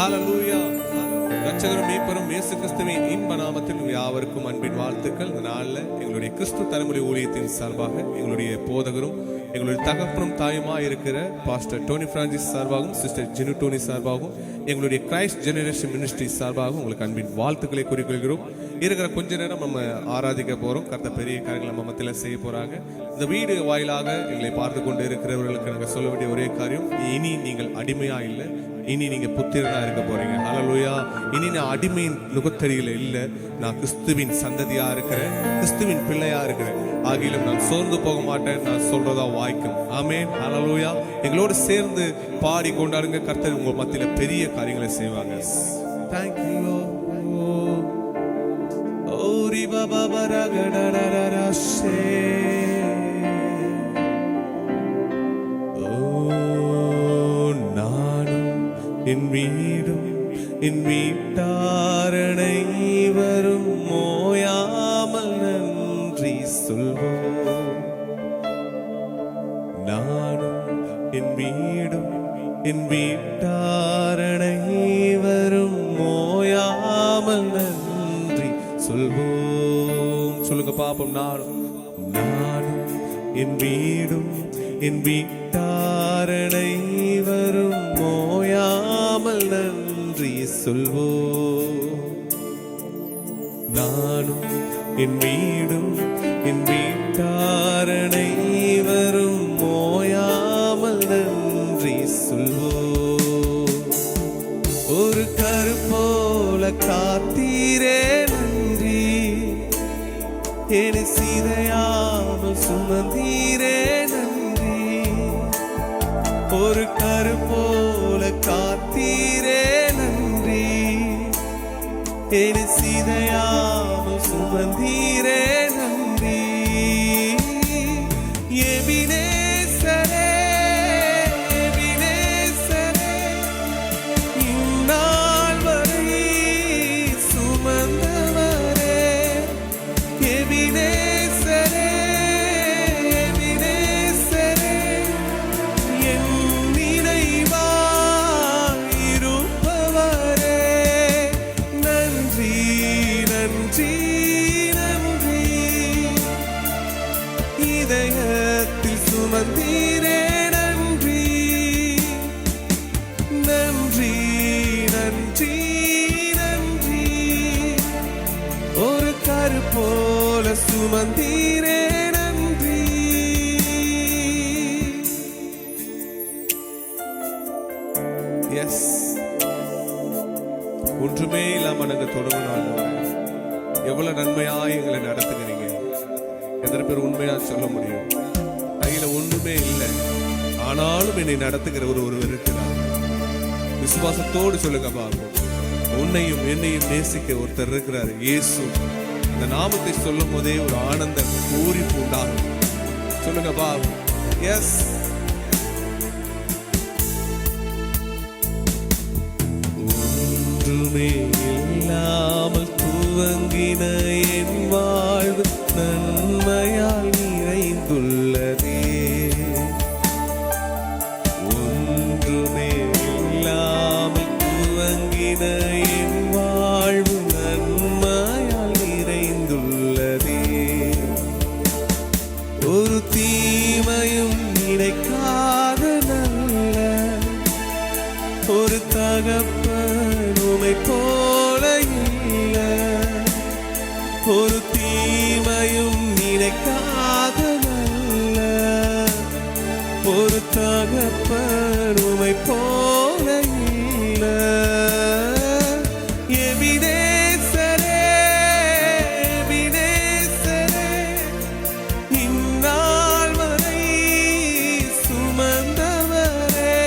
ஹல்லேலூயா. ரட்சகரும் மீட்பரும் இயேசு கிறிஸ்துவின் இன்ப நாமத்தில் யாவருக்கும் அன்பின் வாழ்த்துக்கள். இந்த நாளில் எங்களுடைய கிறிஸ்து தலைமுறை ஊழியத்தின் சார்பாக எங்களுடைய போதகரும் எங்களுடைய தகப்பனும் தாயுமா இருக்கிற பாஸ்டர் டோனி பிரான்சிஸ் சார்பாகவும் சிஸ்டர் ஜினு டோனி சார்பாகவும் எங்களுடைய கிரைஸ்ட் ஜெனரேஷன் மினிஸ்ட்ரி சார்பாகவும் உங்களுக்கு அன்பின் வாழ்த்துக்களை கூறிக்கொள்கிறோம். இருக்கிற கொஞ்ச நேரம் நம்ம ஆராதிக்க போறோம். கர்த்தர் பெரிய காரியங்களை நம்ம மத்தியில் செய்ய போறாங்க. இந்த வீடியோ வாயிலாக எங்களை பார்த்து கொண்டு இருக்கிறவர்களுக்கு நாங்கள் சொல்ல வேண்டிய ஒரே காரியம், இனி நீங்கள் அடிமையா இல்லை, இனி நீங்க புத்திரனா இருக்க போறீங்க. ஹல்லேலூயா. இனி நான் அடிமையின் நுகத்தடியில இல்லை, நான் கிறிஸ்துவின் சந்ததியா இருக்கிறேன், கிறிஸ்துவின் பிள்ளையா இருக்கிறேன். ஆகிலும் நான் சோர்ந்து போக மாட்டேன், நான் சொல்றதா வாய்க்கும். ஆமென். ஹல்லேலூயா. எங்களோடு சேர்ந்து பாடி கொண்டாடுங்க. கர்த்தர் உங்க மத்தியில பெரிய காரியங்களை செய்வாங்க. Thank you. ஓரி பாபா பரகடரரரஷே. என் வீடும் என் வீட்டாரணை வரும் மோயாமல் நன்றி சொல்வோம். நானும் என் வீடும் என் வீட்டாரணை வரும் மோயாமல் நன்றி சொல்வோம். சொல்லுங்க பாப்போம். நானும் என் வீடும் என் வீட்டாரணை வரும் மோயாமல் நன்றி சொல்வோம். நானும் என் வீடும் என் வீட்டாரணை வரும் மோயாமல் நன்றி சொல்வோம். ஒரு கருப்போல காத்தீரே நன்றி, என்னை சிதையாமல் சுமந்தீரே நன்றி. ஒரு கருப்போல காத்தீரே நன்றி, என்னை சிதையாமல் சுமந்தீரே நன்றி. எபினேசரே எபினேசரே, இந்நாள் வரை சுமந்தவரே. எபினேசரே எபினேசரே, என் நினைவாயிருப்பவரே. நன்றி நன்றி நன்றி. இதயத்தில் சுமந்தீரே நன்றி. நன்றி நன்றி நன்றி. ஒரு கருப்போல சுமந்தீரே நன்றி. எஸ், ஒன்றுமே இல்லாம நாங்க தொடங்கணும். எவ்வளவு நன்மையாய் எங்களை நடத்துகிறீங்க. எத்தனை பேர் உண்மையா சொல்ல முடியும்? கையில ஒண்ணுமே இல்லை, ஆனாலும் என்னை நடத்துகிற ஒருவர் இருக்கிறார். விசுவாசத்தோடு சொல்லுங்க பாப்போம். உன்னையும் என்னையும் நேசிக்க ஒருத்தர் இருக்கிறார், இயேசு. இந்த நாமத்தை சொல்லும் போதே ஒரு ஆனந்த பூரிப்பு உண்டாகும். சொல்லுங்க பாப்போம். எஸ். ஒன்றுமே இல்லாமல் துவங்கின என் வாழ்வு நன்மையால் நிறைந்துள்ளதே. ஒன்றுமே இல்லாமல் துவங்கின என் வாழ்வு நன்மையால் நிறைந்துள்ளதே. ஒரு தீமையும் நினைக்காத நல்ல ஒரு தகப்பன் உம்மை போல இல்லை. ஒரு தீமையும் நினைக்காத நல்ல ஒரு தகப்பன் உம்மை போல இல்லை. எபினேசரே எபினேசரே, இந்நாள் வரை சுமந்தவரே.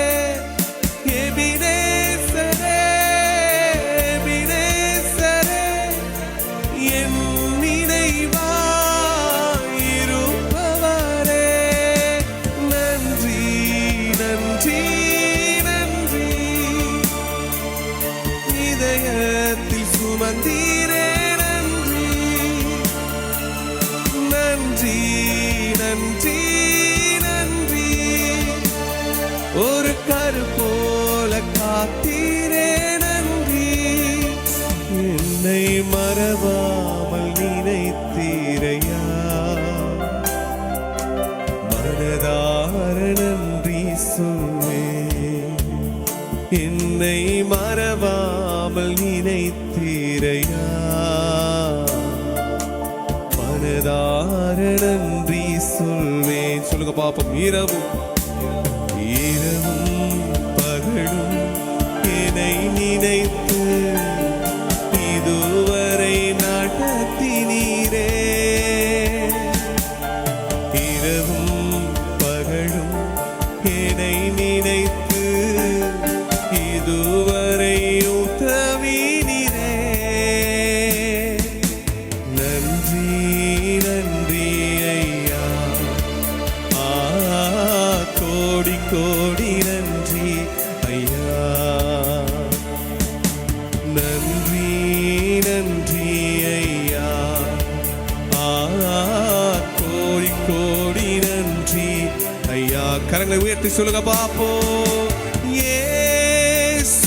எபினேசரே எபினேசரே, என் நினைவாயிருப்பவரே. நன்றி நன்றி நன்றி. இதயத்தில் சுமந்தீரே நன்றி. நன்றி நன்றி நன்றி. ஒரு கருப்போல காத்தீரே மனதார நன்றி சொல்வேன். சொல்லுங்க பாப்போம். இரவும் பகலும் என்னை நினைத்து இதுவரை நடத்தினீரே. இரவும் பகலும் என்னை நினைத்து இதுவரை உதவினீரே. நன்றி நன்றி ஐயா, கோடி கோடி நன்றி ஐயா. நன்றி நன்றி ஐயா, கோடி கோடி நன்றி ஐயா. கரங்களை உயர்த்தி சொல்லுங்க பாப்போம். இயேசுவே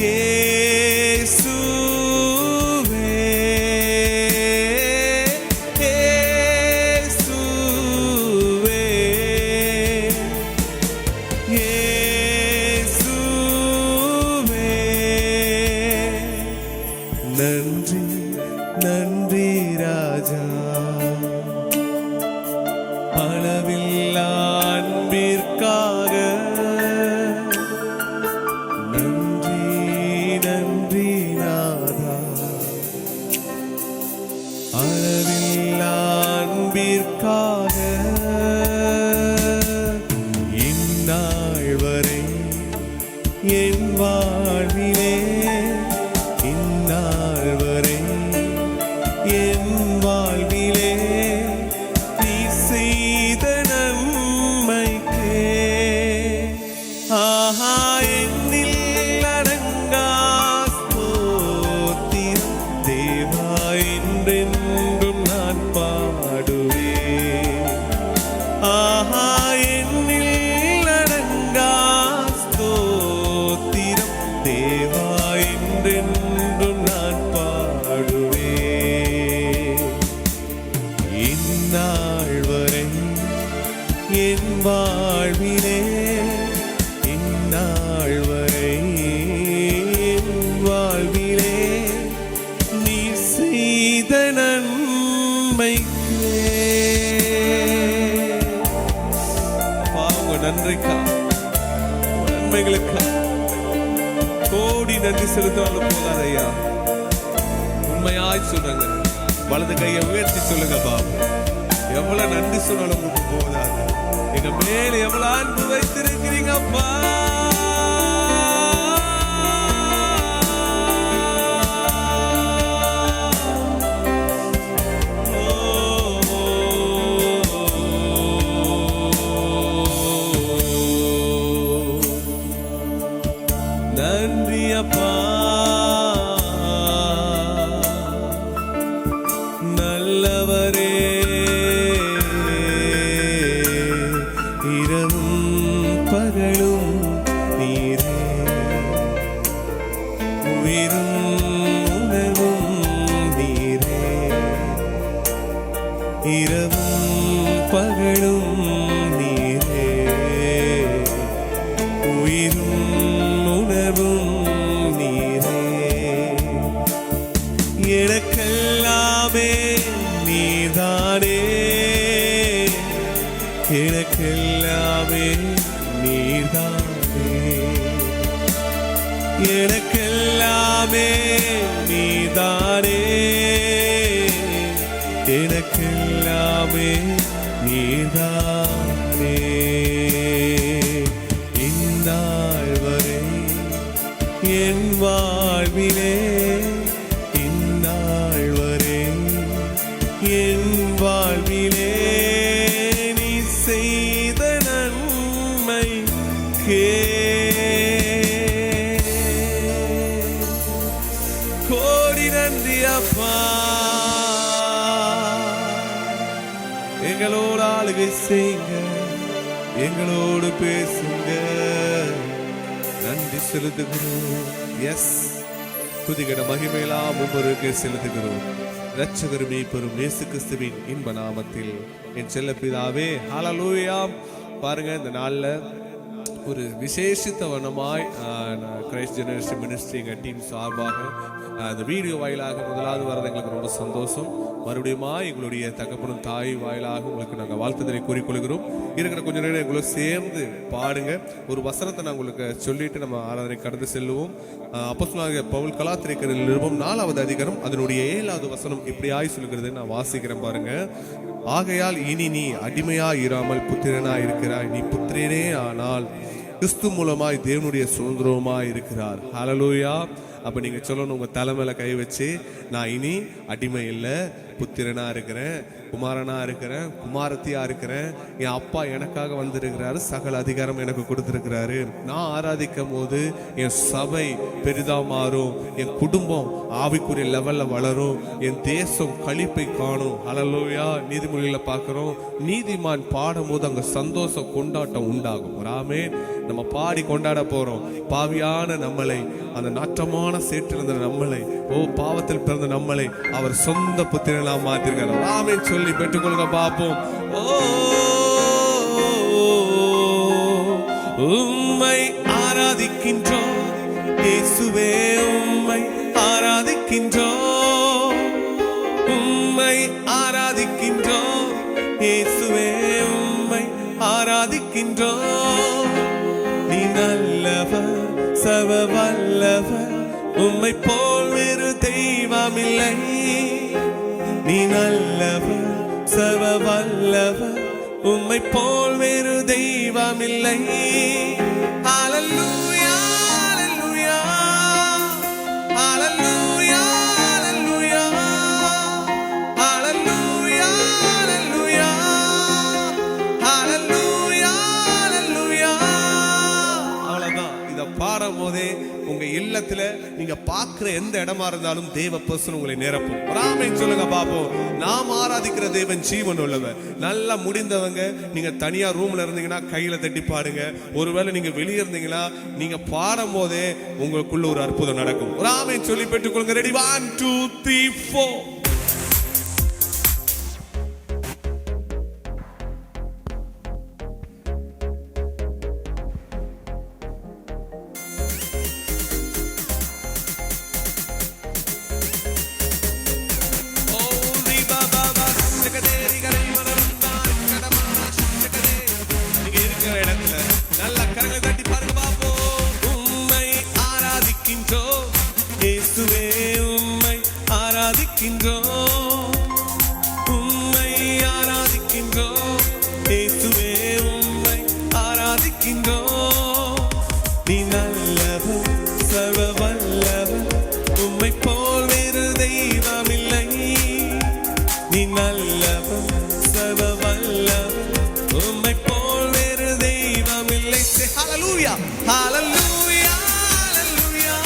இயேசுவே இயேசுவே இயேசுவே. நன்றி நன்றி ராஜா, அளவில்லா அன்பிற்காக. நன்றி நன்றி நாதா, அளவில்லா அன்பிற்காக. இந்நாள் வரை என் வாழ்விலே, இந்நாள் வரை என் வாழ்விலே நீ செய்த நன்மைக்கே ஆஹா என்னில் அடங்கா ஸ்தோத்திரம் தேவா, என்றென்றும் நான் பாடுவேன். ஆஹா என்னில் அடங்கா ஸ்தோத்திரம் தேவா, என்றென்றும் நான் பாடுவேன். இந்நாள் வரை என் வாழ்விலே, இந்நாள் வரை என் வாழ்விலே நீ செய்த நன்மைக்கே. பாவங்க நன்றிக்கா, நன்மைகளுக்கா கோடி நன்றி செலுத்தாலும் போதாதையா. உண்மையாய் சொல்றாங்க. வலது கையை உயர்த்தி சொல்லுங்க பாபு. எவ்வளவு நன்றி சொன்னாலும் உங்களுக்கு போதாது. எங்க மேல எவ்வளவு அன்பு வைத்திருக்கிறீங்கப்பா. நன்றி அப்பா, நல்லவரே. இரவும் பகலும் நீரே, உயிரும் உணவும் நீரே. இரவும் பகலும் நீரே, உயிரும் உணவும் நீரே. எனக்கெல்லாமே நீதானே, எனக்கெல்லாமே நீதானே. எனக்கெல்லாமே நீதானே, எனக்கெல்லாமே நீதானே. இந்நாள் வரை என் வாழ்விலே, இந்நாள் வரை என் வாழ்விலே நீ செய்த நன்மைக்கே கோடி நன்றி அப்பா. எங்களோடு ஆளுகை செய்யுங்க, எங்களோடு பேசுங்க. நன்றி செலுத்துகிறோம். எஸ், துதிகட மகிமையெல்லாம் ஒவ்வொருவருக்கு செலுத்துகிறோம். இரட்சகர் மீட்பரும் இயேசு கிறிஸ்துவின் இன்ப நாமத்தில் என் செல்ல பிதாவே, ஹல்லேலூயா. பாருங்க, இந்த நாள்ல ஒரு விசேஷித்த வண்ணமாய் கிரைஸ்ட் ஜெனரேஷன் மினிஸ்ட்ரி எங்கள் டீம் சார்பாக அந்த வீடியோ வாயிலாக முதலாவது வரது எங்களுக்கு ரொம்ப சந்தோஷம். மறுபடியும் எங்களுடைய தகப்பனும் தாய் வாயிலாக உங்களுக்கு நாங்கள் வாழ்த்துதலை கூறிக்கொள்கிறோம். இருக்கிற கொஞ்ச நேரம் எங்களோட சேர்ந்து பாடுங்க. ஒரு வசனத்தை நான் உங்களுக்கு சொல்லிட்டு நம்ம ஆராதனை கடந்து செல்லுவோம். அப்போஸ்தலனாகிய பவுல் கலாத்தியர் நிருபம் 4வது அதிகாரம் அதனுடைய 7வது வசனம் இப்படியாய் சொல்லுகிறது. நான் வாசிக்கிறேன் பாருங்க. ஆகையால் இனி நீ அடிமையாய் இராமல் புத்திரனாய் இருக்கிறாய். நீ புத்திரனே ஆனால் கிறிஸ்து மூலமாய் தேவனுடைய சுதந்திரமாய் இருக்கிறார். ஹல்லேலூயா. அப்ப நீங்க சொல்லணும், உங்க தலைமையில கை வச்சு, நான் இனி அடிமை இல்லை, புத்திரனா இருக்கிறேன், குமாரனா இருக்கிறேன், குமாரத்தியா இருக்கிறேன். என் அப்பா எனக்காக வந்திருக்கிறாரு, சகல அதிகாரம் எனக்கு கொடுத்திருக்கிறாரு. நான் ஆராதிக்கும் போது என் சபை பெரிதா மாறும், என் குடும்பம் ஆவிக்குரிய லெவல்ல வளரும், என் தேசம் களிப்பை காணும். ஹல்லேலூயா. நீதிமொழிகளை பார்க்கிறோம், நீதிமான் பாடும் போது அங்க சந்தோஷம் கொண்டாட்டம் உண்டாகும். ஆமென். நம்ம பாடி கொண்டாட போறோம். பாவியான நம்மளை, அந்த நாற்றமான சேற்றிருந்த நம்மளை, பாவத்தில் பிறந்த நம்மளை அவர் சொந்த புத்திரனா மாத்திருக்கிறார். ஆமென் சொல்லி பெற்றுக்கொள்ளுங்க பார்ப்போம். உம்மை ஆராதிக்கின்றோம் இயேசுவே, உம்மை ஆராதிக்கின்றோம், உம்மை ஆராதிக்கின்றோம் இயேசுவே, உம்மை ஆராதிக்கின்றோம். நீ நல்லவர், சர்வ வல்லவர், உம்மை போல் வேறு தெய்வமில்லை. நீ நல்லவர், சர்வ வல்லவர், உம்மை போல் வேறு தெய்வமில்லை. ஹல்லேலூயா, ஹல்லேலூயா, ஹல்லேலூயா, ஹல்லேலூயா, ஹல்லேலூயா, ஹல்லேலூயா, ஹல்லேலூயா, ஹல்லேலூயா. அவ்வளவுதான். இத பாடும் போதே உங்க இல்லத்துல நீங்க பார்க்கிற எந்த இடமா இருந்தாலும் தேவ பர்சன் உங்களை நிரப்பும். ஆமென் சொல்லுங்க பாப்போம். நாம் ஆராதிக்கிற தேவன் ஜீவன் உள்ளவர். நல்லா முடிந்தவங்க நீங்க தனியா ரூம்ல இருந்தீங்கன்னா கையில தட்டி பாடுங்க. ஒருவேளை நீங்க வெளியே இருந்தீங்கன்னா நீங்க பாடும் போதே உங்களுக்குள்ள ஒரு அற்புதம் நடக்கும். ஆமென் சொல்லி பெற்றுக்கொள்ளுங்க. ரெடி, 1 2 3 4. நல்ல கரங்களை தட்டி பாருங்க பாப்போம். உம்மை ஆராதிக்கின்றோம் இயேசுவே, உம்மை ஆராதிக்கின்றோம், உம்மை ஆராதிக்கின்றோம் இயேசுவே, உம்மை ஆராதிக்கின்றோம். நீ நல்லவர், சர்வ வல்லவர், உம்மை போல் வேறு தெய்வமில்லை. நீ நல்லவர், சர்வ வல்லவர், உம்மை போல் வேறு தெய்வமில்லை. ஹல்லேலூயா, ஹல்லேலூயா, ஹல்லேலூயா,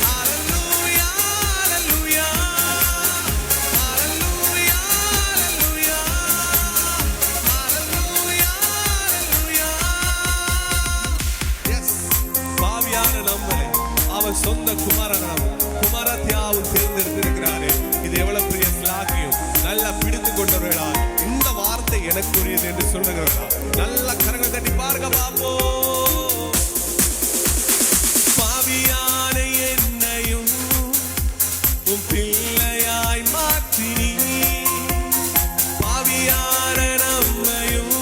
ஹல்லேலூயா, ஹல்லேலூயா, ஹல்லேலூயா, ஹல்லேலூயா, ஹல்லேலூயா, ஹல்லேலூயா. எஸ், பாவியான நம்மளை அவர் சொந்த குமாரத்தியாவும் தேர்ந்தெடுத்திருக்கிறாரே. இது எவ்வளவு பெரிய ஸ்லாகியம். நல்லா பிடித்து கொண்டவர்களா, இந்த வார்த்தை எனக்குரியது என்று சொல்லுகிறவர்களா, நல்ல கரங்களை தட்டி பாருங்க பாப்போம். பாவியான என்னையும் உன் பிள்ளையாய் மாற்றினீ, பாவியான நம்மையும்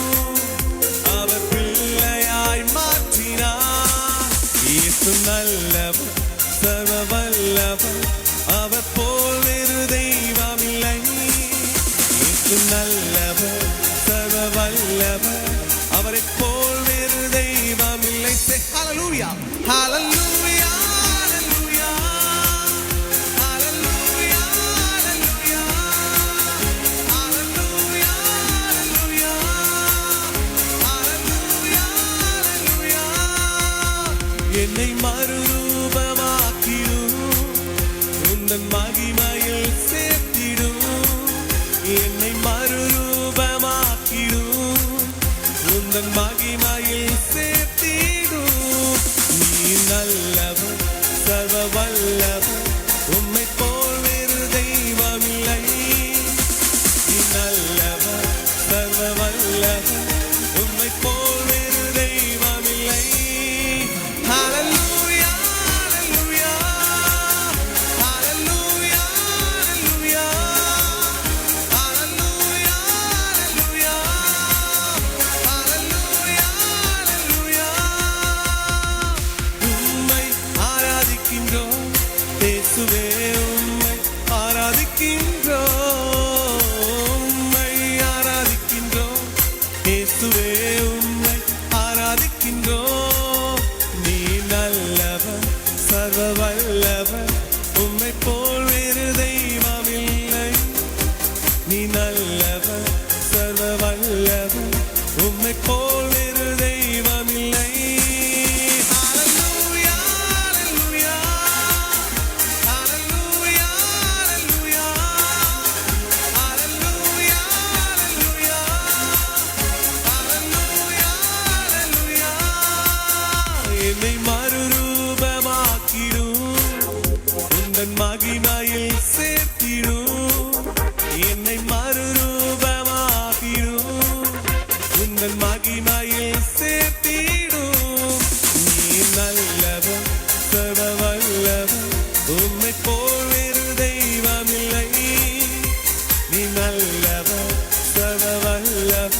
அவர் பிள்ளையாய் மாற்றினார். இயேசு நல்லவர், சர்வ வல்லவர், அவர் போல் வேறு தெய்வமில்லை. இயேசு நல்லவர், சர்வ வல்லவர், அவரை போல் வேறு தெய்வமில்லை. ஹல்லேலூயா, ஹல்லேலூயா, ஹல்லேலூயா, ஹல்லேலூயா, ஹல்லேலூயா, ஹல்லேலூயா, ஹல்லேலூயா, ஹல்லேலூயா. என்னை மறுரூபமாக்கிடும், உந்தன் மகிமையில் சேர்த்திடும். என்னை மறுரூபமாக்கிடும், உந்தன் மகிமையில் சேர்த்திடும். நீ நல்லவர், சர்வ வல்லவர், உம்மை போல் வேறு தெய்வமில்லை. நீ நல்லவர், சர்வ வல்லவர், உம்மை போல் வேறு தெய்வம் இயேசுவே உம்மை ஆராதிக்கின்றோம், உம்மை ஆராதிக்கின்றோம். இயேசுவே உம்மை ஆராதிக்கின்றோம். நீ நல்லவர், சர்வ வல்லவர், உம்மை போல் வேறு தெய்வமில்லை. நீ நல்லவர், சர்வ வல்லவர், உம்மை போல் வேறு தெய்வமில்லை. ஹல்லேலூயா, ஹல்லேலூயா, ஹல்லேலூயா, ஹல்லேலூயா, ஹல்லேலூயா, ஹல்லேலூயா, ஹல்லேலூயா. என்னை மறுரூபமாக்கிடும், உந்தன் மகிமையில் சேர்த்திடும். என்னை மறுரூபமாக்கிடும், உந்தன் மகிமையில் சேர்த்திடும். நீ நல்லவர், சர்வ வல்லவர், உம்மை போல் வேறு தெய்வமில்லை. நீ நல்லவர், சர்வ வல்லவர்,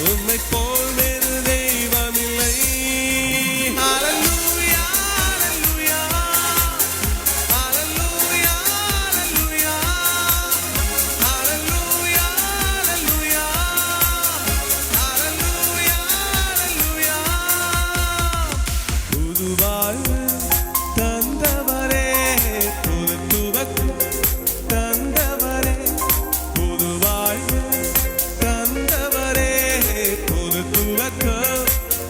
உம்மை போல் வேறு தெய்வமில்லை. ஹல்லேலூயா, ஹல்லேலூயா, ஹல்லேலூயா, ஹல்லேலூயா, ஹல்லேலூயா, ஹல்லேலூயா, ஹல்லேலூயா, ஹல்லேலூயா. புது வாழ்வு தந்தவரே, புது துவக்கம் தந்தவரே, புது வாழ்வு தந்தவரே, புது துவக்கம்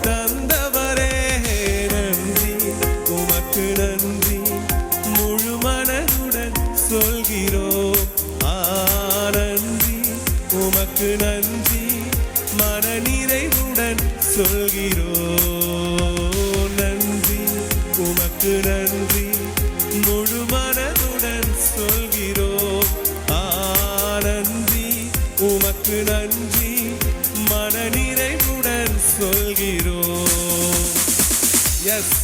தந்தவரே. நன்றி, உமக்கு நன்றி, முழு மனதுடன் சொல்கிறோம். நன்றி, உமக்கு நன்றி, மன நிறைவுடன் சொல்கிறோம். நன்றி, உமக்கு நன்றி, முழு மனதுடன் சொல்கிறோம். நன்றி, உமக்கு நன்றி, மன நிறைவுடன் சொல்கிறோம். எஸ்,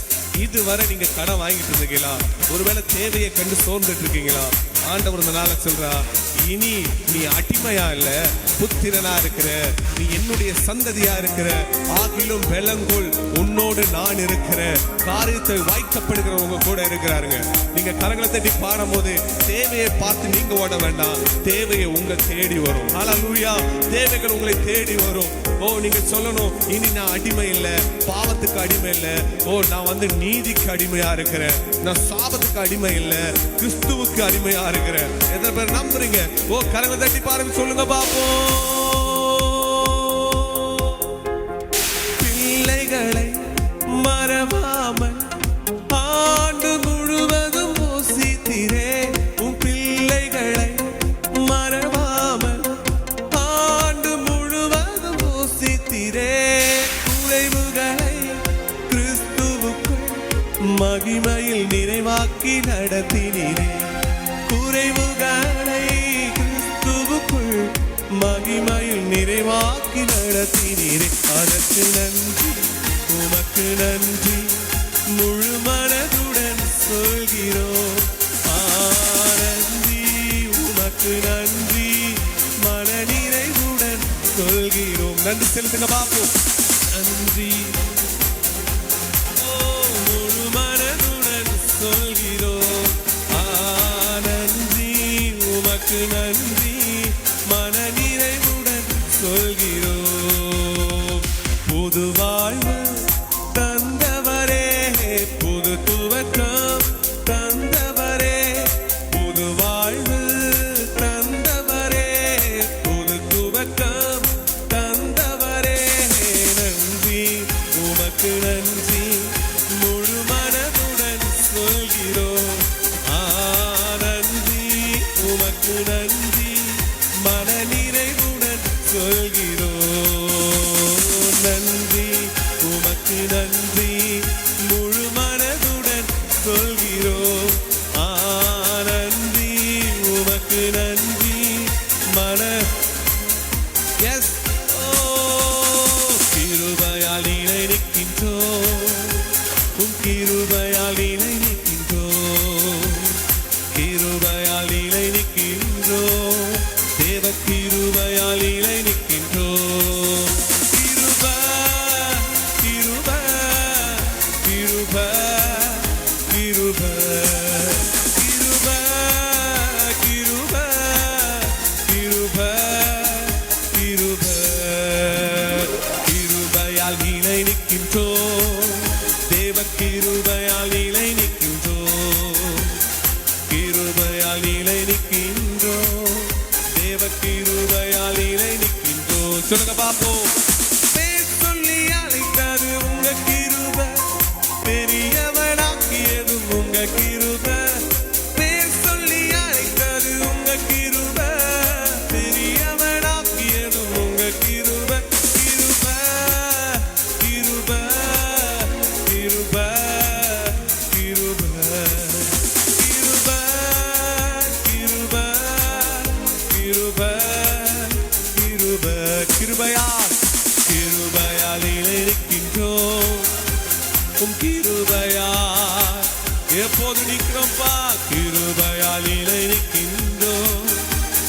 இதுவரை நீங்க கடன் வாங்கிட்டு இருந்தீங்களா? ஒருவேளை தேவையை கண்டு சோர்ந்துட்டு இருக்கீங்களா? ஆண்டவர் இந்த நாளை சொல்றா, இனி நீ அடிமையா இல்ல, புத்திரனா இருக்கிற, நீ என்னுடைய சந்ததியா இருக்கிற. ஆகிலும் வெள்ளங்கொள், உன்னோடு நான் இருக்கிற. காரியத்தை வாய்க்கப்படுகிறவங்க கூட இருக்கிறாருங்க. நீங்க கரங்களை தட்டி பாடும்போது தேவையை பார்த்து நீங்க ஓட வேண்டாம், தேவையை உங்க தேடி வரும். ஹல்லேலூயா, தேவைகள் உங்களை தேடி வரும். ஓ, நீங்க சொல்லணும், இனி நான் அடிமை இல்ல, பாவத்துக்கு அடிமை இல்ல. ஓ, நான் நீதிக்கு அடிமையா இருக்கிறேன், நான் சாபத்துக்கு அடிமை இல்ல, கிறிஸ்துவுக்கு அடிமையா இருக்கிறேன். எத்தனை பேர் நம்புறீங்க? ஓ, கரங்களை தட்டி பாருங்க, சொல்லுங்க பாப்போம். பிள்ளைகளை மறவாமல் ஆண்டு முழுவதும் போஷித்தீரே. உன் பிள்ளைகளை மறவாமல் ஆண்டு முழுவதும் போஷித்தீரே. குறைவுகளை கிறிஸ்துவுக்குள் மகிமையில் நிறைவாக்கி நடத்தினீரே. குறைவுகளை கிறிஸ்துவுக்குள் மகிமையில் நிறைவாக்கி நடத்தினீரே. அதற்கு நன்றி, உமக்கு நன்றி, முழு மனதுடன் சொல்கிறோம். நன்றி, உமக்கு நன்றி, மன நிறைவுடன் சொல்கிறோம். நன்றி செலுத்துங்க பாப்போம். நன்றி, முழு மனதுடன் சொல்கிறோம். நன்றி, உமக்கு நன்றி, மன நிறைவுடன் சொல்கிறோம். புது வாழ்வு தந்தவரே, புது துவக்கம் தந்தவரே, புது வாழ்வு தந்தவரே, புது துவக்கம் தந்தவரே. நன்றி, உமக்கு நன்றி, முழு மனதுடன் சொல்கிறோம். நன்றி, உமக்கு நன்றி, மன நிறைவுடன் சொல்கிறோம். நன்றி, உமக்கு நன்றி, முழு மனதுடன் சொல்கிறோம். நன்றி, உமக்கு நன்றி, மன எஸ். கிருபையால் நினைக்கின்றோம், உம் கிருபையால் நினைக்கின்றோம், கிருபையால் நினைக்கின்றோம், தேவ கிருபையால் நினைக்கின்றோம். கிருபை, கிருபை, கிருபை, கிருபை, கிருபை, சொல்லுங்க பாப்போம். பேர் சொல்லி அழைத்தது உங்க கிருபை, பெரியவனாக்கியது உங்க கிருபை. பேர் சொல்லி அழைத்தது உங்க கிருபை, பெரியவனாக்கியது உங்க கிருபை. கிருபை கிருபை கிருபை கிருபை கிருபை கிருபை கிருபை கிருபை கிருபையால் இருக்கின்றோம். உம் கிருபையால் எப்போது நிற்கிறோம்ப்பா. கிருபையால் நிற்கின்றோம்.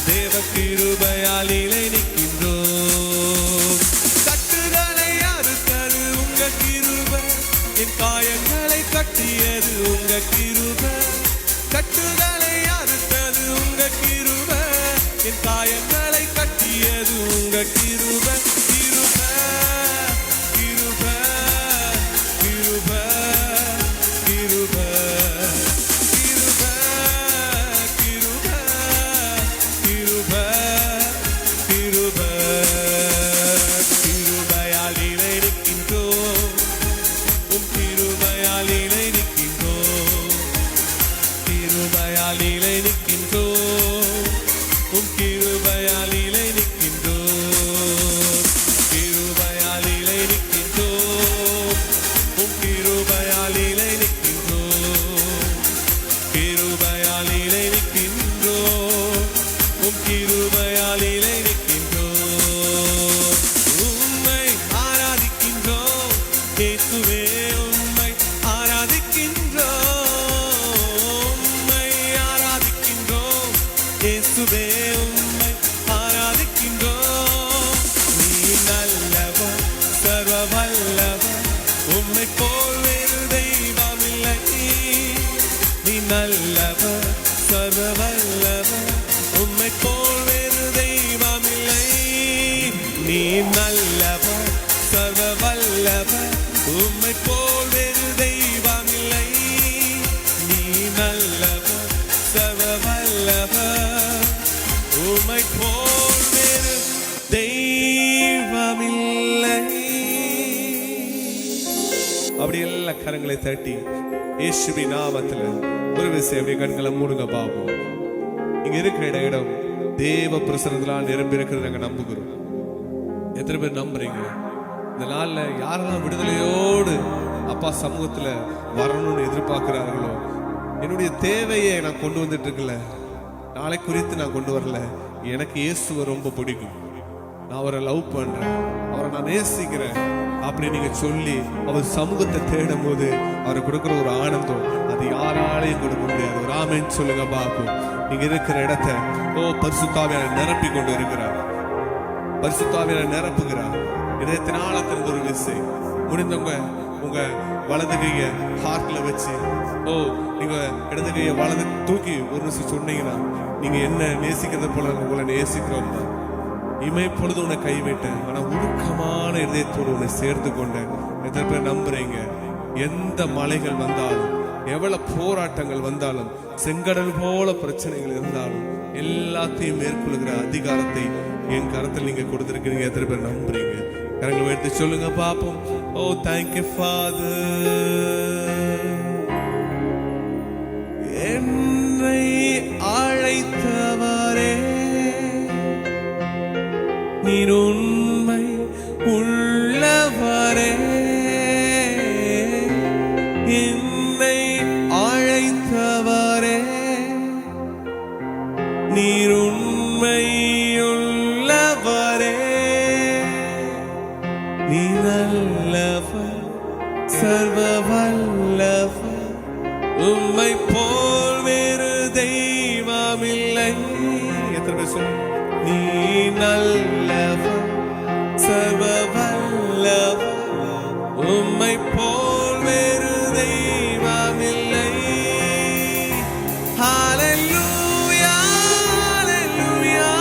தேவ கிருபையால் நிற்கின்றோம். கட்டுகளை அறுத்தது உங்க கிருபை, என் காயங்களை கட்டியது உங்க கிருபை. கட்டுகளை அறுத்தது உங்க கிருபை, என் காயங்களை கட்டியது உங்க கிருபை. கிருபை கிருபை கிருபை கிருபை கிருபை கிருபை கிருபை கிருபை கிருபையால் இருக்கின்றோம். உம் கிருபையால் இருக்கின்றோம். கிருபையால் இருக்கின்றோம். உம் கிருபையால் இருக்கின்றோம். கிருபையால் இருக்கின்றோம். உம் கிருபையால் இருக்கின்றோம். கிருபையால் இருக்கின்றோம். உம் கிருபையால் இருக்கின்றோம். உம்மை ஆராதிக்கின்றோம் இயேசுவே, உம்மை ஆராதிக்கின்றோம். உம்மை ஆராதிக்கின்றோம் இயேசுவே, உம்மை ஆராதிக்கின்றோம். நீ நல்லவர், சர்வ வல்லவர், உம்மை போல் வேறு தெய்வமில்லை. நீ நல்லவர், சர்வ வல்லவர், உம்மை போல் வேறு தெய்வமில்லை. நீ நல்லவர், சர்வ வல்லவர், உம்மை போல் வேறு தெய்வமில்லை. நீ நல்லவர், சர்வ வல்லவர், உம்மை போல் வேறு தெய்வமில்லை. அப்படி எல்லா கரங்களை தட்டி இயேசுவின் நாமத்துல ஒரு விஷயம் அப்படியே கண்களை மூடுங்க பாப்போம். இங்க இருக்கிற இடம் தேவ பிரசன்னத்தினால் நிரம்பி இருக்கிறது நாங்க நம்புகிறோம். எத்தனை பேர் நம்புறீங்க? இந்த நாள்ல யாரெல்லாம் விடுதலையோடு அப்பா சமூகத்துல வரணும்னு எதிர்பார்க்கிறார்களோ, என்னுடைய தேவையை நான் கொண்டு வந்துட்டு இருக்கல, நாளை குறித்து நான் கொண்டு வரல, எனக்கு இயேசுவை ரொம்ப பிடிக்கும், நான் அவரை லவ் பண்றேன், அவரை நான் நேசிக்கிறேன் அப்படி நீங்க சொல்லி அவர் சமூகத்தை தேடும் போது அவரை கொடுக்கிற ஒரு ஆனந்தம் அது யாராலையும் கொடுக்க முடியாது. ஒரு ஆமென் சொல்லுங்க பாப்போம். நீங்க இருக்கிற இடத்தை பரிசுத்த ஆவியானவர் நிரப்பி கொண்டு இருக்கிறார். பரிசுத்த ஆவியானவர் நிரப்புகிறார். இதயத்தின் ஆழத்திலிருந்து ஒரு விசை முடிந்தவங்க உங்க வலது கைய ஹார்ட்ல வச்சு நீங்க இடது கைய வலது தூக்கி ஒரு நிமிஷம் சொன்னீங்கன்னா, நீங்க என்ன நேசிக்கிறத போல உங்களை நேசிக்கிறோம். இமை பொழுது உன்னை கைவிட்டேன், ஆனா உருக்கமான இதயத்தோடு உன்னை சேர்த்து கொண்டேன். எத்தனை பேர் நம்புறீங்க? எந்த மலைகள் வந்தாலும், எவ்வளவு போராட்டங்கள் வந்தாலும், செங்கடல் போல பிரச்சனைகள் இருந்தாலும் எல்லாத்தையும் மேற்கொள்கிற அதிகாரத்தை என் கரத்தில் நீங்க கொடுத்திருக்கீங்க. எத்தனை பேர் நம்புறீங்க? கரங்களை எடுத்து சொல்லுங்க பாப்போம். ஓ தேங்க்யூ ஃபாதர். என்னை அழைத்தவரே, நீர் உண்மை உள்ளவரே. என்னை அழைத்தவரே, நீர் உண்மையுள்ளவரே. நீ நல்லவர், சர்வ வல்லவர், உம்மை போல் வேறு தெய்வமில்லை. எத்தனை பேர் சொல்லுங்க? நீ நல்லவர், சர்வ வல்லவர், உம்மை போல் வேறு தெய்வமில்லை. ஹல்லேலூயா, ஹல்லேலூயா,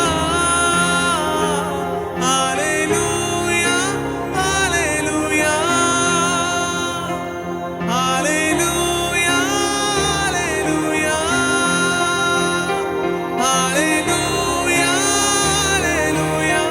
ஹல்லேலூயா, ஹல்லேலூயா, ஹல்லேலூயா, ஹல்லேலூயா, ஹல்லேலூயா.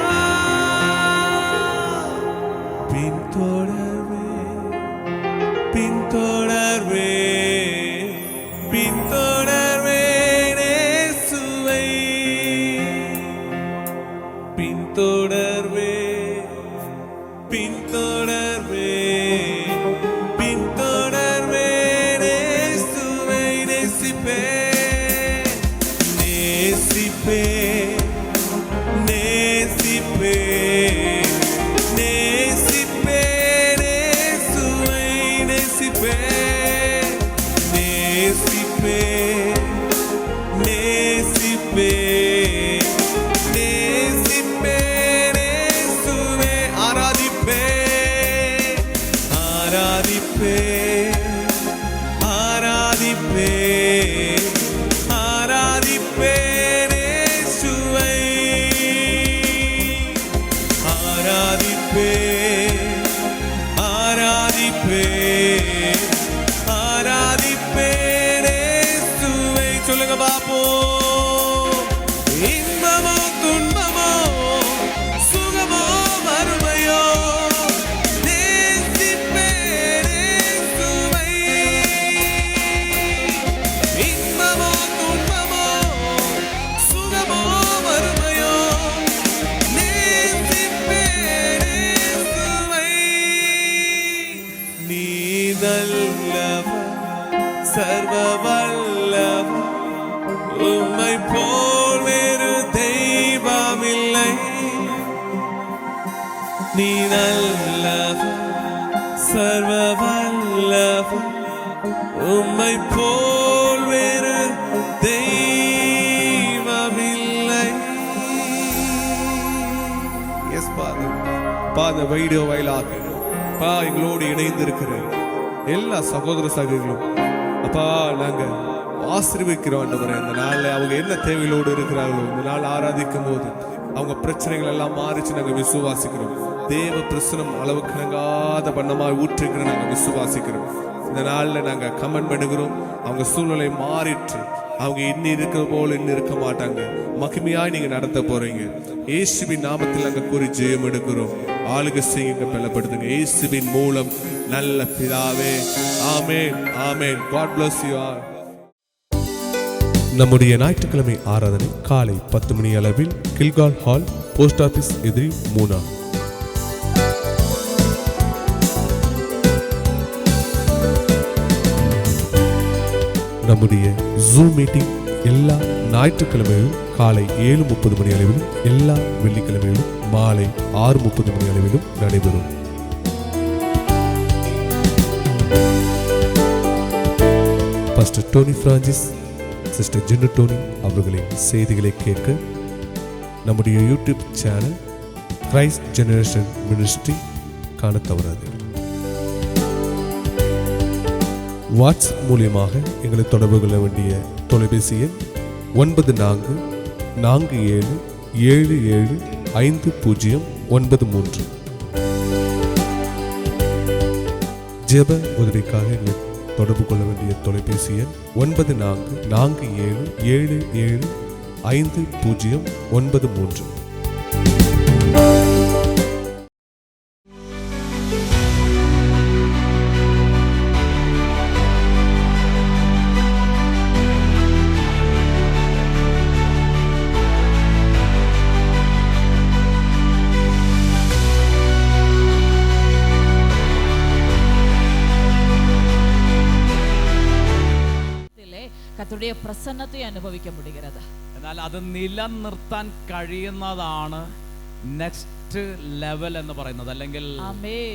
போ இன்பமோ துன்பமோ சுகமோ மறுமையோ நேசிப்பேனே சுவை. இன்பமோ துன்பமோ சுகமோ மறுமையோ நேசிப்பேனே சுவை. நீதல்லவ சர்வ வல்லவ உம்மை போல் வேறு தெய்வமில்லை. நீ நல்லவ சர்வ வல்லவ உம்மை போல் வேறு தெய்வமில்லை. எஸ் பாத வீடியோ வாயிலாக எங்களோடு இணைந்திருக்கிற எல்லா சகோதர சகோதரிகளும் அப்பா நாங்க ஆசீர்வதிக்கிறோம் ஆண்டவரே. இந்த நாள்ல அவங்க என்ன தேவையோடு இருக்கிறார்களோ இந்த நாள் ஆராதிக்கும் போது அவங்க பிரச்சனைகள் எல்லாம் மாறிச்சு நாங்க விசுவாசிக்கிறோம். தேவ பிரசனம் அளவுக்கு நாங்காத பண்ணமாய் ஊற்றுக்கிற நாங்க விசுவாசிக்கிறோம். இந்த நாள்ல நாங்க கமெண்ட் பண்ணுகிறோம். அவங்க சூழ்நிலை மாறிட்டு அவங்க இன்னி இருக்கிற போல இன்னும் இருக்க மாட்டாங்க. மகிமையாய் நீங்க நடத்த போறீங்க. இயேசுவின் நாமத்தில் நாங்க கூறி ஜெயம் எடுக்கிறோம். ஆளுகை செய்யுங்க, பலப்படுத்துங்க இயேசுவின் மூலம் நல்ல பிதாவே. ஆமென் ஆமென். God bless you all. நம்முடைய ஞாயிற்றுக்கிழமை ஆராதனை காலை 10 மணி அளவில் கில்கால் ஹால், போஸ்ட் ஆபீஸ் எதிரி, மூனா. நம்முடைய ஜூம் மீட்டிங் எல்லா ஞாயிற்றுக்கிழமையிலும் காலை 7:30 மணி அளவிலும் எல்லா வெள்ளிக்கிழமையிலும் மாலை 6:30 மணி அளவிலும் நடைபெறும். Pastor Tony Francis, sister Jenny Tony அவர்களின் செய்திகளை கேட்க நம்முடைய YouTube channel Christ Generation Ministry காண தவறாது. வாட்ஸ்அப் மூலியமாக எங்களை தொடர்பு கொள்ள வேண்டிய தொலைபேசி எண் 9447775093. ஜெப உதவிக்காக எங்களை தொடர்பு கொள்ள வேண்டிய தொலைபேசி எண் 9447775093. കർത്തരുடைய പ്രസന്നത്തെ അനുഭവിക്കാൻ முடிகிறது. എന്നാൽ അത് നിലനിർത്താൻ കഴിയുന്നതാണ് നെക്സ്റ്റ് ലെവൽ എന്ന് പറയുന്നത്, അല്ലെങ്കിൽ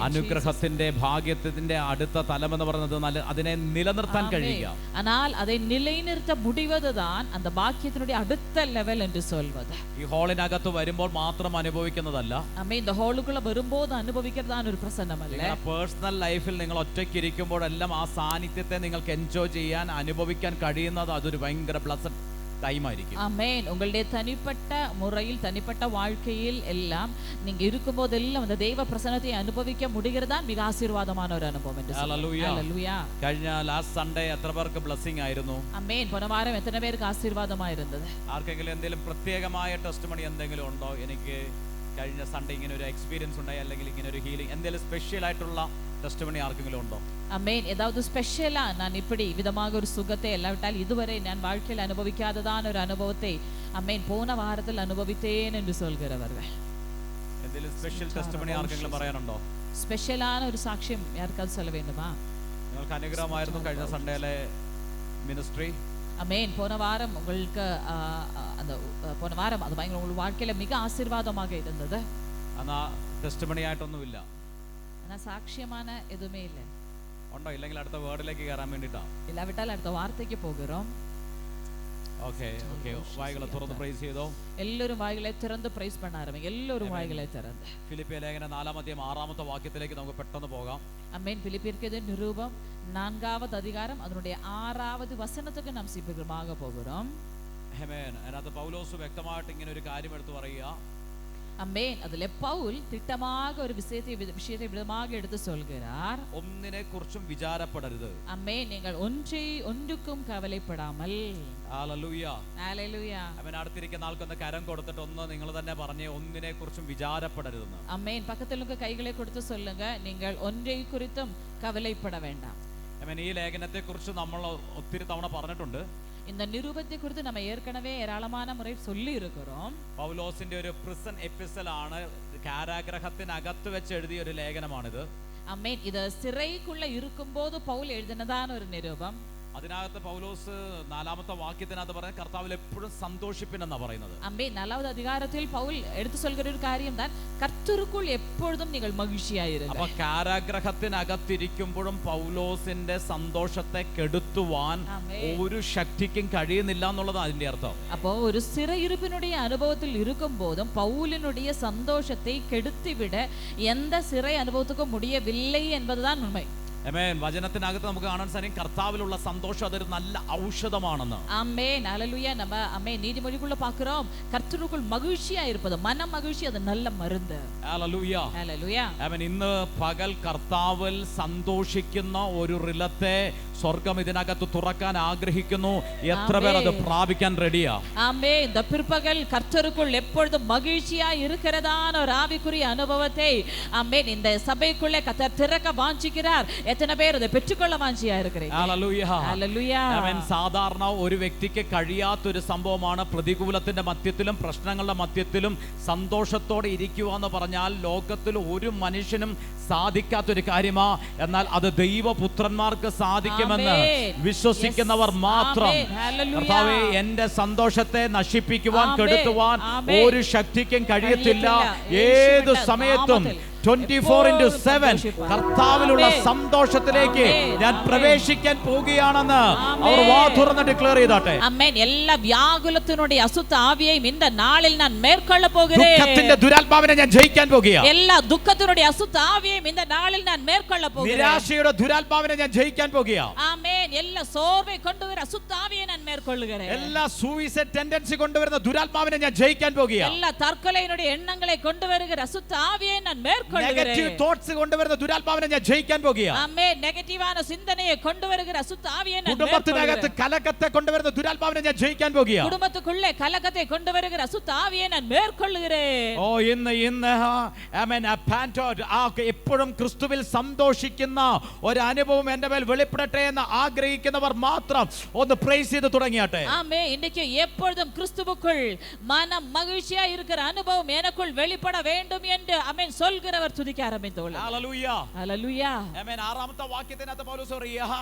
അനുഗ്രഹത്തിന്റെ ഭാഗ്യത്തിന്റെ അടുത്ത തലം എന്ന് പറയുന്നത് അതിനെ നിലനിർത്താൻ കഴിയുക. ஆனால் அதை நிலைநிறுத்த முடிவதுதான் அந்த பாக்கியத்தினுடைய அடுத்த லெவல் என்று சொல்வது. ഈ ഹാളിനകത്ത് വരുമ്പോൾ മാത്രം അനുഭവിക്കുന്നതല്ല. ആമേൻ. இந்த ஹாலுக்குள்ள வரும்போது അനുഭവിക്കുന്നതാണ് ഒരു പ്രസന്നമല്ല. നിങ്ങളുടെ പേഴ്സണൽ ലൈഫിൽ നിങ്ങൾ ഒറ്റയ്ക്ക് ഇരിക്കുമ്പോഴെല്ലാം ആ സാന്നിധ്യത്തെ നിങ്ങൾക്ക് എൻജോയ് ചെയ്യാൻ അനുഭവിക്കാൻ കഴിയുന്നത് അതൊരു ഭയങ്കര ബ്ലെസ്ഡ് ടൈം ആയിരിക്കും. ആമേൻ. உங்களுடைய தனிப்பட்ட முறையில் தனிப்பட்ட வாழ்க்கையில் எல்லாம் நீங்க இருக்கும்போதெல்லாம் அந்த தெய்வ பிரசன்னத்தை அனுபவிக்க முடிகிறதான் மிக ஆசீர்வாதமான ஒரு அனுபவம் என்று சொல்லுவோம். ஹalleluya. കഴിഞ്ഞ ലാസ്റ്റ് സൺഡേ എത്ര പേർക്ക് ബ്ലെസ്സിംഗ് ആയിരുന്നു? ആമേൻ. പോன വാരം എത്ര പേർക്ക് ആശീർവാദമായിരുന്നത്? ആർക്കെങ്കിലും എന്തെങ്കിലും പ്രത്യേകമായ ടെസ്റ്റിമണി എന്തെങ്കിലും ഉണ്ടോ? എനിക്ക് കഴിഞ്ഞ സൺഡേ ഇങ്ങനെ ഒരു എക്സ്പീരിയൻസ് ഉണ്ടായി, അല്ലെങ്കിൽ ഇങ്ങനെ ഒരു ഹീലിംഗ്, എന്തെങ്കിലും സ്പെഷ്യൽ ആയിട്ടുള്ള ടെസ്റ്റിമണി ആർക്കെങ്കിലും ഉണ്ടോ? ஆமென். ஏதாவது ஸ்பெஷலா நான் இப்படி விதமாக ஒரு சுகத்தை இல்லாவிட்டால் இதுவரை நான் வாழ்க்கையில் அனுபவிக்காததான ஒரு அனுபவத்தை ஆமென் போன வாரத்தில் அனுபவித்தேன் என்று சொல்கிறவர்கள். എന്തെങ്കിലും സ്പെഷ്യൽ ടെസ്റ്റിമണി ആർക്കെങ്കിലും പറയാനുണ്ടോ? ஸ்பெஷலான ஒரு சாட்சியம் யாருக்காவது சொல்ல வேண்டுமா? നിങ്ങൾക്ക് അനുഗ്രഹമായിരുന്നു കഴിഞ്ഞ സൺഡേയിലെ മിനിസ്ട്രി. ஆமென். போன வாரம் உங்களுக்கு அந்த போன வாரம் அது பயங்கர உங்கள் வாழ்க்கையில மிக ஆசீர்வாதமாக இருந்தது. എന്നാ ടെസ്റ്റിമണി ആയിട്ടൊന്നുമില്ല. ஆனா சாட்சியமான எதுவுமே இல்லை. ഉണ്ടോ? ഇല്ലെങ്കിൽ അടുത്ത വേർഡിലേക്ക് കയറാൻ വേണ്ടിട്ടാ. இல்லாவிட்டால் அடுத்த வார்த்தைக்கு போகிறோம். Okay okay. വായ്കളെ തുറന്ന് പ്രൈസ് ചെയ്തോ. എല്ലാവരും വായ്കളെ തുറന്ന് പ്രൈസ് பண்ண ആരംഭിക്കുക. എല്ലാവരും വായ്കളെ തുറന്ന്. ഫിലിപ്പിയ ലേഖനം 4-ാം 6-ാമത്തെ വാക്യത്തിലേക്ക് നമുക്ക് പെട്ടെന്ന് പോകാം. ആമേൻ. ഫിലിപ്പിയർക്കെതിരെ நிருபம் 4-வது அதிகாரம் அதனுடைய 6வது வசனத்துக்கு நாம் சீக்கிரமாக போகிறோம். ആമേൻ. അതിനകത്ത് പൗലോസ് വ്യക്തമായിട്ട് ഇങ്ങനെ ഒരു കാര്യം എടുത്തു പറയുക. അമേൻ. അതിലെ പൗൽ திட்டமாக ஒரு விஷயத்தை விதமாக எடுத்து சொல்கிறார். ഒന്നിനെ കുറിച്ചും വിചാരപ്പെടരുത്. അമേൻ. നിങ്ങൾ ഒന്നുക്കും കവലപ്പെടാமல். ഹല്ലേലൂയ. ഹല്ലേലൂയ. അവൻ അടുത്തിരിക്കുന്ന ആൾക്കൊന്ന് കരം കൊടുത്തിട്ട് ഒന്ന് നിങ്ങൾ തന്നെ പറഞ്ഞേ ഒന്നിനെ കുറിച്ചും വിചാരപ്പെടരുതെന്ന്. അമേൻ. പക്കത്തിലുള്ള കൈകളെ കൊടുത്ത് சொல்லுங்க നിങ്ങൾ ഒന്നിനെ കുറിച്ചും കവലപ്പെട വേണ്ട. അവൻ ഈ ലേഖനത്തെ കുറിച്ച് നമ്മൾ ഒത്തിരി തവണ പറഞ്ഞിട്ടുണ്ട്. இந்த நிருபத்தை குறித்து நம்ம ஏற்கனவே ஏராளமான முறை சொல்லி இருக்கிறோம். പൗലോസിന്റെ ഒരു പ്രിസൺ എപ്പിസൽ ആണ്, കാരാഗ്രഹത്തിനകത്ത് വെച്ച് എഴുതിയ ഒരു ലേഖനമാണിത്. അമേൻ. ഇത് സിറൈക്കുള്ള ഇരിക്കുമ്പോൾ പൗൽ എഴുതുന്നതാണ് ഒരു നിരൂപം. അതിനകത്ത് പൗലോസ് 4-ാമത്തെ വാക്യത്തിനകത്ത് പറയുന്നത് കർത്താവിൽ എപ്പോഴും സന്തോഷിപ്പിനെന്നാ പറയുന്നത്. അമേൻ. 4வது அதிகாரத்தில் പൗൽ എടുത്തു சொல்கிற ഒരു കാര്യം தான் கர்த்தருக்குள் எப்பொழுதும் நீங்கள் மகிழ்ச்சியாயிருங்க. അപ്പോൾ കാരാഗ്രഹത്തിനകത്തിരിക്കുമ്പോഴും പൗലോസിന്റെ സന്തോഷത്തെ കെടുത്തുവാൻ ഒരു ശക്തിക്കും കഴിയുന്നില്ല എന്നുള്ളതാണ് അതിന്റെ അർത്ഥം. അപ്പോൾ ഒരു சிறையிருப்பினுடைய அனுபவத்தில் இருக்கும்போதும் பவுலினுடைய சந்தோஷத்தை கெடுத்துவிட எந்த சிறை அனுபவத்துக்கும் முடியவில்லை என்பதுதான் உண்மை. ആമേൻ. വചനത്തിനകത്ത് നമുക്ക് കാണാൻ സാധിക്കും കർത്താവിലുള്ള സന്തോഷം അതൊരു നല്ല ഔഷധമാണെന്ന്. ആമേൻ. ഹല്ലേലൂയ. நம்ம ആമേൻ നീതിമൊഴിക്കുള്ള பார்க்கிறோம் கர்த்தருக்குள் மகிழ்ச்சியா இருப்பது, மன மகிழ்ச்சி அது நல்ல மருந்து. ഹല്ലേലൂയ. ഹല്ലേലൂയ. ആമേൻ. ഇന്ന് പകൽ കർത്താവിൽ സന്തോഷിക്കുന്ന ഒരു റിലത്തെ സ്വർഗം ഇതിനകത്ത് തുറക്കാൻ ആഗ്രഹിക്കുന്നു. എത്ര പേർ അത് പ്രാപിക്കാൻ റെഡിയാ? ആമേൻ. இந்த பிற்பகல் கர்த்தருக்குள் எப்பொழுதும் மகிழ்ச்சியா இருக்கிறதான ஒரு ஆவிக்குரிய அனுபவத்தை ஆமேன் இந்த சபைக்குள்ளே கர்த்தர் திறக்க வாஞ்சிக்கிறார். എത്ര പേർ ഇത് പെറ്റുകൊള്ള വാഞ്ചിയാ இருக்கிறீங்க? ഹല്ലേലൂയ. ഹല്ലേലൂയ. ആമേൻ. സാധാരണ ഒരു വ്യക്തിക്ക് കഴിയാത്തൊരു സംഭവമാണ് പ്രതികൂലത്തിന്റെ മധ്യത്തിലും പ്രശ്നങ്ങളുടെ മധ്യത്തിലും സന്തോഷത്തോടെ ഇരിക്കുക എന്ന് പറഞ്ഞാൽ ലോകത്തിൽ ഒരു മനുഷ്യനും സാധിക്കാത്തൊരു കാര്യമാ. എന്നാൽ അത് ദൈവപുത്രന്മാർക്ക് സാധിക്കുമെന്ന് വിശ്വസിക്കുന്നവർ മാത്രം. കർത്താവേ, എന്റെ സന്തോഷത്തെ നശിപ്പിക്കുവാൻ കെടുത്തുവാൻ ഒരു ശക്തിക്കും കഴിയത്തില്ല. ഏതു സമയത്തും 24/7 കർത്താവിലുള്ള സന്തോഷത്തിലേക്ക് ഞാൻ പ്രവേശിക്കാൻ പോകുകയാണെന്ന് അവർ വാ തുറന്ന് ഡിക്ലെയർ ചെയ്താട്ടെ. ആമേൻ. എല്ലാ വ്യാകുലത്തിനുடைய അസുത്ത ആവിയെയും இந்த നാളിൽ ഞാൻ മേൽക്കൊള്ള പോകുകയാണ്. ദുഃഖത്തിന്റെ ദുരാത്മാവിനെ ഞാൻ ജയിക്കാൻ പോകുകയാണ്. എല്ലാ ദുഃഖത്തിനുடைய അസുത്ത ആവിയെയും இந்த നാളിൽ ഞാൻ മേൽക്കൊള്ള പോകുകയാണ്. നിരാശയുടെ ദുരാത്മാവിനെ ഞാൻ ജയിക്കാൻ പോകുകയാണ്. ആമേൻ. എല്ലാ സോർവെ കൊണ്ടുവരുന്ന അസുത്ത ആവിയെ ഞാൻ മേൽക്കൊള്ളുകയാണ്. എല്ലാ സൂയിസൈഡ് ടെൻഡൻസി കൊണ്ടുവരുന്ന ദുരാത്മാവിനെ ഞാൻ ജയിക്കാൻ പോകുകയാണ്. എല്ലാ തർക്കലയുടെ എണ്ണങ്ങളെ കൊണ്ടുവരുന്ന അസുത്ത ആവിയെ ഞാൻ മേൽക്കൊള്ളുകയാണ്. നെഗറ്റീവ് തോട്ട്സ് കൊണ്ടുവരുന്ന ദുരാത്മാവിനെ ഞാൻ ജയിക്കാൻ പോകുകയാണ്. ആമേൻ. നെഗറ്റീവാന ചിന്തനയെ കൊണ്ടുവരുന്ന അസുത്ത ആവിയെ ഞാൻ കുടുംബത്തിനകത്ത് കലക്കത്തെ കൊണ്ടുവരുന്ന ദുരാത്മാവിനെ ഞാൻ ജയിക്കാൻ പോകുകയാണ്. കുടുംബത്തിനുള്ളിൽ കലക്കത്തെ കൊണ്ടുവരുന്ന അസുത്ത ആവിയെ ഞാൻ മേൽക്കൊള്ളുകയാണ്. ഓ ഇന്ന് ആമേൻ. എപ്പോഴും ക്രിസ്തുവിൽ സന്തോഷിക്കുന്ന ഒരു അനുഭവം എന്റെ മേൽ വെളിപ്പെടട്ടെ എന്ന് ആഗ്രഹിക്കുന്നവർ മാത്രം ഒന്ന് പ്രൈസ് ചെയ്ത് തുടങ്ങിയാട്ടെ. ആമേൻ. ഇന്നേക്ക് எப்பொழுதும் கிறிஸ்துவுக்குள் மனம் மகிழ்ச்சியா இருக்கிற அனுபவம் எனக்குள் வெளிப்பட வேண்டும் என்று ஆமென் சொல்கிறவர் துதிக்க ஆரம்பித்தோம். ഹല്ലേലൂയ. ഹല്ലേലൂയ. ആമേൻ. 6-ാമത്തെ വാക്യത്തിനകത്ത് പൗലോസ് പറയുക,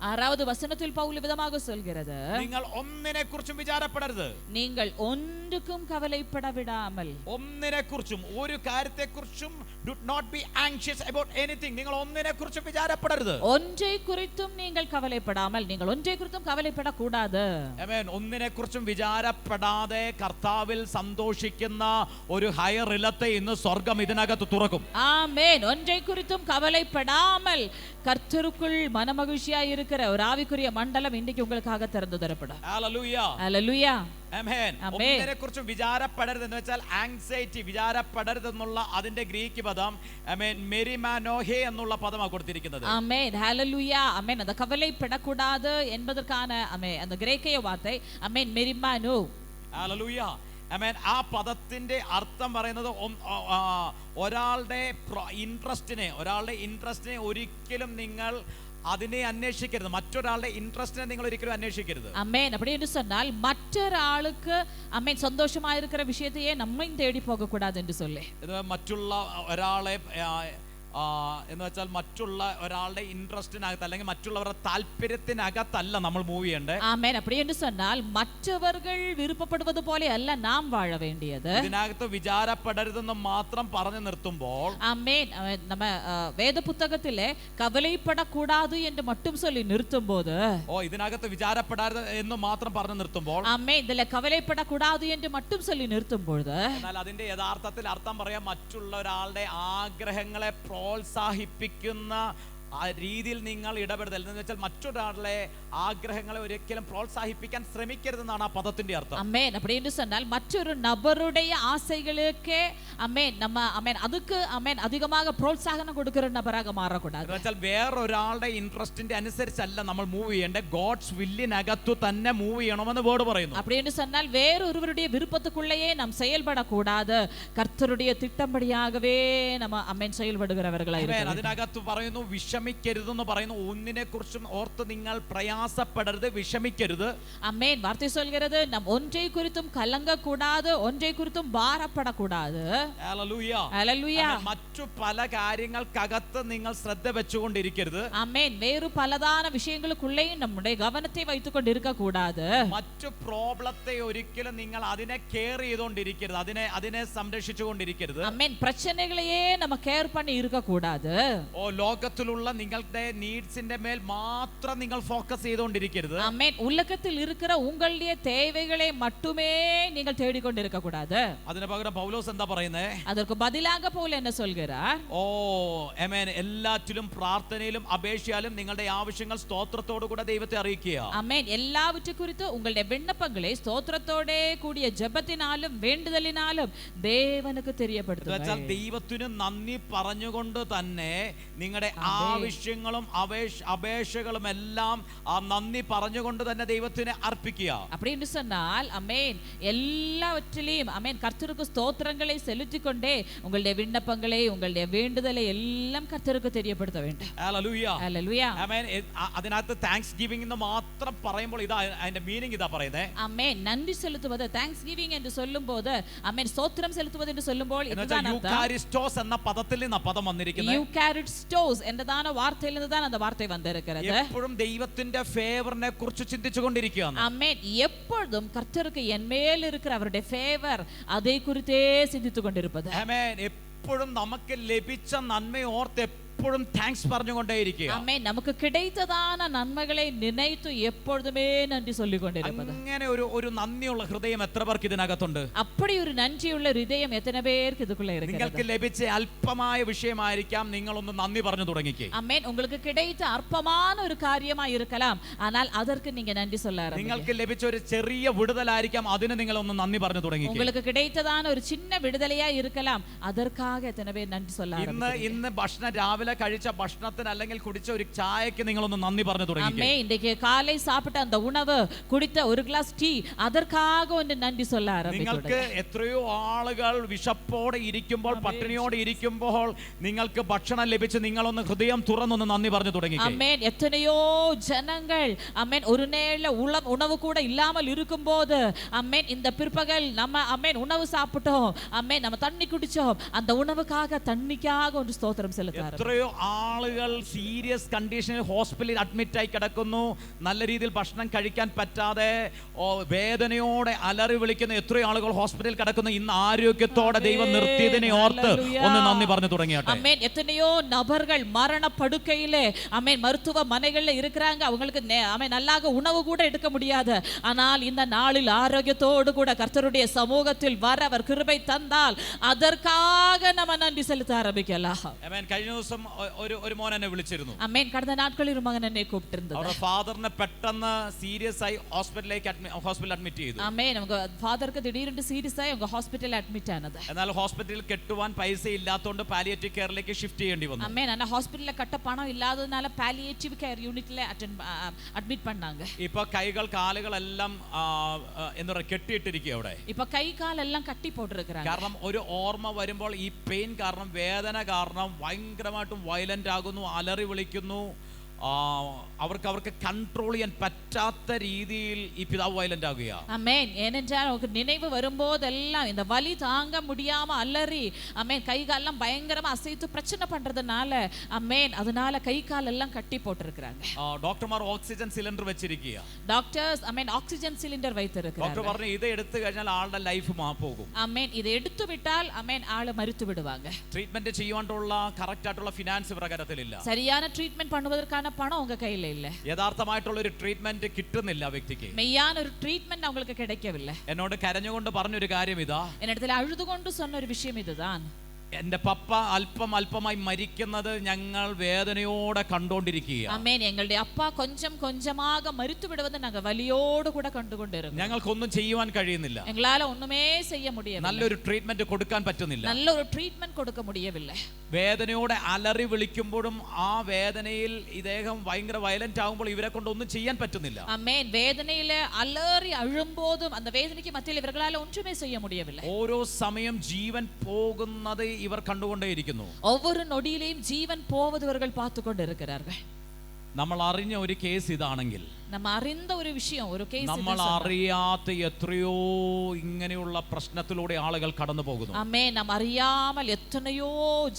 6வது വചനത്തിൽ പൗൽ വിധமாக சொல்கிறது, നിങ്ങൾ ഒന്നിനെ കുറിച്ചും വിചാരപ്പെടരുത്. നിങ്ങൾ ഒന്നുക്കും കവലപ്പെട വിടാமல். ഒന്നിനെ കുറിച്ചും ഒരു കാര്യത്തെ കുറിച്ചും do not be anxious about anything. നിങ്ങൾ ഒന്നിനെ കുറിച്ചും വിചാരപ്പെടരുത്. ഒன்றை குறித்தும் நீங்கள் கவலைப்படாமல். நீங்கள் ஒன்றை குறித்தும் கவலைப்பட கூடாது. ആമേൻ. ഒന്നിനെ കുറിച്ചും വിചാരപ്പെടാതെ കർത്താവിൽ സന്തോഷിക്കുന്ന ഒരു ഹയർ റിലത്തെ ഇന്ന് സ്വർഗം ഇതിനകത്ത് തുറക്കും. ஆமென். ஒன்றை குறித்தும் கவலைப்படாமல் கர்த்தருக்குள் மனமகிழ்ச்சியா இருக்கிற ஒரு ஆவிக்குரிய மண்டலம் இன்னைக்கு உங்களுக்காக திறந்து தரப்படும். ഹല്ലേലൂയ. ഹല്ലേലൂയ. ആമേൻ. ഒന്നിനെ കുറിച്ചും വിചാരപ്പെടരുത് എന്ന് വെച്ചാൽ ആങ്സൈറ്റി, വിചാരപ്പെടരുത് എന്നുള്ള അതിന്റെ ഗ്രീക്ക് പദം ആമേൻ മെരിമാനോഹേ എന്നുള്ള പദമാണ് കൊടുത്തിരിക്കുന്നത്. ആമേൻ. ഹല്ലേലൂയ. ആമേൻ. അത് കവലപ്പെടக்கூடாது என்பதற்கான ആമേൻ அந்த கிரேக்க வார்த்தை ആമേൻ മെരിമാനോ. ഹല്ലേലൂയ. ആമേൻ. ആ പദത്തിന്റെ അർത്ഥം പറയുന്നത് ഒരാളുടെ ഇൻട്രസ്റ്റിനെ ഒരിക്കലും നിങ്ങൾ അതിനെ അന്വേഷിക്കരുത്. മറ്റൊരാളുടെ ഇൻട്രസ്റ്റിനെ നിങ്ങൾ ഒരിക്കലും അന്വേഷിക്കരുത്. ആമേൻ. அப்படி என்று சொன்னால் மற்றொരാൾക്ക് ആമേൻ സന്തോഷമായ இருக்கிற விஷயத்தையே நம்மை தேடி போக கூடாது என்று சொல்லி. ഇത് മറ്റുള്ള ഒരാളെ എന്ന് വെച്ചാൽ മറ്റുള്ള ഒരാളുടെ ഇൻട്രസ്റ്റിനകത്ത് അല്ലെങ്കിൽ മറ്റുള്ളവരുടെ താല്പര്യത്തിനകത്തല്ല നമ്മൾ മൂവ് ചെയ്യേണ്ടത്. ആമേൻ. அப்படி என்று சொன்னால் மற்றவர்கள் விருப்பப்படுவது போல அல்ல நாம் வாழ வேண்டியது. ഇതിനകത്ത് വിചാരപ്പെടരുതെന്ന് മാത്രം പറഞ്ഞു നിർത്തുമ്പോൾ ആമേൻ നമ്മ വേദ പുസ്തകത്തിലെ കവലപ്പെടக்கூடாது என்று மட்டும் சொல்லி நிறுத்தும்போது ഇതിനകത്ത് വിചാരപ്പെടരുത് എന്ന് മാത്രം പറഞ്ഞു നിർത്തുമ്പോൾ ആമേൻ ഇതിലെ കവലപ്പെടக்கூடாது என்று மட்டும் சொல்லி நிறுத்தும்போது എന്നാൽ അതിന്റെ യഥാർത്ഥത്തിൽ അർത്ഥം പറയാം മറ്റുള്ള ഒരാളുടെ ആഗ്രഹങ്ങളെ പ്രോത്സാഹിപ്പിക്കുന്ന ആ രീതിയിൽ നിങ്ങൾ ഇടപെടുതൽ എന്ന് വെച്ചാൽ മറ്റൊരാളുടെ ആഗ്രഹങ്ങളെ ഒരിക്കലും പ്രോത്സാഹിപ്പിക്കാൻ ശ്രമിക്കരുതെന്നാണ് ആ പദത്തിന്റെ അർത്ഥം. അമേൻ. அப்படின்னு சொன்னால் மற்றொரு நபருடைய ஆசைகளுக்கு அமேன் நம்ம அமேன் அதுக்கு அமேன் அதிகமாக പ്രോത്സാഹനം കൊടുക്കുന്ന നബറാக മാറக்கூடாது. എന്ന് വെച്ചാൽ വേറൊരാളുടെ ഇൻട്രസ്റ്റിന്റെ അനുസരിച്ചല്ല നമ്മൾ മൂവ് ചെയ്യേണ്ടത്, ഗോഡ്സ് വില്ലിനകത്തു തന്നെ മൂവ് ചെയ്യണമെന്ന് വേർഡ് പറയുന്നു. அப்படின்னு சொன்னால் வேறொருவருடைய விருப்பத்துக்குள்ளேயே நாம் செயல்படக்கூடாது, கர்த்தருடைய திட்டப்படியாகவே நம்ம அமேன் செயல்படுகிறவர்களாக இருக்கணும். അതിനകത്ത് പറയുന്നു വിഷമിക്കരുതെന്ന് പറയുന്നു. ഒന്നിനെ കുറിച്ചും ഓർത്ത് നിങ്ങൾ പ്രയാസപ്പെടരുത്, വിഷമിക്കരുത്. அமேன். வார்த்தை சொல்கிறது நம் ஒன்றை குறித்தும் கலங்க கூடாது, ஒன்றை குறித்தும் பாரப்படக்கூடாது. ഹല്ലേലൂയ. ஹல்லேலூயா. മറ്റു പല കാര്യങ്ങൾക്കകത്ത് നിങ്ങൾ ശ്രദ്ധ വെച്ചുകൊണ്ടിരിക്കരുത്. அமேன். வேறு பலதான விஷயங்களுக்குள்ளேயும் நம்முடைய கவனத்தை வைத்துக் கொண்டு இருக்க கூடாது. മറ്റു പ്രോബ്ലത്തെ ഒരിക്കലും നിങ്ങൾ അതിനെ കെയർ ചെയ്തുകൊണ്ടിരിക്കരുത്, അതിനെ സംരക്ഷിച്ചുകൊണ്ടിരിക്കരുത്. அமேன். பிரச்சனைகளையே நம்ம கேர் பண்ணி இருக்க கூடாது. ലോകത്തിലുള്ള നിങ്ങളുടെ നീഡ്സിന്റെ മേൽ മാത്രം നിങ്ങൾ ഫോക്കസ് ചെയ്തുകൊണ്ടിരിക്കരുത്. அமேன். உலகத்தில் இருக்கிற உங்களுடைய தேவைகளை மட்டுமே நீங்கள் தேடிக்கொண்டு இருக்க கூடாது. അതിന് പകരം പൗലോസ് എന്താ പറയുന്നത്? அதற்கு பதிலாக பவுல் என்ன சொல்கிறார்? ആമേൻ. എല്ലാറ്റിലും പ്രാർത്ഥനയിലും അപേക്ഷയാലും നിങ്ങളുടെ ആവശ്യങ്ങൾ സ്തോത്രത്തോടു കൂടെ ദൈവത്തെ അറിയിക്കുക. அமேன். எல்லாவற்றை குறித்து உங்களுடைய விண்ணப்பங்களை ஸ்தோத்திரத்தோட கூடிய ஜெபத்தினாலும் வேண்டுதலினாலும் தேவனுக்கு தெரியப்படுத்துங்கள். ദൈവത്തിന് നന്ദി പറഞ്ഞുകൊണ്ട് തന്നെ നിങ്ങളുടെ ആവശ്യങ്ങളും അപേക്ഷകളും എല്ലാം ആ നന്ദി പറഞ്ഞുകൊണ്ട് തന്നെ ദൈവത്തിന് അർപ്പിക്കുക. அப்படின்னு சொன்னால் அமேன் எல்லாவற்றிலையும் அமேன் கர்த்தருக்கு ஸ்தோத்திரங்களை செலுத்திக் கொண்டே உங்களுடைய விண்ணப்பங்களை உங்களுடைய வேண்டுதலை எல்லாம் கர்த்தருக்கு தெரியப்படுத்த வேண்டும். ഹല്ലേലൂയ. ഹല്ലേലൂയ. ആമേൻ. അതിനകത്ത് താങ്ക്സ് ഗിവിംഗ് എന്ന് മാത്രം പറയുമ്പോൾ ഇതാ അതിന്റെ മീനിങ് ഇതാ പറയുന്നത്. அமேன். நன்றி செலுத்துவது താങ്ക്സ് ഗിവിംഗ് என்று சொல்லும்போது அமேன் സ്തോത്രം செலுத்துவது என்று சொல்லுമ്പോൾ இதுதான் அர்த்தம். യൂക്കാരിസ്റ്റോസ് എന്ന പദത്തിൽ നിന്ന് പദം വന്നിരിക്കുന്നത്. യൂക്കാരിസ്റ്റോസ് എന്നതാന വാർത്തയിൽ നിന്നാണ് அந்த வார்த்தை வந்திருக்கிறது. എപ്പോഴും ദൈവത്തിന്റെ ഫേവറിനെ കുറിച്ച് ചിന്തിച്ചുകൊണ്ടിരിക്കുകയാണ്. அமேன். எப்பொழுதும் கர்த்தருக்கு என் மேல் இருக்கிற அவருடைய ஃபேவர் அதை குறித்தே சிந்தித்துக் கொண்டிருப்பது. ആമേൻ. എപ്പോഴും നമുക്ക് ലഭിച്ച നന്മയെ ഓർത്ത് എപ്പോഴും താങ്ക്സ് പറഞ്ഞുകൊണ്ടേയിരിക്കുക. ആമേൻ. നമുക്ക് கிடைத்ததான നന്മകളെ നിனைத்து எப்பொழுதுமே നന്ദി சொல்லிக்கொண்டிருப்பது. അങ്ങനെ ഒരു നന്ദിയുള്ള ഹൃദയം എത്ര പേർക്ക് ഇതിനകത്തുണ്ട്? அப்படி ஒரு நன்றியுள்ள ഹൃദയം എത്ര പേർക്ക് இதுக்குள்ள இருக்கிறது? നിങ്ങൾക്ക് ലഭിച്ച അല്പമായ വിഷയമായിരിക്കാം, നിങ്ങളൊന്ന് നന്ദി പറഞ്ഞു തുടങ്ങിക്കേ. ஆமென். உங்களுக்கு கிடைத்த அற்பமான ஒரு காரியமா இருக்கலாம், ஆனால் அதற்கு நீங்க நன்றி சொல்ல ஆரம்பிங்க. നിങ്ങൾക്ക് ലഭിച്ച ഒരു ചെറിയ വിടുതലായിരിക്കാം, അതിന് നിങ്ങൾ ഒന്ന് നന്ദി പറഞ്ഞു തുടങ്ങിക്കേ. உங்களுக்கு கிடைத்ததான ஒரு சின்ன விடுதலையா இருக்கலாம், அதற்காக எத்தனை பேர் நன்றி சொல்ல ஆரம்பிங்க. ഇന്ന് ഭക്ഷണം രാവിലെ കഴിച്ച ഭക്ഷണത്തിന് അല്ലെങ്കിൽ കുടിച്ച ഒരു ചായക്ക് നിങ്ങളൊന്ന് നന്ദി പറഞ്ഞു തുടങ്ങിക്കേ. ஆமென். இன்றைக்கு காலை சாப்பிட்ட அந்த உணவு, குடித்த ஒரு கிளாஸ் டீ, அதற்காக ഒന്ന് നന്ദി சொல்ல ஆரம்பிங்க. നിങ്ങൾക്ക് എത്രയോ ആളുകൾ വിശപ്പോടെ ഇരിക്കുമ്പോൾ, പട്ടിണിയോടെ ഇരിക്കുമ്പോൾ നിങ്ങൾക്ക് ഭക്ഷണം ലഭിച്ച് നിങ്ങളൊന്ന് ഹൃദയം തുറന്നൊന്ന് നന്ദി പറഞ്ഞു തുടങ്ങിക്കേ. ஆமென். எத்தனையோ ஜனங்கள் ஆமென் ஒரு நேர உணவு கூட இல்லாமல் இருக்கும்போது ஆமென் இந்த பிற்பகல் நம்ம ஆமென் உணவு சாப்பிட்டோம், ஆமென் நம்ம தண்ணி குடிச்சோம், அந்த உணவுக்காக தண்ணிக்காக ஒரு ஸ்தோத்திரம் செலுத்தார். എത്രയോ ആളുകൾ സീരിയസ് കണ്ടീഷനിൽ ഹോസ്പിറ്റലിൽ അഡ്മിറ്റ് ആയി കിടക്കുന്നു, നല്ല രീതിയിൽ ഭക്ഷണം കഴിക്കാൻ പറ്റാതെ വേദനയോടെ അലറി വിളിക്കുന്ന എത്രയോ ആളുകൾ ഹോസ്പിറ്റലിൽ കിടക്കുന്നു. ഇന്ന് ആരോഗ്യത്തോടെ ദൈവം നിർത്തിയതിനെ ഓർത്ത് ഒന്ന് നന്ദി പറഞ്ഞു തുടങ്ങിയാട്ടെ. ஆமென். எத்தனையோ நபர்கள் மரண படுக்கையிலே ஆமென் மருத்துவமனைகள்ல இருக்கிறாங்க, அவங்களுக்கு ஆமென் நல்லாக உணவு கூட எடுக்க முடியாது. ஆனால் இந்த நாளில் ஆரோக்கியத்தோடு கூட கர்த்தருடைய சமூகத்தில் வர அவர் கிருபை தந்தால் அதற்காக நம்ம நன்றி செலுத்த ஆரம்பிக்கலாம். ആമേൻ. കഴിഞ്ഞ ദിവസം ഒരു മോൻ എന്നെ വിളിച്ചിരുന്നു. ஆமென். கடந்த நாட்களில் ஒரு மகன் என்னை கூப்பிட்டிருந்தது. അവരുടെ ഫാദറിനെ പെട്ടെന്ന് സീരിയസ് ആയി ഹോസ്പിറ്റലിൽ അഡ്മിറ്റ് ചെയ്തു. ஆமென். அவங்க ஃபாதருக்கு திடீரென்று சீரியஸா அவங்க ஹாஸ்பிடல்ல அட்மிட் ஆனது. എന്നാൽ ഹോസ്പിറ്റലിൽ കെട്ടുവാൻ പൈസ ഇല്ലാത്തതുകൊണ്ട് പാലിയേറ്റീവ് കെയറിലേക്ക് ഷിഫ്റ്റ് ചെയ്യേണ്ടി വന്നു. ஆமென். ஆனா ஹாஸ்பிடல்ல கட்ட பணம் இல்லாததனால பாலியேட்டிவ் கேர் யூனிட்ல அட்மிட் பண்ணாங்க. ഇപ്പൊ കൈകൾ കാലുകളെല്ലാം എന്താ പറയുക കെട്ടിയിട്ടിരിക്കുക അവിടെ. இப்ப கை கால் எல்லாம் கட்டி போட்டுருக்காங்க. കാരണം ഒരു ഓർമ്മ വരുമ്പോൾ ഈ പെയിൻ കാരണം, വേദന കാരണം ഭയങ്കരമായിട്ടും വയലന്റ് ആകുന്നു, അലറി വിളിക്കുന്നു. അവർക്ക് കൺട്രോൾ ചെയ്യാൻ പറ്റാത്ത രീതിയിൽ ഈ പിതാവ് വയലന്റ് ആകുക. ஆமென். ஏனென்றால் அவருக்கு நினைவு வரும்போதெல்லாம் இந்த வலி தாங்க முடியாம அலறி ஆமென் கை காலெல்லாம் பயங்கரமா அசைத்து பிரச்சனை பண்றதுனால ஆமென் அதனால கை கால் எல்லாம் கட்டி போட்டுருக்காங்க. ഡോക്ടർമാർ ഓക്സിജൻ സിലിണ്ടർ വെച്ചിരിക്കുക. டாக்டர்ஸ் ஆமென் ஆக்ஸிஜன் சிலிண்டர் வைத்திருக்கிறாங்க. ഡോക്ടർ പറഞ്ഞു ഇത് എടുത്തു കഴിഞ്ഞാൽ ആളുടെ ലൈഫ് പോകും. ஆமென். இதை எடுத்து விட்டால் ஆமென் ஆளு மரித்து விடுவாங்க. ട്രീറ്റ്മെന്റ് ചെയ്യാനുള്ള കറക്റ്റ് ആയിട്ടുള്ള ഫിനാൻസ് പ്രകാരത്തിലില്ല. சரியான ட்ரீட்மென்ட் பண்ணுவதற்கான பணம் உங்க கையில இல்ல. യഥാർത്ഥമായിട്ടുള്ള ഒരു ട്രീറ്റ്മെന്റ് കിട്ടുന്നില്ല വ്യക്തിക്ക്. மெய்யான ஒரு ட்ரீட்மென்ட் அவங்களுக்கு கிடைக்கவில்லை. എന്നോട് കരഞ്ഞുകൊണ്ട് പറഞ്ഞൊരു കാര്യം ഇതാ. என்னிடத்தில் அழுது கொண்டு சொன்ன ஒரு விஷயம் இதுதான். എന്റെ പപ്പ അല്പമായി മരിക്കുന്നത് ഞങ്ങൾ വേദനയോടെ കണ്ടുകൊണ്ടിരിക്കുക. ആമേൻ. ഞങ്ങളുടെ അപ്പ കൊഞ്ചം കൊഞ്ചமாக മരിച്ചു വിടുവதை நாங்க വലിയോடு கூட കണ്ടുകൊണ്ടിരുന്നു. ഞങ്ങൾക്കൊന്നും ചെയ്യുവാൻ കഴിയുന്നില്ല. എങ്ങളാല ഒന്നുമേ ചെയ്യ முடியவில்லை. നല്ലൊരു ട്രീറ്റ്മെന്റ് കൊടുക്കാൻ പറ്റുന്നില്ല. നല്ലൊരു ട്രീറ്റ്മെന്റ് കൊടുക്ക முடியவில்லை. വേദനയോടെ അലറി വിളിക്കുമ്പോഴും ആ വേദനയിൽ ഇദ്ദേഹം ഭയങ്കര വയലന്റ് ആകുമ്പോൾ ഇവരെ കൊണ്ട് ഒന്നും ചെയ്യാൻ പറ്റുന്നില്ല. ആമേൻ. വേദനയിലെ അലറി അഴുമ്പോതും அந்த വേദനയ്ക്ക് മധ്യയിൽ ഇവർകളാല ഒന്നുമേ ചെയ്യ முடியவில்லை. ഓരോ സമയം ജീവൻ പോകുന്നത് ഇവർ കണ്ടുകൊണ്ടേയിരിക്കുന്നു. ഒവ്വൊരു നൊടിയിലെയും ജീവൻ പോവത് ഇവർകൾ പാത്തുകൊണ്ടിരിക്കുകയാர்கள். നമ്മൾ അറിഞ്ഞ ഒരു കേസ് ഇതാണെങ്കിൽ, നമ്മൾ അറിந்த ഒരു വിഷയം, ഒരു കേസ്, നമ്മൾ അറിയാത്ത എത്രയോ ഇങ്ങനെയുള്ള പ്രശ്നത്തിലൂടെ ആളുകൾ കടന്നു പോകുന്നു. ആമേൻ. നാം അറിയാமல் എത്രയോ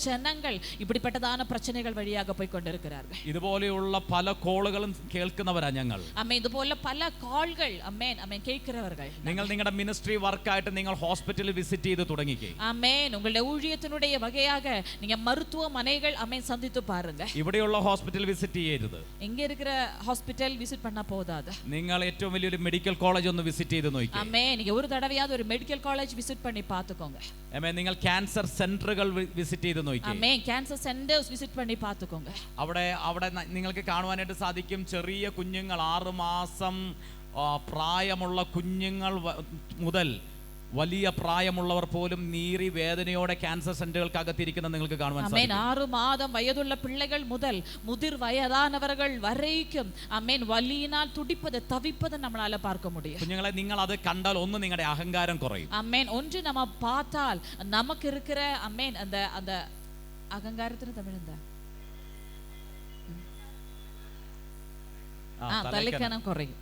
ജനങ്ങൾ ഇപ്പിടിപ്പെട്ടതാന പ്രശ്നങ്ങൾ വഴിയാக പോയിക്കൊണ്ടിരിക്കുകയാர்கள். ഇതുപോലെയുള്ള പല കോളുകളും കേൾക്കുന്നവരാ ഞങ്ങൾ. ആമേൻ. ഇതുപോലെ പല കോളുകൾ ആമേൻ ആമേൻ കേൾക്കുന്നവர்கள். നിങ്ങൾ നിങ്ങളുടെ മിനിസ്ട്രി വർക്കായിട്ട് നിങ്ങൾ ഹോസ്പിറ്റലിൽ വിസിറ്റ് ചെയ്ത് തുടങ്ങിക്കേ. ആമേൻ. ഉങ്ങളുടെ ஊழியத்தினுடைய வகையாக நீங்க மருத்துவமனைகள் ஆமேன் சந்தித்து பாருங்க. ഇവിടെയുള്ള ഹോസ്പിറ്റൽ വിസിറ്റ് ചെയ്യരുത്. இங்க இருக்கிற ஹாஸ்பிடல் விசிட் பண்ண போதாது. നിങ്ങൾ ഏറ്റവും വലിയൊരു മെഡിക്കൽ കോളേജ് ഒന്ന് വിസിറ്റ് ചെയ്ത് നോക്കി. ആമേൻ. நீங்க ഒരു തടവയാவது ഒരു മെഡിക്കൽ കോളേജ് വിസിറ്റ് பண்ணி பாத்துக்கோங்க. ആമേൻ. നിങ്ങൾ ക്യാൻസർ സെന്ററുകൾ വിസിറ്റ് ചെയ്ത് നോക്കി. ആമേൻ. ക്യാൻസർ സെന്റേഴ്സ് വിസിറ്റ് பண்ணி பாத்துக்கோங்க. അവിടെ നിങ്ങൾക്ക് കാണുവാനായിട്ട് സാധിക്കും ചെറിയ കുഞ്ഞുങ്ങൾ 6 മാസം പ്രായമുള്ള കുഞ്ഞുങ്ങൾ മുതൽ വലിയ പ്രായമുള്ളവർ പോലും നീറി വേദനയോടെ ക്യാൻസർ സെന്ററുകൾക്ക് അകത്തിരിക്കുന്ന നിങ്ങൾക്ക് കാണുവാൻ സാധിക്കും. 6 മാസം വയതുള്ള പിള്ളകൾ മുതൽ മുതിർ വയതാനവர்கள் വരേക്കും ആമേൻ വലിയിനാൽ തുടിപ്പത് തവിപ്പത് നമ്മളാല பார்க்க முடியும். കുഞ്ഞുങ്ങളെ, നിങ്ങൾ അത് കണ്ടാൽ ഒന്ന് നിങ്ങളുടെ അഹങ്കാരം കുറയും. ആമേൻ. ഒன்று நம்ம பார்த்தால் நமக்கு இருக்கிற ആമേൻ அந்த അഹങ്കാരത്തിന് തമിഴ് എന്താ? തലക്കനം കുറയും.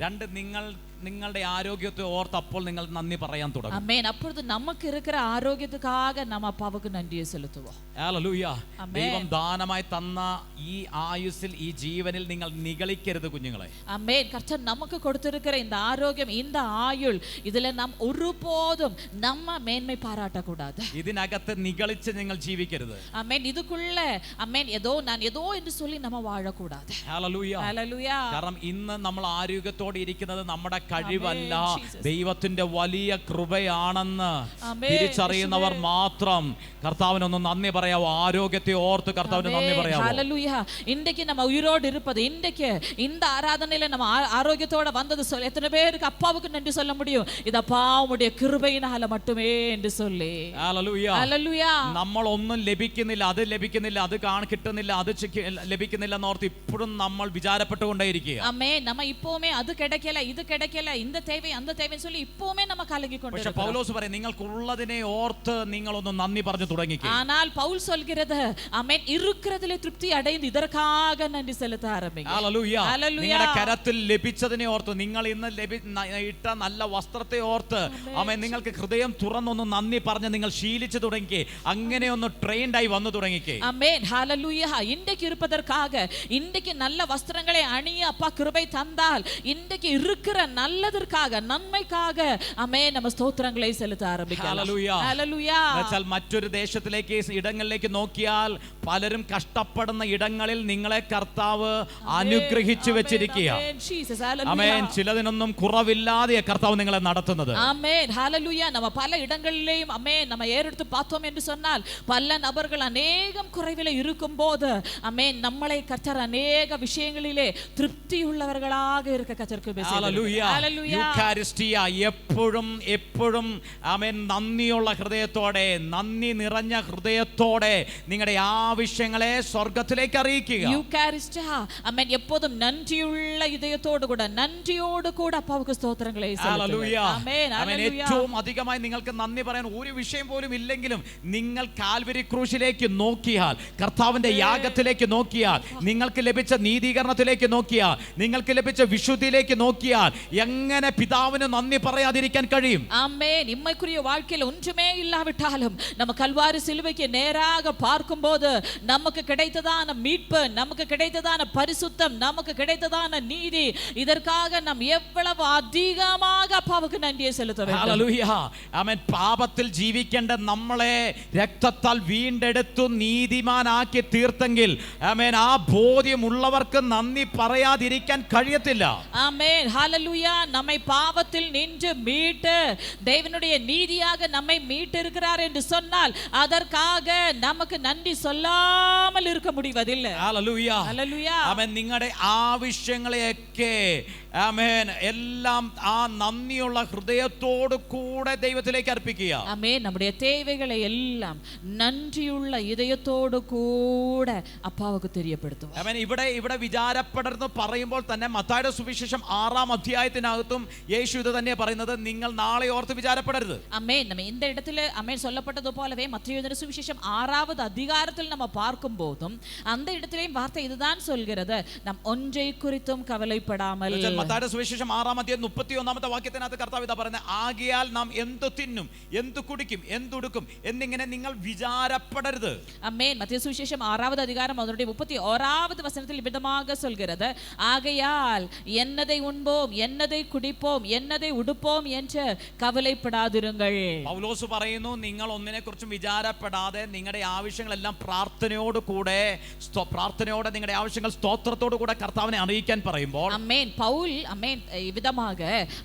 2, നിങ്ങളുടെ ആരോഗ്യത്തെ ഓർത്ത് അപ്പോൾ നിങ്ങൾ നന്ദി പറയാൻ തുടങ്ങും. ആമേൻ. അപ്പോൾ നമുക്ക് இருக்கிற ആരോഗ്യത്തിനാக നാം അപ്പാവുക്ക് നന്ദിയെ செலுத்துவோம். ഹല്ലേലൂയ. ദൈവം ദാനമായി തന്ന ഈ ആയുസ്സിൽ, ഈ ജീവനിൽ നിങ്ങൾ നിഗളിക്കരുത് കുഞ്ഞുങ്ങളെ. ആമേൻ. കർത്താവ് നമുക്ക് കൊടുത്തിരിക്കുന്ന இந்த ആരോഗ്യം, இந்த ആയുൾ, ഇതിലെ നാം ഒരുപോതും നമ്മ മേന്മ പാരാട്ടக்கூடாது. ഇതിനകത്ത് നിഗളിച്ച് നിങ്ങൾ ജീവിക്കരുത്. ആമേൻ. ഇതുക്കുള്ള ആമേൻ ഞാൻ ഏതോ എന്ന് சொல்லி നമ്മ വാഴக்கூடாது. ഹല്ലേലൂയ. ഹല്ലേലൂയ. കാരണം ഇന്ന് നമ്മൾ ആരോഗ്യത്തോടെ ഇരിക്കുന്നത് നമ്മുടെ കഴിവല്ല, ദൈവത്തിന്റെ വലിയ കൃപയാണെന്ന് തിരിച്ചറിയുന്നവർ മാത്രം കർത്താവിനൊന്ന് നന്ദി പറയാവോ? ആരോഗ്യത്തെ ഓർത്ത് കർത്താവിന് നന്ദി പറയാവോ? ഹല്ലേലൂയ. ഇன்றைக்கு நம்ம உயிரோடு இருப்பது, இன்றைக்கு இந்த ஆராதனையில நம்ம ஆரோக்கியத்தோட வந்தது சொல்ல எத்தனை பேருக்கு அப்பாவுக்கு நன்றி சொல்ல முடியும்? இது அப்பாவுடைய கிருபையினால மட்டுமே என்று சொல்லி. ഹല്ലേലൂയ. ഹല്ലേലൂയ. നമ്മൾ ഒന്നും ലഭിക്കുന്നില്ല, അത് ലഭിക്കുന്നില്ല, അത് കിട്ടുന്നില്ല, അത് ലഭിക്കുന്നില്ല എന്നോർത്ത് ഇപ്പോഴും നമ്മൾ വിചാരപ്പെട്ടുകൊണ്ടേയിരിക്കുക. ആമേൻ. നമ്മ ഇപ്പോമേ അത് കിടക്കല, ഇത് കിടക്കല, இந்த தேவை அந்த தேவைன்னு சொல்லி இப்போமே நம்ம கலங்கிக்கொண்டு. പക്ഷേ പൗലോസ് പറയും നിങ്ങൾക്കുള്ളതിനെ ഓർത്ത് നിങ്ങളൊന്ന് നന്ദി പറഞ്ഞു തുടങ്ങിക്കേ. ஆனால் பவுல் சொல்கிறது ஆமென் இருக்கிறதிலே திருப்தி அடைந்து இதற்காக நன்றி செலுத்த ஆரம்பிங்க. ഹല്ലേലൂയ. നിങ്ങളുടെ കരത്തിൽ ലഭിച്ചതിനെ ഓർത്ത്, നിങ്ങൾ ഇന്ന് ഇട്ട നല്ല വസ്ത്രത്തെ ഓർത്ത് ആമേൻ നിങ്ങൾക്ക് ഹൃദയം തുറന്നൊന്ന് നന്ദി പറഞ്ഞ് നിങ്ങൾ ശീലിച്ചു തുടങ്ങിക്കേ. അങ്ങനെ ഒന്ന് ട്രെയിൻഡ് ആയി വന്നു തുടങ്ങിക്കേ. ஆமென். ஹல்லேலூயா. இன்றைக்கு இருப்பதற்காக, இன்றைக்கு நல்ல வஸ்திரங்களை அணிய அப்பா கிருபை தந்தால், இன்றைக்கு இருக்கிற நல்லதற்காக, നന്മയ്ക്കാக ആമേൻ നമ്മ സ്തോത്രങ്ങളെ സെലുത്ത ആരംഭിക്കാം. ഹല്ലേലൂയ. എന്നുവെച്ചാൽ മറ്റൊരു ദേശത്തിലേക്ക്, ഇടങ്ങളിലേക്ക് നോക്കിയാൽ പലരും കഷ്ടപ്പെടുന്ന ഇടങ്ങളിൽ നിങ്ങളെ കർത്താവ് അനുഗ്രഹിച്ചു വെച്ചിരിക്കുക. ആമേൻ. ചിലതിനൊന്നും കുറവില്ലാതെ കർത്താവ് നിങ്ങളെ നടത്തുന്നത്. ആമേൻ. ഹല്ലേലൂയ. നമ്മ പല ഇടങ്ങളിലെയും ആമേൻ നമ്മ ഏറെടുത്ത് பார்த்தோம் என்று சொன்னால் പല നபர்கள் അനേകം കുറവിലെ இருக்கும்போது ആമേൻ നമ്മളെ കർത്താവ് അനേക വിഷയങ്ങളിലെ തൃപ്തിയുള്ളവர்களாக இருக்க കർത്താവ് യൂക്കാരിസ്റ്റിയ എപ്പോഴും ആമേൻ നന്ദിയുള്ള ഹൃദയത്തോടെ, നന്ദി നിറഞ്ഞ ഹൃദയത്തോടെ നിങ്ങളുടെ ആവശ്യങ്ങളെ സ്വർഗ്ഗത്തിലേക്ക് അറിയിക്കുക. യൂക്കാരിസ്റ്റിയ ആമേൻ എപ്പോഴും നന്ദിയുള്ള ഹൃദയത്തോട് കൂടെ, നന്ദിയോട് കൂടെ അപ്പാവുക്ക് സ്തോത്രങ്ങളെ ഹല്ലേലൂയ. ആമേൻ. ഏറ്റവും അധികമായി നിങ്ങൾക്ക് നന്ദി പറയാൻ ഒരു വിഷയം പോലും ഇല്ലെങ്കിലും നിങ്ങൾ കാൽവരി ക്രൂശിലേക്ക് നോക്കിയാൽ, കർത്താവിന്റെ യാഗത്തിലേക്ക് നോക്കിയാൽ, നിങ്ങൾക്ക് ലഭിച്ച നീതീകരണത്തിലേക്ക് നോക്കിയാൽ, നിങ്ങൾക്ക് ലഭിച്ച വിശുദ്ധിയിലേക്ക് നോക്കിയാൽ എങ്ങനെ പിതാവിന് നന്ദി പറയാതിരിക്കാൻ കഴിയും? ആമേൻ. ഇമ്മക്കുரிய வாழ்க்கையில் ஒன்றுமே இல்லாவிட்டாலும் நம்ம கல்வாரி சிலுவைக்கு நேராக பார்க்கும்போது நமக்கு கிடைத்ததான மீட்பு, நமக்கு கிடைத்ததான பரிசுத்தம், நமக்கு கிடைத்ததான நீதி, இதற்காக நாம் எவ்வளவு அதிகமாக அப்பாவுக்கு நன்றியை செலுத்த வேண்டும். ഹല്ലേലൂയ. ആമേൻ. പാപത്തിൽ ജീവിക്കേണ്ട നമ്മളെ രക്തത്താൽ വീണ്ടെടുത്തു നീതിമാനാക്കി തീർത്തെങ്കിൽ ആമേൻ ആ ബോധ്യമുള്ളവർക്ക് നന്ദി പറയാതിരിക്കാൻ കഴിയത്തില്ല. ആമേൻ. ഹല്ലേലൂയ. நம்மை பாவத்தில் நின்று மீட்டு தேவனுடைய நீதியாக நம்மை மீட்டு இருக்கிறார் என்று சொன்னால் அதற்காக நமக்கு நன்றி சொல்லாமல் இருக்க முடிவதில்லை. ഹല്ലേലൂയ. ഹല്ലേലൂയ. അവൻ നിങ്ങളുടെ ആവശ്യങ്ങളെയൊക്കെ ആമേൻ എല്ലാം ആ നന്ദിയുള്ള ഹൃദയത്തോട് കൂടെ ദൈവത്തിലേക്ക് അർപ്പിക്കുക. ആമേൻ. നമ്മുടെ தேவைகளை എല്ലാം നന്ദിയുള്ള இதயத்தோடு கூட അപ്പാവുക്ക് தெரியப்படுத்தும். ആമേൻ. ഇവിടെ വിചാരപ്പെടരുന്ന് പറയുമ്പോൾ തന്നെ മത്തായിയുടെ സുവിശേഷം 6-ാം അധ്യായത്തിനകത്തും യേശു ഇത് തന്നെ പറയുന്നത്, നിങ്ങൾ നാളെ ഓർത്ത് വിചാരപ്പെടരുത്. ஆமென். நம்ம இந்த இடத்துல ஆமென் சொல்லப்பட்டது போலவே மத்தேயு எழுதின சுவிசேஷம் 6வது அதிகாரத்தில் நம்ம பார்க்கும் போதும் அந்த இடத்திலேயும் வார்த்தை இதுதான் சொல்கிறது, நாம் ஒன்றை குறித்தும் கவலைப்படாமல். മത്തായിയുടെ സുവിശേഷം 6-ാം അധ്യായം 31-ാമത്തെ വാക്യത്തിനകത്ത് കർത്താവ് ഇതാ പറയുന്നത്, ആകയാൽ നാം എന്തു തിന്നും എന്തു കുടിക്കും എന്തുടുക്കും എന്നിങ്ങനെ നിങ്ങൾ വിചാരപ്പെടരുത്. ஆமென். மத்தேயு சுவிசேஷம் 6வது அதிகாரம் அதனுடைய 31வது வசனத்தில் விதமாக சொல்கிறது, ஆகையால் என்னதை உண்போம் என்னதை குடிப்போம் என்னதை உடுப்போம் என்று കവലപ്പെടാതിരുങ്ങൾ. പൗലോസ് പറയുന്നു, നിങ്ങൾ ഒന്നിനെ കുറിച്ചും വിചാരപ്പെടാതെ നിങ്ങളുടെ ആവശ്യങ്ങളെല്ലാം പ്രാർത്ഥനയോട് കൂടെ നിങ്ങളുടെ ആവശ്യങ്ങൾ സ്തോത്രത്തോട് കൂടെ കർത്താവിനെ അറിയിക്കാൻ പറയുമ്പോൾ, ആമേൻ, പൗൽ ആമേൻ വിധமாக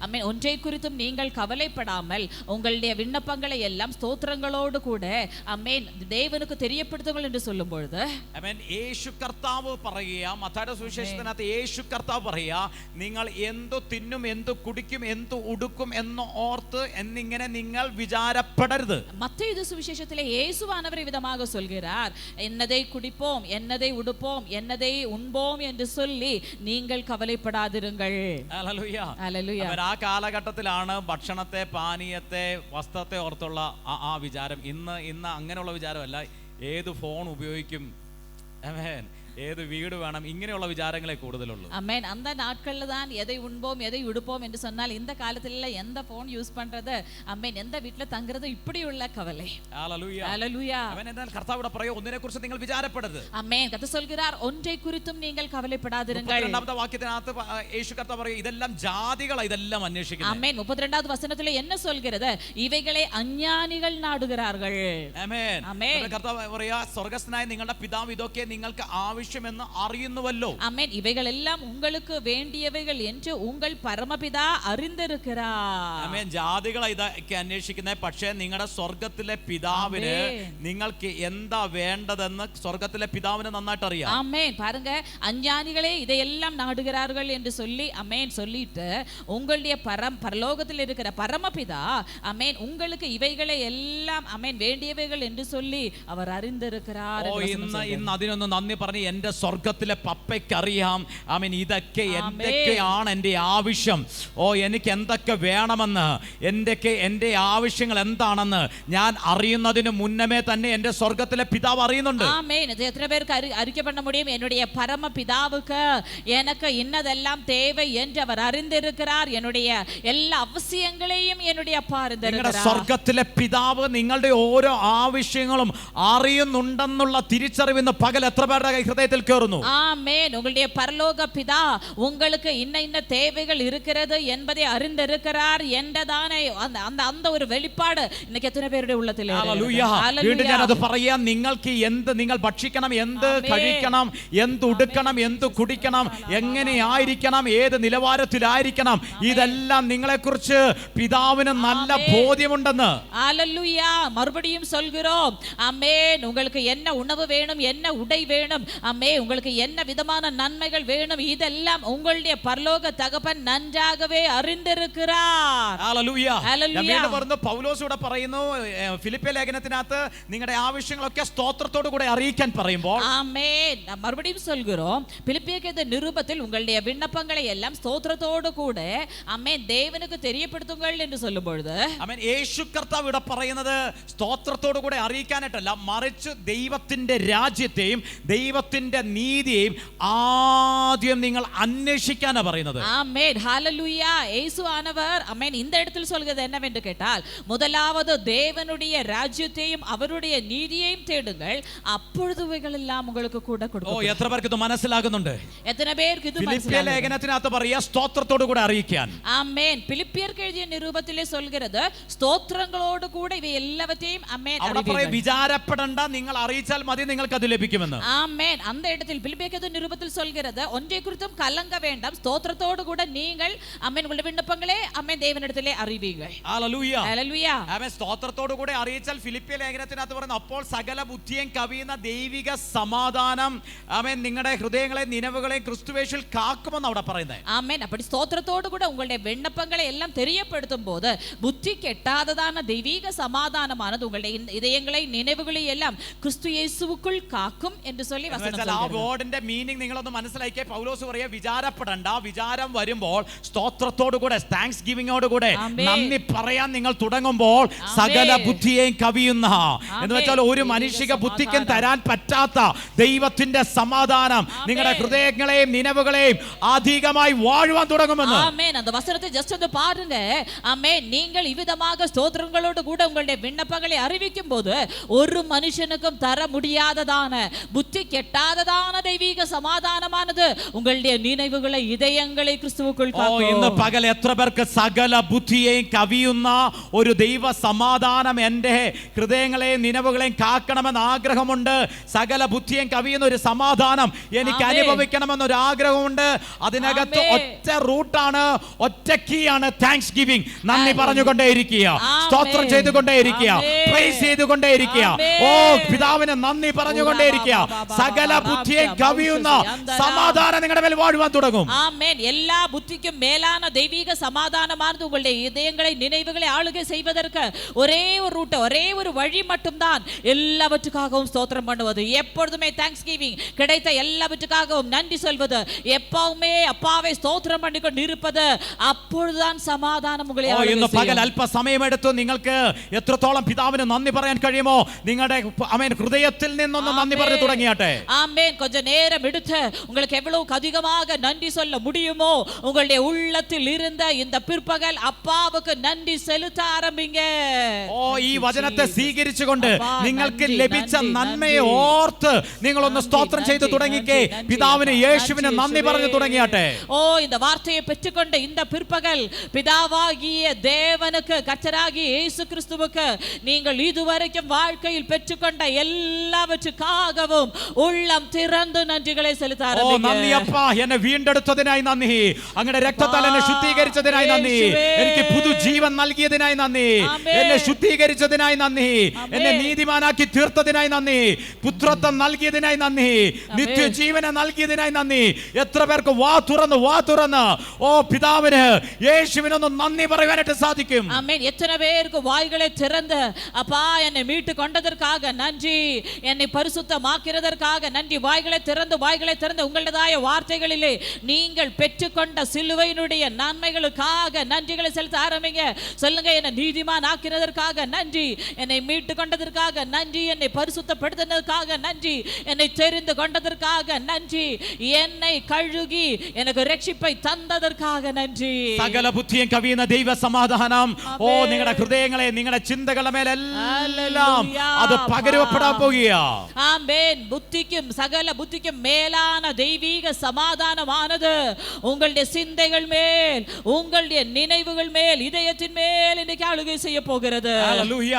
ആമേൻ ഒன்றை குறித்தும் நீங்கள் கவலைப்படாமல் உங்களுடைய விண்ணப்பங்களை எல்லாம் ஸ்தோத்திரங்களோடு கூட ஆமேன் தேவனுக்கு தெரியப்படுத்துங்கள் என்று சொல்லும் பொழுது ആമേൻ യേശു കർത്താവ് പറയുക, മത്തായിയുടെ സുവിശേഷത്തിനകത്ത് യേശു കർത്താവ് പറയുക, നിങ്ങൾ എന്തു തിന്നും എന്തു കുടിക്കും എന്തു ഉടുക്കും എന്ന് ഓർത്ത് എന്നിങ്ങനെ നിങ്ങൾ വിചാരപ്പെടരുത്. மத்தேயு சுவிசேஷத்திலே இயேசுவானவர் விதமாக சொல்கிறார், என்னதை குடிப்போம் என்னதை உடுப்போம் என்னதை உண்போம் என்று சொல்லி நீங்கள் கவலைப்படாதிருங்கள். ഹല്ലേലൂയ. ഹല്ലേലൂയ. ആ കാലഘട്ടത്തിലാണ് ഭക്ഷണത്തെ പാനീയത്തെ വസ്ത്രത്തെ ഓർത്തുള്ള ആ വിചാരം. ഇന്ന് അങ്ങനെയുള്ള വിചാരമല്ല. ഏത് ഫോൺ ഉപയോഗിക്കും, ആമേൻ, ഏത് വീട് വേണം, ഇങ്ങനെയുള്ള വിചാരങ്ങളെ കൂടുതലുള്ളൂ. ஆமென். அந்த நாட்கள்ல தான் எதை உண்போம் எதை உடுப்போம் என்று சொன்னால் இந்த காலத்துல எந்த போன் யூஸ் பண்றது, ஆமென், எந்த வீட்ல தங்குறது, இப்படிയുള്ള கவலை. ഹല്ലേലൂയ. ஹல்லேலூயா. അവൻ എന്നാൽ കർത്താവ് ഇവിടെ പറയോ, ഒന്നിനെക്കുറിച്ച് നിങ്ങൾ വിചാരപ്പെടരുത്. ஆமென். கர்த்தர் சொல்கிறார், ஒன்றை குறித்தும் நீங்கள் கவலைப்படாதிருங்கள். 32ാമത്തെ വാക്യത്തിനകത്ത് യേശു കർത്താവ് പറയും, ഇതെല്ലാം ജാതികളാ ഇതെല്ലാം അന്വേഷിക്കുന്നത്. ஆமென். 32வது வசனத்துல என்ன சொல்கிறது, இவைகளை அஞ்ஞானிகள் நாடுகிறார்கள். ആമേൻ. ആമേൻ. കർത്താവ് പറയാ, സ്വർഗ്ഗസ്ഥനായ നിങ്ങളുടെ പിതാവ് ഇതൊക്കെ നിങ്ങൾക്ക് ആവശ്യമെന്ന് അറിയുന്നുവല്ലോ. ஆமென். இவைகள் எல்லாம் உங்களுக்கு வேண்டியவைகள் என்று உங்கள் பரமபிதா அறிந்திருக்கிறார். ആമേൻ. ജാതികളാ ഇതൊക്കെ അന്വേഷിക്കുന്നത്, പക്ഷേ നിങ്ങളുടെ സ്വർഗത്തിലെ പിതാവിന് നിങ്ങൾക്ക് എന്താ വേണ്ടതെന്ന് സ്വർഗത്തിലെ പിതാവിന് നന്നായിട്ട് അറിയാം. ஆமென். பாருங்க, அஞ்ஞானிகளே இதையெல்லாம் நாடுகிறார்கள் என்று சொல்லி ஆமென் சொல்லிட்டு உங்களுடைய பரலோகத்தில் இருக்கிற பரமபிதா ஆமென் உங்களுக்கு இவைகளை எல்லாம் ஆமென் வேண்டியவைகள் என்று சொல்லி அவர் அறிந்திருக்கிறார். ഇന്ന് അതിനൊന്ന് നന്ദി പറഞ്ഞ്, എന്റെ സ്വർഗത്തിലെ പപ്പയ്ക്ക് അറിയാം, ആമേൻ, ഇതൊക്കെ എന്തൊക്കെയാണ് എൻ്റെ ആവശ്യം, എനിക്ക് എന്തൊക്കെ വേണമെന്ന്, എൻ്റെ ആവശ്യങ്ങൾ എന്താണെന്ന് ഞാൻ അറിയുന്നതിന് മുന്നമേ തന്നെ എൻ്റെ സ്വർഗത്തിലെ പിതാവ് അറിയുന്നുണ്ട്. ஆமென். இது எத்தனை பேருக்கு அறிக்கை பண்ண முடியும், என்னுடைய பரம பிதாவுக்கு எனக்கு இன்னதெல்லாம் தேவை என்று அவர் அறிந்திருக்கிறார். என்னுடைய എല്ലാ അവശ്യങ്ങളെയും என்னுடைய அப்பா അറിந்திருக்கிறார். നിങ്ങളുടെ സ്വർഗത്തിലെ പിതാവ് നിങ്ങളുടെ ഓരോ ആവശ്യങ്ങളും അറിയുന്നുണ്ടെന്നുള്ള തിരിച്ചറിവ് ഇന്ന് പകൽ എത്ര പേരുടെ ഹൃദയത്തിൽ കേറുന്നു? ஆமென். உங்களுடைய பரலோக பிதா உங்களுக்கு இன்ன தேவைகள் இருக்கிறது என்பதை அறிந்திருக்கிறார் என்றதானே அந்த ஒரு வெளிப்பாடு இன்னைக்கு எத்தனை பேരുടെ உள்ளத்தில் വീണ്ടും ഞാനത് പറയാം, നിങ്ങൾ ഭക്ഷിക്കണം, എന്ത് കഴിക്കണം, എന്ത് ഉടുക്കണം, എന്ത് കുടിക്കണം, എങ്ങനെയായിരിക്കണം, ഏത് നിലവാരത്തിലായിരിക്കണം, ഇതെല്ലാം നിങ്ങളെക്കുറിച്ച് പിതാവിന് നല്ല ബോധ്യമുണ്ടെന്ന്. ஹல்லேலூயா. மறுபடியும் சொல்கிறோம், ஆமென், உங்களுக்கு என்ன உணவு வேணும், என்ன உடை வேணும், ஆமென், உங்களுக்கு என்ன விதமான நன்மைகள் வேணும், இதெல்லாம் உங்களுடைய பரலோக தகப்பன் நன்றாகவே அறிந்திருக்கிறார். ഹല്ലേലൂയ. ഹല്ലേലൂയ. വീണ്ടും പറഞ്ഞു, പൗലോസ് ഇവിടെ പറയുന്നു ഫിലിപ്പിയ ലേഖനത്തിനകത്ത് നിങ്ങളുടെ ആവശ്യങ്ങളൊക്കെ സ്തോത്രത്തോടു കൂടെ അറിയിക്കാൻ പറയുമ്പോൾ, ஆமென், மறுபடியும் சொல்கிறோம், பிலிப்பியருக்கு நிருபத்தில் உங்களுடைய விண்ணப்பங்களை எல்லாம் ஸ்தோத்திரத்தோடு கூட ஆமென் தேவனுக்கு தெரியப்படுத்துங்கள் என்று சொல்லும் பொழுது, ആമേൻ, യേശു കർത്താവ് ഇവിടെ പറയുന്നത് സ്തോത്രത്തോടു കൂടെ അറിയിക്കാനായിട്ടല്ല, മറിച്ച് ദൈവത്തിന്റെ രാജ്യത്തെയും ദൈവത്തിന്റെ നീതിയെയും ആദ്യം നിങ്ങൾ അന്വേഷിക്കാനാ പറയുന്നത്. ஆமென். ஹல்லேலூயா. இயேசு ஆனவர் ஆமென் இந்த இடத்தில் சொல்கிறது என்னவென்று கேட்டால், முதலாவது தேவனுடைய ராஜ்யத்தையும் அவருடைய நீதியையும் தேடுங்கள், அப்பொழுது இவைகள் எல்லாம் உங்களுக்கு கூட கொடுக்கப்படும். എത്ര പേർക്ക് ഇത് മനസ്സിലാകുന്നുണ്ട്? எத்தனை பேருக்கு இது ഫിലിപ്പിയ മനസ്സിലാകും? ലേഖനത്തിനകത്ത് പറയാ സ്തോത്രത്തോടു കൂടെ അറിയിക്കാൻ. ஆமென். பிலிப்பியருக்கு எழுதிய நிருபத்திலே சொல்கிறது, ஸ்தோத்திரங்களோடு கூட இவை எல்லாவற்றையும் ஆமென் അവിടെ പറയും, വിചാരപ്പെടണ്ട, നിങ്ങൾ അറിയിച്ചാൽ മതി, നിങ്ങൾക്ക് അത് ലഭിക്കുമെന്ന്. ஆமென். அந்த இடத்தில் பிலிப்பியர் நிருபத்தில் சொல்கிறது, ஒன்றை குறித்தும் கலங்க வேண்டாம், ஸ்தோத்திரத்தோடு கூட நீங்கள் ஆமென் உங்களுடைய விண்ணப்பங்களே ஆமென் தேவனிடத்திலே அறிவியுங்கள். ഹല്ലേലൂയ. ഹല്ലേലൂയ. ആമേൻ. സ്തോത്രത്തോടു കൂടെ അറിയിച്ചാൽ ഫിലിപ്പിയ ലേഖനത്തിനകത്ത് പറയുന്നു, അപ്പോൾ സകല ബുദ്ധിയും കവിയുന്ന ദൈവിക സമാധാനം ആമേൻ നിങ്ങളുടെ ഹൃദയങ്ങളെ നിനവുകളെ ക്രിസ്തുവേശുവിൽ കാക്കുമെന്ന് അവിടെ പറയുന്നത്. ஆமென். அப்படி ஸ்தோத்திரத்தோடு கூட உங்களுடைய விண்ணப்பங்களை எல்லாம் தெரியப்படுத்தும் போது புத்தி கெட்டாததான தெய்வீக சமாதானமானது உங்களுடைய இதயங்களை நினைவுகளை எல்லாம் கிறிஸ்து இயேசுவுக்குள் காக்கும் என்று சொல்லி வசனம் ആ சொல்கிறது. വേർഡിന്റെ മീനിങ് നിങ്ങളൊന്ന് മനസ്സിലാക്കിയേ. പൗലോസ് പറയാ, വിചാരപ്പെടണ്ട, വിചാരം വരുമ്പോൾ സ്തോത്രത്തോടു കൂടെ താങ്ക്സ് ഗിവിംഗോട് കൂടെ നന്ദി പറയാൻ നിങ്ങൾ തുടങ്ങുമ്പോൾ സകല ബുദ്ധിയെയും കവിയുന്ന, എന്ന് വെച്ചാൽ ഒരു മനുഷ്യ ബുദ്ധിക്കും തരാൻ പറ്റാത്ത ദൈവത്തിന്റെ സമാധാനം നിങ്ങളുടെ ഹൃദയങ്ങളെയും നിലവുകളെയും അധികമായി വാഴുവാൻ തുടങ്ങുമെന്ന്. ஆமென். அந்த வசனத்தை ஜஸ்ட் வந்து பாருங்க. ஆமென். நீங்கள் இவ்விதமாக ஸ்தோத்திரங்களோடு கூட உங்களுடைய விண்ணப்பங்களை அறிவிக்கும் போது ஒரு மனுஷனுக்கும் தர முடியாததான புத்தி கெட்டாததான தெய்வீக சமாதானமானது உங்களுடைய நினைவுகளை இதயங்களை கிறிஸ்துவுக்குள் காக்கும். ഇന്ന് പകൽ എത്ര പേർക്ക് സകല ബുദ്ധിയെയും കവിയുന്ന ഒരു ദൈവ സമാധാനം എൻ്റെ ഹൃദയങ്ങളെയും നിലവുകളെയും കാക്കണമെന്ന് ആഗ്രഹമുണ്ട്. സകല ബുദ്ധിയെയും കവിയുന്ന ഒരു സമാധാനം എനിക്ക് അനുഭവിക്കണമെന്നൊരു ആഗ്രഹമുണ്ട്. അതിനകത്ത് ഒറ്റ റൂട്ടാണ്, ഒറ്റ കീയാണ് താങ്ക്സ് ഗിവിംഗ്. നന്ദി പറഞ്ഞുകൊണ്ടേയിരിക്കുക, സ്തോത്രം ചെയ്തുകൊണ്ടേയിരിക്കുക, പ്രൈസ് ചെയ്തുകൊണ്ടേയിരിക്കുക. ഓ പിതാവിന് നന്ദി പറഞ്ഞുകൊണ്ടേയിരിക്കുക. സകല ബുദ്ധിയെയും കവിയുന്ന സമാധാനം നിങ്ങളുടെ മേൽ വാഴുവാൻ തുടങ്ങും. ஆமென். எல்லா புத்திக்கும் மேலான தெய்வீக சமாதானமானது உங்களுடைய இதயங்களை நினைவுகளை ஆளுகை செய்வதற்கு ஒரே ஒரு ரூட், ஒரே ஒரு வழி மட்டும்தான். எல்லாவற்றுக்காகவும் ஸ்தோத்திரம் பண்ணுவது, எப்பொழுதுமே தேங்க்ஸ் கிவிங், கிடைத்த எல்லாவற்றுக்காகவும் நன்றி சொல்வது, எப்பவுமே அப்பாவை ஸ்தோத்திரம் பண்ணிக்கொண்டு இருப்பது, அப்பொழுதுதான் സമാധാനം ഉങ്ങളെ ആളുകை ഇന്ന് പകൽ ചെയ്യും. അല്പസമയമെടുത്ത് നിങ്ങൾക്ക് എത്രത്തോളം പിതാവിന് നന്ദി പറയാൻ കഴിയുമോ നിങ്ങളുടെ ആമേൻ ഹൃദയത്തിൽ നിന്നൊന്ന് നന്ദി പറഞ്ഞു തുടങ്ങിയാട്ടെ. ஆமென். கொஞ்ச நேரம் எடுத்து உங்களுக்கு எவ்வளவு அதிகமாக நன்றி சொல்ல முடியுமோ உங்களுடைய உள்ளத்தில் இருந்த இந்த பிற்பகல் അപ്പാവുക്ക് നന്ദി സെലുത്ത ആരംഭിங்க. ഓ ഈ വചനത്തെ സ്വീകരിച്ചുകൊണ്ട് നിങ്ങൾക്ക് ലഭിച്ച നന്മയെ ഓർത്ത് നിങ്ങളൊന്ന് സ്തോത്രം ചെയ്തു തുടങ്ങിക്കേ. പിതാവിന് യേശുവിന് നന്ദി പറഞ്ഞു തുടങ്ങിയാട്ടെ. ஓ இந்த வார்த்தையை பெற்றுக்கொண்ட இந்த பிற்பகல் பிதாவாகிய தேவனுக்கு கர்த்தராகிய இயேசு கிறிஸ்துவுக்கு நீங்கள் இதுவரைக்கும் வாழ்க்கையில் பெற்றுக்கொண்ட எல்லாவற்றுக்காகவும் உள்ளம் திறந்து நன்றிகளை செலுத்த ഓ ஆரம்பிங்க. നന്ദി അപ്പാ, എന്നെ വീണ്ടെടുത്തതിനായി നന്ദി, അങ്ങയുടെ രക്തത്താൽ എന്നെ ശുദ്ധീകരിച്ചതിനായി നന്ദി, എനിക്ക് പുതുജീവൻ നൽകിയതിനായി നന്ദി, എന്നെ ശുദ്ധീകരിച്ചതിനായി നന്ദി, എന്നെ നീതിമാനാക്കി തീർത്തതിനായി നന്ദി, പുത്രത്വം നൽകിയതിനായി നന്ദി, നിത്യജീവനെ നൽകിയതിനായി നന്ദി. എത്ര പേർക്ക് വാ തുറന്ന് ഓ പിതാവിന് യേശുവിനൊന്ന് നന്ദി പറയാനായിട്ട് സാധിക്കും. ஆமென். எத்தனை பேருக்கு வாய்களை திறந்து அப்பா என்னை மீட்டு கொண்டதற்காக நன்றி, என்னை பரிசுத்தமாக்கிறதற்காக நன்றி, வாய்களை திறந்து உங்களுடையதாய வார்த்தைகளிலே நீங்கள் பெற்றுக்கொண்ட சிலுவையினுடைய நன்மைகளுக்காக நன்றிகளை செலுத்த ஆரம்பிங்க. சொல்லுங்க, என்னை நீதிமான் ஆக்கினதற்காக நன்றி, என்னை மீட்டு கொண்டதற்காக நன்றி, என்னை பரிசுத்தப்படுத்தினதற்காக நன்றி, என்னை தெரிந்து கொண்டதற்காக நன்றி, என்னை கழுகி எனக்கு രക്ഷിப்பை തന്നதற்காக നന്ദി. സകല ബുദ്ധിയും കവിയുന്ന ദൈവ സമാധാനം ഓ നിങ്ങളുടെ ഹൃദയങ്ങളെ, നിങ്ങളുടെ ചിന്തകളുടെ മേലെല്ലാം അത് പകരപ്പെടാൻ പോകുക. ஆமென். புத்திக்கும் சகல புத்திக்கும் மேலான தெய்வீக சமாதானமானது உங்களுடைய சிந்தைகள் மேல், உங்களுடைய நினைவுகள் மேல், இதயத்தின் மேல் இன்றைக்கு ஆளுகை செய்ய போகிறது. ഹല്ലേലൂയ.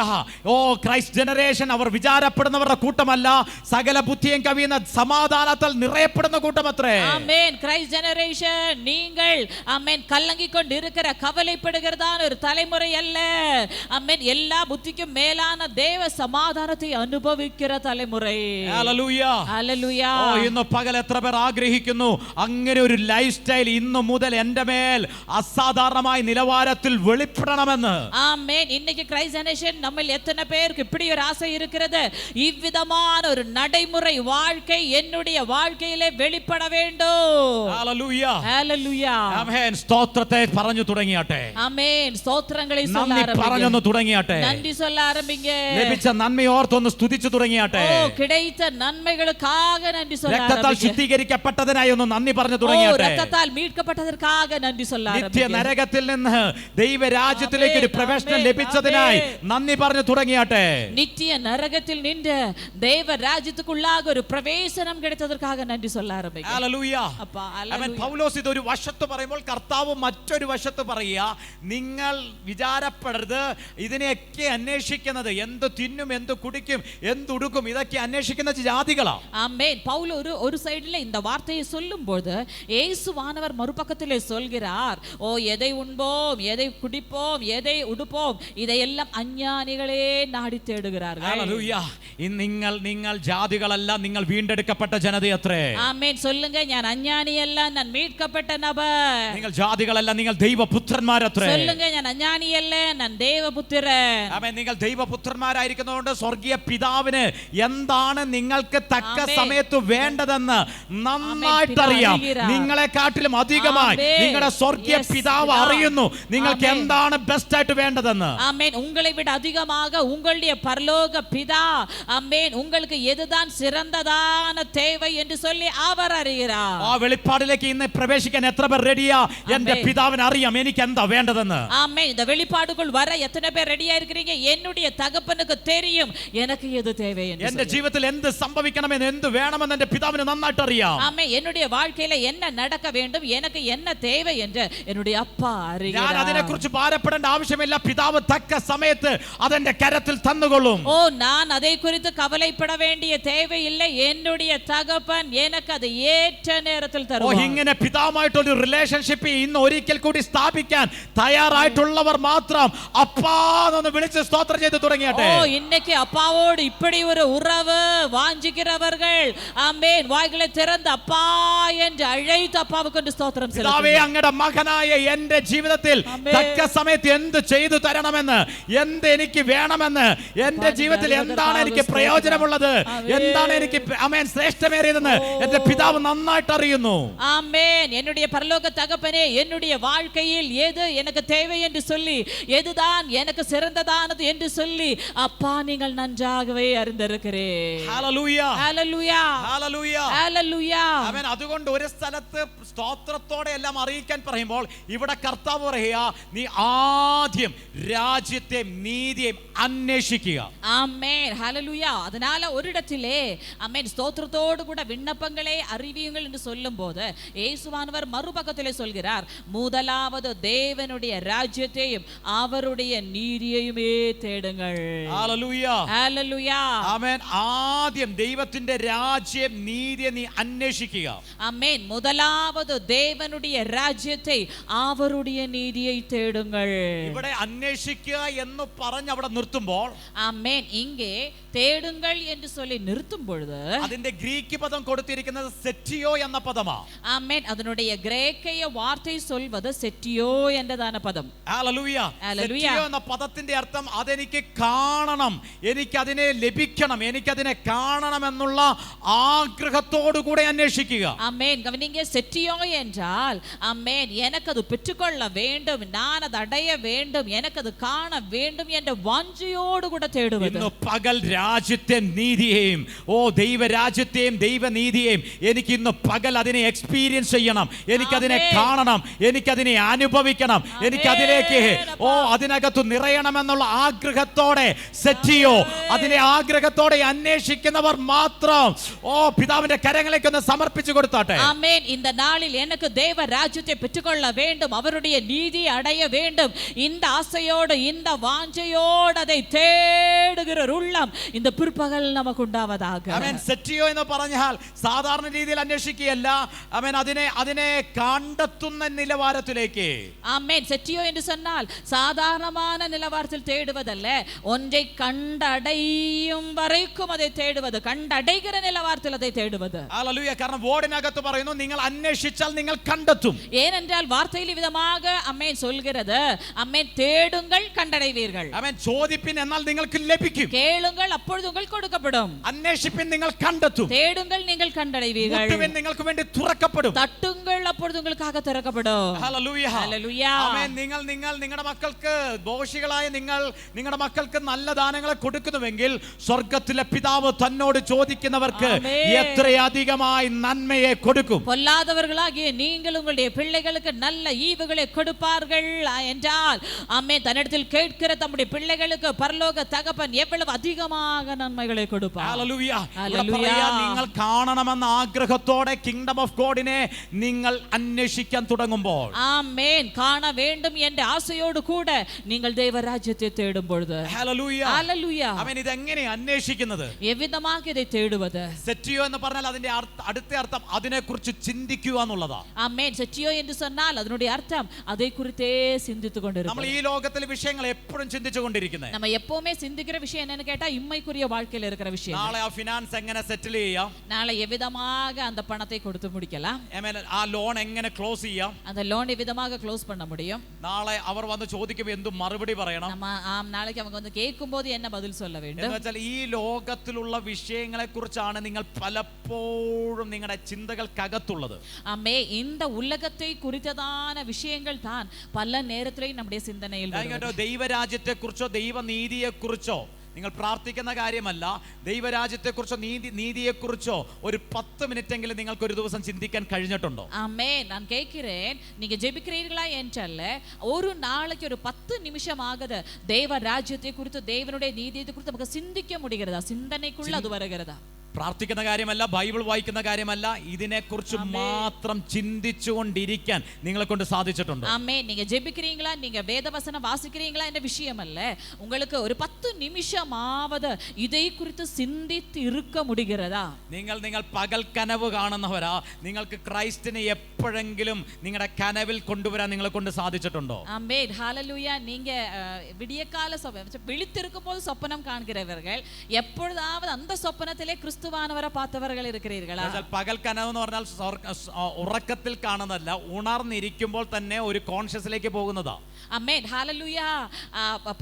ഓ ക്രൈസ്റ്റ് ജനറേഷൻ അവർ വിചാരപ്പെടുന്നവരുടെ കൂട്ടമല്ല, സകല ബുദ്ധിയും കവിയുന്ന സമാധാനത്താൽ നിറയപ്പെടുന്ന കൂട്ടമത്രേ. ஆமென். கிரைஸ்ட் ஜெனரேஷன் நீங்கள் ஆமென் கலங்கிக் கொண்டு இருக்கிற கவலைப்படுகிறதான ஒரு தலைமுறை அல்ல. ஆமென். எல்லா புத்திக்கும் மேலான தேவ சமாதானத்தை அனுபவிக்கிற தலைமுறை. ഹല്ലേലൂയ. ഹല്ലേലൂയ. ഓ ഇന്ന് പകൽ എത്ര പേർ ആഗ്രഹിക്കുന്നു അങ്ങനെ ഒരു ലൈഫ് സ്റ്റൈൽ ഇന്ന് മുതൽ എൻ്റെ മേൽ അസാധാരണമായ നിലവാരത്തിൽ വെളിപ്പെടണമെന്ന്. ஆமென். இன்னைக்கு கிரைஸ்ட் ஜெனரேஷன் நம்ம எத்தனை பேருக்கு இப்படி ஒரு ஆசை இருக்கிறது, இவ்விதமான ஒரு நடைமுறை வாழ்க்கை என்னுடைய வாழ்க்கையிலே வெளிப்பட வேண்டும். ഹല്ലേലൂയ. ഹല്ലേലൂയ. ആമേൻ. സ്തോത്രത്തെ പറഞ്ഞു തുടങ്ങിയാട്ടെ. ஆமென். ஸ்தோத்திரங்களை சொல்ல നന്ദി ஆரம்பிங்க. പറഞ്ഞൊന്ന് തുടങ്ങിയാട്ടെ. நன்றி சொல்ல ஆரம்பிங்க. ലഭിച്ച നന്മയോർത്തൊന്ന് സ്തുതിച്ചു തുടങ്ങിയാട്ടെ. ஓ கிடைத்த நன்மைகளுக்காக நன்றி சொல்ல രക്തത്താൽ ஆரம்பிங்க. ശുദ്ധീകരിക്കപ്പെട്ടതിനായി ഒന്ന് നന്ദി പറഞ്ഞു ஓ തുടങ്ങിയാട്ടെ. ரத்தத்தால் மீட்கப்பட்டதற்காக நன்றி சொல்ல നിത്യ ஆரம்பிங்க. നരകത്തിൽ നിന്ന് ദൈവരാജ്യത്തിലേക്ക് ഒരു പ്രവേശനം ലഭിച്ചതിനായി നന്ദി പറഞ്ഞു തുടങ്ങിയാട്ടെ. நித்திய நரகத்தில் நின்று தேவ ராஜ்யத்துக்குள்ளாக ஒரு பிரவேசனம் கிடைத்ததற்காக நன்றி சொல்ல ஆரம்பிங்க. ഹല്ലേലൂയ. அப்பா അവൻ ஹல்லேலூயா. പൗലോസ് ഇതൊരു വശത്ത് പറയുമ്പോൾ കർത്താവ് മറ്റൊരു വശത്ത് പറയുക, നിങ്ങൾ വിചാരപ്പെടരുത്, ഇതിനെയൊക്കെ അന്വേഷിക്കുക അന്വേഷിക്കുന്നത്. എന്ത് തിന്നും, എന്ത് കുടിക്കും, എന്തുടുക്കും, ഇതൊക്കെ അന്വേഷിക്കുന്ന ജാതികളാണ്. ஆமென். பவுல் ஒரு சைடுல இந்த வார்த்தையை சொல்லும்போது இயேசுவானவர் மறுபக்கத்திலே சொல்கிறார், ஓ எதை உண்போம், எதை குடிப்போம், எதை உடுப்போம், இதையெல்லாம் அஞ்ஞானிகளே நாடி தேடுகிறார்கள். ഹല്ലേലൂയ. നിങ്ങൾ ജാതികളല്ല, നിങ്ങൾ വീണ്ടെടുക്കപ്പെട്ട ജനതയത്രേ. ആമേൻ. சொல்லுங்க, ഞാൻ അജ്ഞാനിയല്ല, ഞാൻ மீட்கப்பட்ட நபர். നിങ്ങൾ ജാതികളല്ല, നിങ്ങൾ ദൈവപുത്രന്മാരത്രേ. சொல்லுங்க, ഞാൻ അജ്ഞാനിയല്ല, ഞാൻ ദൈവപുത്രൻ. ആമേൻ. നിങ്ങൾ ദൈവപുത്രന്മാരായിരിക്കുന്നതുകൊണ്ട് സ്വർഗീയ പിതാവിന് എന്താണ് നിങ്ങൾക്ക് തക്ക സമയത്ത് വേണ്ടതെന്ന് നന്നായിട്ടറിയാം. നിങ്ങളെക്കാട്ടിലും അധികമായി നിങ്ങളുടെ സ്വർഗീയ പിതാവ് അറിയുന്നു നിങ്ങൾക്ക് എന്താണ് ബെസ്റ്റ് ആയിട്ട് വേണ്ടതെന്ന്. ആമേൻ. உங்களை விட அதிகமாக உங்களுடைய பரலோக பிதா ஆமென் உங்களுக்கு எதுதான் சிறந்ததான தேவை என்று சொல்லி அவர் அறிகிறார். ആ വെളിപ്പാടിലേക്ക് ഇന്ന് പ്രവേശിക്കാൻ എത്ര പേർ റെഡിയാ? എന്റെ പിതാവിന് അറിയാം എനിക്ക് എന്താ വേണ്ടതെന്ന്. ആമേൻ. இந்த வெளிப்பாடுக்குள் வர எத்தனை பேர் ரெடியா இருக்கிறீங்க? என்னுடைய தகப்பனுக்கு தெரியும் எனக்கு எது தேவை என்று. എന്റെ ജീവിതത്തിൽ എന്ത് സംഭവിക്കണമെന്ന്, എന്ത് വേണമെന്ന് എന്റെ പിതാവിന് നന്നായിട്ട് അറിയാം. ஆமென். என்னுடைய வாழ்க்கையில என்ன நடக்க வேண்டும், எனக்கு என்ன தேவை என்று என்னுடைய அப்பா அறிகிறார். ഞാൻ അതിനെക്കുറിച്ച് ഭാരപ്പെടേണ്ട ആവശ്യമില്ല. പിതാവ് തക്ക സമയത്ത് അതെന്റെ കരത്തിൽ തന്നുകൊള്ളും. ஓ, நான் அதை குறித்து கவலைப்பட வேண்டிய தேவையில்லை. என்னுடைய தகப்பன் எனக்கு அது ஏற்ற நேரத்தில் தருவார். ഇങ്ങനെ പിതാവുമായിട്ടൊരു റിലേഷൻഷിപ്പ് ഇന്ന് ഒരിക്കൽ കൂടി സ്ഥാപിക്കാൻ തയ്യാറായിട്ടുള്ളവർ മാത്രം അപ്പാ എന്ന് വിളിച്ച് സ്തോത്രം ചെയ്ത് തുടങ്ങിയട്ടെ. ஓ, இன்னைக்கு அப்பாவோடு இப்படி ஒரு உறவு வாஞ்சிக்கிறவர்கள் ஆமென் வாய்களை திறந்து அப்பா என்று அழைத்து அப்பாவுக்கு ஸ்தோத்திரம் പിതാവേ, செலுத்துங்கள். അങ്ങയുടെ മകനായ എന്റെ ജീവിതത്തിൽ തക്ക സമയത്ത് എന്ത് ചെയ്തു തരണമെന്ന്, എന്ത് എനിക്ക് വേണമെന്ന്, എന്റെ ജീവിതത്തിൽ എന്താണ് എനിക്ക് പ്രയോജനമുള്ളത്, എന്താണ് എനിക്ക് ആമേൻ ശ്രേഷ്ഠമേറിയതെന്ന് എന്റെ പിതാവ് നന്നായിട്ട് അറിയുന്നു. ஆமென். என்னுடைய பரலோக தகப்பனே, என்னுடைய வாழ்க்கையில் எது எனக்கு தேவை என்று சொல்லி, எதுதான் எனக்கு சிறந்ததானது என்று சொல்லி அப்பா நீங்கள் நன்றாகவே அறிந்திருக்கிறீர். Hallelujah, hallelujah, hallelujah, hallelujah. Amen. അതുകൊണ്ട് ഒരു സ്ഥലത്ത് സ്തോത്രത്തോടെ എല്ലാം അറിയിക്കാൻ പറയുമ്പോൾ ഇവിടെ കർത്താവ് പറയുക, നീ ആദ്യം രാജ്യത്തെ നീതിയെ അന്വേഷിക്കുക. ஆமென். ஹல்லேலூயா. அதனால ஒரு இடத்திலே ஆமென் ஸ்தோத்திரத்தோடு கூட விண்ணப்பங்களை அறிவியுங்கள் என்று சொல்லும்போது இயேசுவானவர் மறுபக்கத்திலே சொல்கிறார், முதலாவது தேவனுடைய ராஜ்யத்தையும் அவருடைய நீதியையுமே தேடுங்கள். Hallelujah, hallelujah. ആമേൻ. ആദ്യം ദൈവത്തിന്റെ രാജ്യം നീതിയെ നീ അന്വേഷിക്കുക. ஆமென். முதலாவது தேவனுடைய ராஜ்யத்தை அவருடைய நீதியை தேடுங்கள். ഇവിടെ അന്വേഷിക്കുക എന്ന് പറഞ്ഞ് അവിടെ നിർത്തുമ്പോൾ ஆமென். இங்கே தேடுங்கள் என்று சொல்லி நிறுத்தும் பொழுது അതിന്റെ ഗ്രീക്ക് പദം കൊടുത്തിരിക്കുന്നത് സെറ്റിയോ എന്ന പദമാണ്. ஆமென். அதனுடைய கிரேக்கைய வார்த்தை சொல்வது செட்டியோ என்றதான பதம். ഹല്ലേലൂയ. ഹല്ലേലൂയ. സെറ്റിയോ എന്ന പദത്തിന്റെ അർത്ഥം അതെനിക്ക് കാണണം, എനിക്കതിനെ ലഭിക്കണം, എനിക്കതിനെ കാണണം എന്നുള്ള ആഗ്രഹത്തോടു കൂടെ അന്വേഷിക്കുക. ஆமென். கவனிங்க, செட்டியோ என்றால் ஆமென் எனக்கு அது பெற்றுக்கொள்ள வேண்டும், நான் அது அடைய வேண்டும், எனக்கு அது காண வேண்டும் என்ற வாஞ்சையோடு கூட தேடுவது. ഇന്ന് പകൽ രാജ്യത്തെ നീതിയെയും ദൈവരാജ്യത്തെയും ദൈവനീതിയെയും എനിക്ക് ഇന്ന് പകൽ അതിനെ എക്സ്പീരിയൻസ് ചെയ്യണം, എനിക്കതിനെ കാണണം, എനിക്കതിനെ അനുഭവിക്കണം, എനിക്കതിലേക്ക് അതിനകത്ത് നിറയണമെന്നുള്ള ആഗ്രഹത്തോടെ സെറ്റിയോ അതിനെ ആഗ്രഹത്തോടെ അന്വേഷിക്കുന്നവർ മാത്രം പിതാവിന്റെ കരങ്ങളിലേക്ക് ഒന്ന് സമർപ്പിച്ചു കൊടുത്താട്ടെ. ஆமென். இந்த நாளில் எனக்கு தேவ ராஜ்யத்தை பெற்றுக்கொள்ள வேண்டும், அவருடைய நீதி அடைய வேண்டும், இந்த ஆசையோடு இந்த வாஞ்சையோடு அதை தேடுகிற உள்ளம் இந்த பிற்பகல் நமக்கு உண்டாவதாக. ആമേൻ. സെറ്റിയോ എന്ന് പറഞ്ഞാൽ സാധാരണ രീതിയിൽ അന്വേഷിക്കുകയല്ല, ആമേൻ, അതിനെ കണ്ടെത്തുന്ന നിലവാരത്തിലേക്ക്. ஆமென். செட்டியோ என்று சொன்னால் சாதாரணமான நிலவரத்தில் தேடுவதல்ல, ஒன்றை கண்டடையும் வரைக்கும் அதை தேடுவது, கண்டடைகிற நிலவரத்தில் அதை தேடுவது. ഹല്ലേലൂയ. കാരണം വേർഡിനകത്ത് പറയുന്നു നിങ്ങൾ അന്വേഷിച്ചാൽ നിങ്ങൾ കണ്ടെത്തും. ஏனென்றால் வார்த்தையில் விதமாக அம்மேன் சொல்கிறது, அம்மேன் தேடுங்கள் கண்டடைவீர்கள். ആമേൻ. ചോദിപ്പിൻ എന്നാൽ നിങ്ങൾക്ക് ലഭിക്കും. கேளுங்கள் அப்பொழுது உங்களுக்கு കൊടുക്കപ്പെടും. അന്വേഷിപ്പിൻ നിങ്ങൾ കണ്ടെത്തും. தேடுங்கள் நீங்கள் கண்டடைவீர்கள். മുട്ടുവിൻ നിങ്ങൾക്ക് വേണ്ടി തുറക്കപ്പെടും. தட்டுங்கள் அப்பொழுது உங்களுக்காக திறக்கப்படும். ഹല്ലേലൂയ. ഹല്ലേലൂയ. ആമേൻ. നിങ്ങൾ നിങ്ങളുടെ മക്കൾക്ക് ദോഷികളായ നിങ്ങളുടെ മക്കൾക്ക് നല്ല ദാനങ്ങളെ കൊടുക്കുന്നുവെങ്കിൽ സ്വർഗ്ഗത്തിലെ പിതാവ് തന്നോട് ചോദിക്കുന്നവർക്ക് എത്രയധികമായി നന്മയെ കൊടുക്കും. பொல்லாதவர்களாகிய நீங்கள் உங்களுடைய பிள்ளைகளுக்கு நல்ல ஈவுகளை கொடுப்பார்கள் என்றால் ஆமென் தன்னிடத்தில் கேட்கிற தம்முடைய பிள்ளைகளுக்கு பரலோக தகப்பன் எவ்வளவு அதிகமாக നന്മകളെ കൊടുപ്പാർ. ഹല്ലേലൂയ. ഹല്ലേലൂയ. നിങ്ങൾ കാണണമെന്ന ആഗ്രഹത്തോടെ കിങ്ഡം ഓഫ് ഗോഡിനെ നിങ്ങൾ അന്വേഷിക്കാൻ തുടങ്ങുമ്പോൾ, ആമേൻ, കാണ വേണ്ടും എന്റെ ആശയോട് കൂടെ നിങ്ങൾ ദൈവരാജ്യത്തെ തേടുമ്പോൾ, ഹല്ലേലൂയ, ഹല്ലേലൂയ, അവൻ ഇതെങ്ങനെ അന്വേഷിക്കുന്നത്? എവിധമാക്കി ഇதை தேடுவது? സെറ്റിയോ എന്ന് പറഞ്ഞാൽ അതിന്റെ അടുത്ത അർത്ഥം അതിനെക്കുറിച്ച് ചിന്തിക്കുക എന്നുള്ളതാ. ആമേൻ. സെറ്റിയോ എന്ന് சொன்னால் அதனுடைய அர்த்தம் அதை குறித்தே சிந்தித்துக் கொண்டிருப்பது. നമ്മൾ ഈ ലോകത്തിലെ വിഷയങ്ങൾ എപ്പോഴും ചിന്തിച്ചുകൊണ്ടിരിക്കുന്നത്. நம்ம எப்பவுமே சிந்திக்கிற விஷயம் என்னன்னு கேட்டா இம்மைக்குரிய வாழ்க்கையில இருக்கிற விஷயம். നാളെ ആ ഫിനാൻസ് എങ്ങനെ സെറ്റിൽ ചെയ്യാം, நாளை எவ்விதமாக அந்த பணத்தை கொடுத்து முடிக்கலாம், ആ ലോൺ എങ്ങനെ ക്ലോസ് ചെയ്യാം, அந்த லோன் எவ்விதமாக க்ளோஸ் பண்ண முடியும், നാളെ അവർ വന്ന് ചോദിക്കുമ്പോൾ എന്ത് മറുപടി പറയണം, நம்ம நாளைக்கு அவங்க வந்து கேட்கும்போது என்ன பதில் சொல்ல வேண்டும் എന്ന് വെച്ചാൽ ഈ ലോകത്തിലുള്ള വിഷയങ്ങളെ കുറിച്ചാണ് നിങ്ങൾ പലപ്പോഴും നിങ്ങളുടെ ചിന്തകൾക്കകത്തുള്ളത്. ആമേ. இந்த உலகத்தை குறித்ததான விஷயங்கள் தான் பல நேரத்திலே நம்முடைய சிந்தனையில் வருகிறது. ദൈവരാജ്യത്തെ കുറിച്ചോ ദൈവനീതിയെ കുറിച്ചോ നിങ്ങൾ പ്രാർത്ഥിക്കുന്ന കാര്യമല്ല, ദൈവരാജ്യത്തെക്കുറിച്ചോ നീതിയെക്കുറിച്ചോ ഒരു 10 മിനിറ്റെങ്കിലും നിങ്ങൾക്ക് ഒരു ദിവസം ചിന്തിക്കാൻ കഴിഞ്ഞിട്ടുണ്ടോ? ആമേൻ. ഞാൻ കേൾக்கிறேன், நீங்க ஜெபிக்கிறீர்களா என்றல்ல, ஒரு நாளைக்கு ஒரு 10 நிமிஷம் ஆகுது தேவ ராஜ்யத்தை குறித்து தேவனுடைய நீதியை குறித்து நமக்கு சிந்திக்க முடிகிறதா? சிந்தனைக்குள்ள அது வருகிறதா? പ്രാർത്ഥിക്കുന്ന കാര്യമല്ല, ബൈബിൾ വായിക്കുന്ന കാര്യമല്ല, ഇതിനെക്കുറിച്ച് മാത്രം ചിന്തിച്ചുകൊണ്ടിരിക്കാൻ നിങ്ങളെ കൊണ്ട് സാധിച്ചിട്ടുണ്ട്. ആമേൻ. நீங்க ஜெபிக்கிறீங்களா, நீங்க வேதவசனம் வாசிக்கிறீங்களா என்ற விஷயம் அல்ல, உங்களுக்கு ஒரு 10 நிமிஷமாவது இதை குறித்து சிந்தித்து இருக்க முடிகிறதா? നിങ്ങൾ പകൽ കനവ് കാണുന്നവരാ, നിങ്ങൾക്ക് ക്രൈസ്റ്റിനെ എപ്പോഴെങ്കിലും നിങ്ങളുടെ കനവിൽ കൊണ്ടുവരാൻ നിങ്ങളെ കൊണ്ട് സാധിച്ചിട്ടുണ്ടോ? ஆமென். ஹல்லேலூயா. நீங்க விடியகால விழித்திருக்கும் போது சொப்பனம் காண்கிறவர்கள் எப்பொழுதாவது அந்த சொப்பனத்திலே ക്രിസ്തുവാനവരെ பார்த்தவர்கள் இருக்கிறீர்களா? പകൽ കനവ് എന്ന് പറഞ്ഞാൽ ഉറക്കത്തിൽ കാണുന്നതല്ല, ഉണർന്നിരിക്കുമ്പോൾ തന്നെ ഒരു കോൺഷ്യസിലേക്ക് പോകുന്നതാ. ஆமென். ஹல்லேலூயா.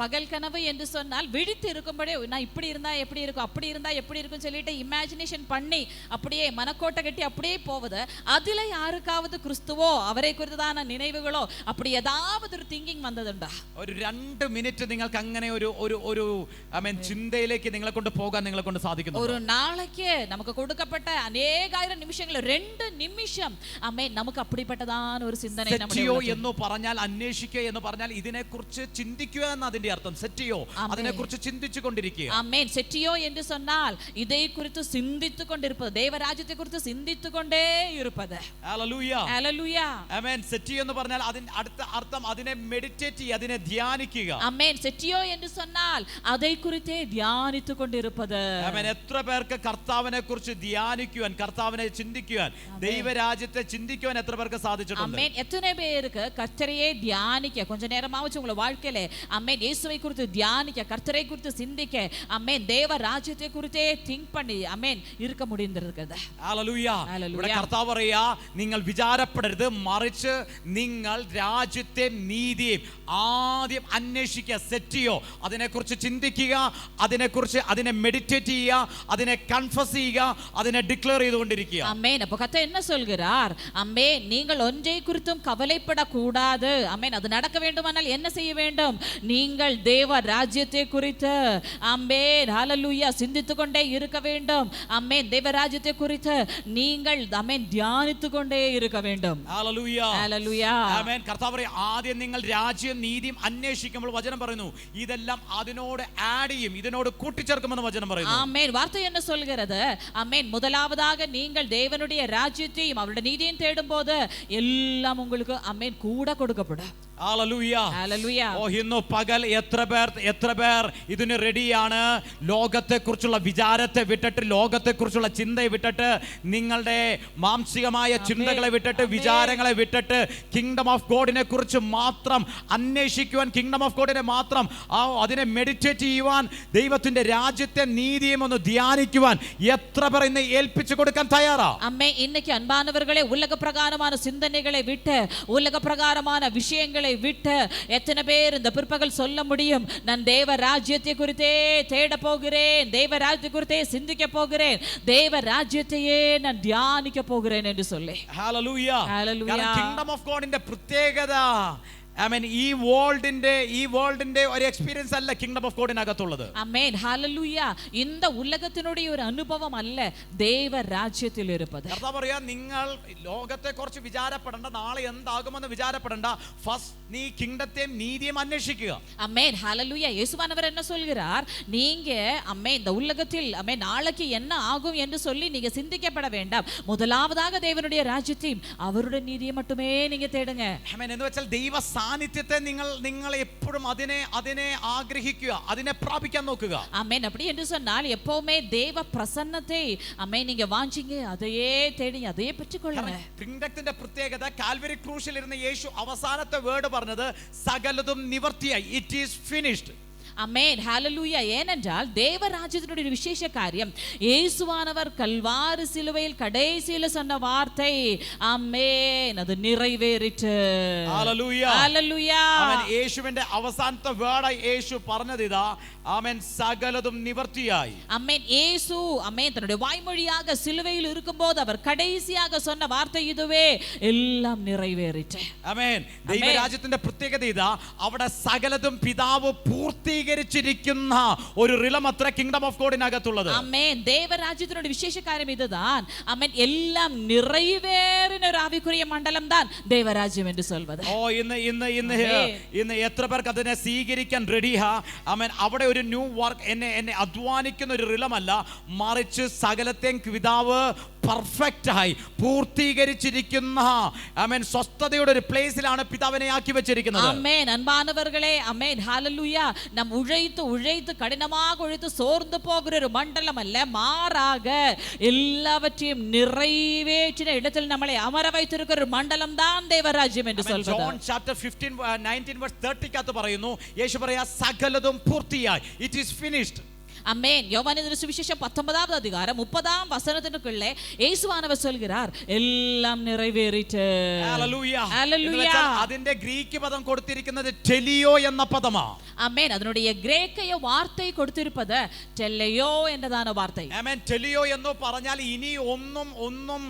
பகல் கனவு என்று சொன்னால் விழித்து இருக்கும்போதே நான் இப்படி இருந்தா எப்படி இருக்கும், அப்படி இருந்தா எப்படி இருக்கும் சொல்லிட்டு இமேஜினேஷன் பண்ணி அப்படியே மனக்கோட்டை கட்டி அப்படியே போவது, அதில யாருக்காவது கிறிஸ்துவோ அவரை குறித்ததான நினைவுகளோ அப்படி ஏதாவது ஒரு திங்கிங் வந்ததுண்டா? ഒരു 2 മിനിറ്റ് നിങ്ങൾക്ക് അങ്ങനെ ഒരു ചിന്തയിലേക്ക് നിങ്ങളെ കൊണ്ട് പോകാൻ നിങ്ങളെ കൊണ്ട് സാധിക്കുന്നു. ஒரு நாளைக்கு நமக்கு கொடுக்கப்பட்ட അനേകായിരം നിമിഷങ്ങൾ 2 നിമിഷം ആമേൻ നമുക്ക് அப்படிப்பட்டதான ഒരു சிந்தனை സെറ്റിയോ എന്ന് പറഞ്ഞാൽ അന്വേഷിക്കുക എന്ന് പറഞ്ഞാൽ ഇതിനെക്കുറിച്ച് ചിന്തിക്കുക എന്ന അതിന്റെ അർത്ഥം. സെറ്റിയോ അതിനെക്കുറിച്ച് ചിന്തിച്ചു കൊണ്ടിരിക്കുക. ആമേൻ. സെറ്റിയോ എന്ന് சொன்னால் இதை குறித்து சிந்தித்துக் கொண்டிருப்பது, தேவராஜ்யத்தை குறித்து சிந்தித்துக் கொண்டே இருப்பது. Hallelujah, hallelujah. ആമേൻ. സെറ്റിയോ എന്ന് പറഞ്ഞാൽ അതിന്റെ അടുത്ത അർത്ഥം അതിനെ മെഡിറ്റേറ്റ് ചെയ്യുക, അതിനെ ധ്യാനിക്കുക. ആമേൻ. സെറ്റിയോ എന്ന് சொன்னால் அதை குறித்தே தியானித்துக் கொண்டிருப்பது. ആമേൻ. എത്ര പേർക്ക് കർത്താവിനെ കുറിച്ച് ധ്യാനിക്കുവാൻ, കർത്താവിനെ ചിന്തിക്കുവാൻ, ദൈവരാജ്യത്തെ ചിന്തിക്കുവാൻ എത്ര പേർക്ക് സാധിച്ചിട്ടുണ്ട്? ആമേൻ. എത്ര പേർക്ക് കർത്തരെ ധ്യാനിക്കുക, கொஞ்ச நேரமாவது உங்க வாழ்க்கையில ஆமென் இயேசுவை குறித்து தியானிக்க, கர்த்தரை குறித்து சிந்திக்க, ஆமென் தேவ ராஜ்யத்தை குறித்தே திங்க் பண்ணி ஆமென் இருக்க முடிந்திருக்கிறது. ഹല്ലേലൂയ. ഇവിടെ കർത്താവ് പറയാ, നിങ്ങൾ വിചാരപ്പെടരുത്, മറിച്ച് നിങ്ങൾ രാജ്യത്തെ നീതിയും ആദ്യം അന്വേഷിക്കുക. സെറ്റിയോ അതിനെക്കുറിച്ച് ചിന്തിക്കുക, അതിനെ മെഡിറ്റേറ്റ് ചെയ്യുക, അതിനെ കൺഫസ് ചെയ്യുക, അതിനെ ഡിക്ലെയർ ചെയ്തുകൊണ്ടിരിക്കുക. ஆமென். அப்ப கர்த்தர் என்ன சொல்கிறார்? ஆமென். நீங்கள் ஒன்றை குறித்தும் கவலைப்படக்கூடாது. ஆமென். அது நடக்க வேண்டுமானால் என்ன செய்ய வேண்டும்? நீங்கள் தேவ ராஜ்யத்தை குறித்து ஆமென் ஹல்லேலூயா சிந்தித்துக் கொண்டே இருக்க வேண்டும். ஆமென். தேவ ராஜ்யத்தை குறித்து நீங்கள் ஆமென் தியானித்துக் கொண்டே இருக்க வேண்டும். Hallelujah, hallelujah. ആമേൻ. കർത്താവേ, ആദ്യം നിങ്ങൾ രാജ്യവും നീതിയും അന്വേഷിക്കുമ്പോൾ വചനം പറയുന്നു ഇതെല്ലാം അതിനോട് ആഡ് ചെയ്യും, ഇതിനോട് കൂട്ടിച്ചേർക്കുമെന്ന് വചനം പറയുന്നു. ஆமென். வார்த்தை என்ன சொல்கிறது? ஆமென். முதலாவதாக நீங்கள் தேவனுடைய ராஜ்யத்தையும் அவருடைய நீதியையும் தேடும்போது எல்லாம் உங்களுக்கு ஆமென் கூட கொடுக்கப்படும். Hallelujah, hallelujah. ഓ ഇന്ന് പകൽ എത്ര പേർ ഇതിന് റെഡിയാണ്? ലോകത്തെക്കുറിച്ചുള്ള വിചാരത്തെ വിട്ടിട്ട്, ലോകത്തെക്കുറിച്ചുള്ള ചിന്തയെ വിട്ടിട്ട്, നിങ്ങളുടെ മാംസികമായ ചിന്തകളെ വിട്ടിട്ട്, വിചാരങ്ങളെ വിട്ടിട്ട് കിങ്ഡം ഓഫ് ഗോഡിനെ കുറിച്ച് മാത്രം അന്വേഷിക്കുവാൻ, കിങ്ഡം ഓഫ് ഗോഡിനെ മാത്രം അതിനെ മെഡിറ്റേറ്റ് ചെയ്യുവാൻ, ദൈവത്തിന്റെ രാജ്യത്തെ നീതിയും ഒന്ന് ധ്യാനിക്കുവാൻ എത്ര പേർ ഇന്ന് ഏൽപ്പിച്ചു കൊടുക്കാൻ തയ്യാറാ? അമ്മേ, இன்னைக்கு அன்பானவர்களே, உலக பிரகாரமான சிந்தனைகளை விட்டு, உலக பிரகாரமான விஷயங்களை விட்டு எத்தனை பேர் இந்த பிற்பகல் சொல்ல முடியும், நான் தேவ ராஜ்யத்தை குறித்தே தேட போகிறேன், தேவ ராஜ்யத்தை குறித்தே சிந்திக்க போகிறேன், தேவ ராஜ்யத்தையே நான் தியானிக்க போகிறேன் என்று சொல்லி. ഹല്ലേലൂയ. ഹല്ലേലൂയ. കിങ്ഡം ഓഫ് ഗോഡിന്റെ പ്രത്യേകത ഈ വേൾഡിന്റെ ഒരു എക്സ്പീരിയൻസ് അല്ല കിങ്ഡം ഓഫ് ഗോഡിനകത്തുള്ളത്. Amen hallelujah. இந்த ഉലകത്തിനുடைய ഒരു അനുഭവം അല്ല ദൈവ രാജ്യത്തിൽ ഇരുപ്പത്. കർത്താവ് പറയാ, നിങ്ങൾ ലോകത്തെ കുറിച്ച് വിചാരപ്പെടണ്ട, നാളെ എന്താകുമെന്ന് വിചാരപ്പെടണ്ട, ഫസ്റ്റ് നീ കിങ്ഡത്തെയും നീതിയും അന്വേഷിക്കുക. Amen hallelujah. യേசுவானவர் என்ன சொல்கிறார், நீங்க ஆமென் இந்த உலகத்தில் ஆமென் நாளைக்கு என்ன ஆகும் என்று சொல்லி நீங்க சிந்திக்கப்பட வேண்டாம். முதலாவதாக தேவனுடைய ராஜ்யத்தையும் அவருடைய நீதியை மட்டுமே நீங்க தேடுங்க. ആമേൻ. എന്ന് വെച്ചാൽ ദൈവ സാന്നിധ്യത്തെ നിങ്ങൾ എപ്പോഴും അതിനെ ആഗ്രഹിക്കുക, അതിനെ പ്രാപിക്കാൻ നോക്കുക. ஆமென். அப்படி என்று சொன்னால் எப்பவுமே தேவ பிரசன்னத்தை ஆமென் நீங்க வாஞ்சிங்க, அதையே தேடி அதையே பெற்றுக்கொள்ளுங்க. കിങ്ഡത്തിന്റെ പ്രത്യേകത, കാൽവരി ക്രൂശിൽ ഇരുന്ന യേശു അവസാനത്തെ വേർഡ് പറഞ്ഞത് സകലതും നിവർത്തിയായി, ഇറ്റ് ഈസ് ഫിനിഷ്ഡ്. ஆமென் ஹalleluya. ஏனென்றால் தேவ ராஜ்யத்தினுடைய ஒரு விசேஷ காரியம், இயேசுவானவர் கல்வாரி சிலுவையில் கடைசியில சொன்ன வார்த்தை ஆமென் அது நிறைவேறிற்று. Hallelujah hallelujah. ആമേൻ. യേശുവിന്റെ അവസാനത്തെ വേർഡ് യേശു പറഞ്ഞത് ഇതാ, ആമേൻ, സകലതും നിവർത്തിയായി. ஆமென். இயேசு ஆமென் தன்னுடைய வாய்மொழியாக சிலுவையில் இருக்கும்போது அவர் கடைசியாக சொன்ன வார்த்தை இதுவே, எல்லாம் நிறைவேறிற்று. ആമേൻ. ദൈവരാജ്യത്തിന്റെ പ്രത്യേകത ഇതാ, അവിടെ സകലതും പിതാവ് പൂർത്തീകരിച്ചിരിക്കുന്ന ഒരു റിലമത്ര കിങ്ഡം ഓഫ് ഗോഡിനകത്തുള്ളത്. ஆமென். தேவ ராஜ்யத்தினுடைய விசேஷ காரியம் இதுதான். ஆமென். எல்லாம் நிறைவேறின ஒரு ஆவிக்குரிய மண்டலம் தான் தேவராஜ்யம் என்று சொல்வது. ഇന്ന് എത്ര പേർക്ക് അതിനെ സ്വീകരിക്കാൻ റെഡിയാ? ആമേൻ. അവിടെ ഒരു ന്യൂ വർക്ക്, എന്നെ അധ്വാനിക്കുന്ന ഒരു റിലമല്ല, മറിച്ച് സകലത്തെയും പിതാവ് പെർഫെക്റ്റ് ആയി പൂർത്തീകരിച്ചിരിക്കുന്ന ആമേൻ സ്വസ്ഥതയുടെ ഒരു പ്ലേസിലാണ് പിതാവിനെ ആക്കി വെച്ചിരിക്കുന്നത്. ஆமென். அன்பானவர்களே ஆமென் ஹalleluya. நாம் உழைத்து கடினமாக உழைத்து சோர்ந்து போகிற ஒரு மண்டலம் அல்ல, மாறாக எல்லாவற்றையும் நிறைவேற்றின இடத்தில் நம்மளை அமர வைத்திருக்கிற ஒரு மண்டலம் தான் தேவராஜ்யம் என்று சொல்வது. ജോൺ ചാപ്റ്റർ 19 verse 30 കത്ത് പറയുന്നു, യേശു പറയാ, സകലതും പൂർത്തിയായി, ഇറ്റ് ഈസ് ഫിനിഷ്ഡ്. ஆமென். யோவானின் சுவிசேஷம் 19வது அதிகாரம் 30ஆம் வசனத்திற்குள்ளே இயேசுவானவர் சொல்கிறார், எல்லாம் நிறைவேறிற்று. ഹല്ലേലൂയ. ഹല്ലേലൂയ. അതിന്റെ ഗ്രീക്ക് പദം കൊടുത്തിരിക്കുന്നത് ടെലിയോ എന്ന പദമാണ്. ஆமென். அதனுடைய கிரேக்க வார்த்தை கொடுத்திருப்பது டெல்லையோ என்றதான வார்த்தை. ആമേൻ. ടെലിയോ എന്ന് പറഞ്ഞാൽ ഇനി ഒന്നും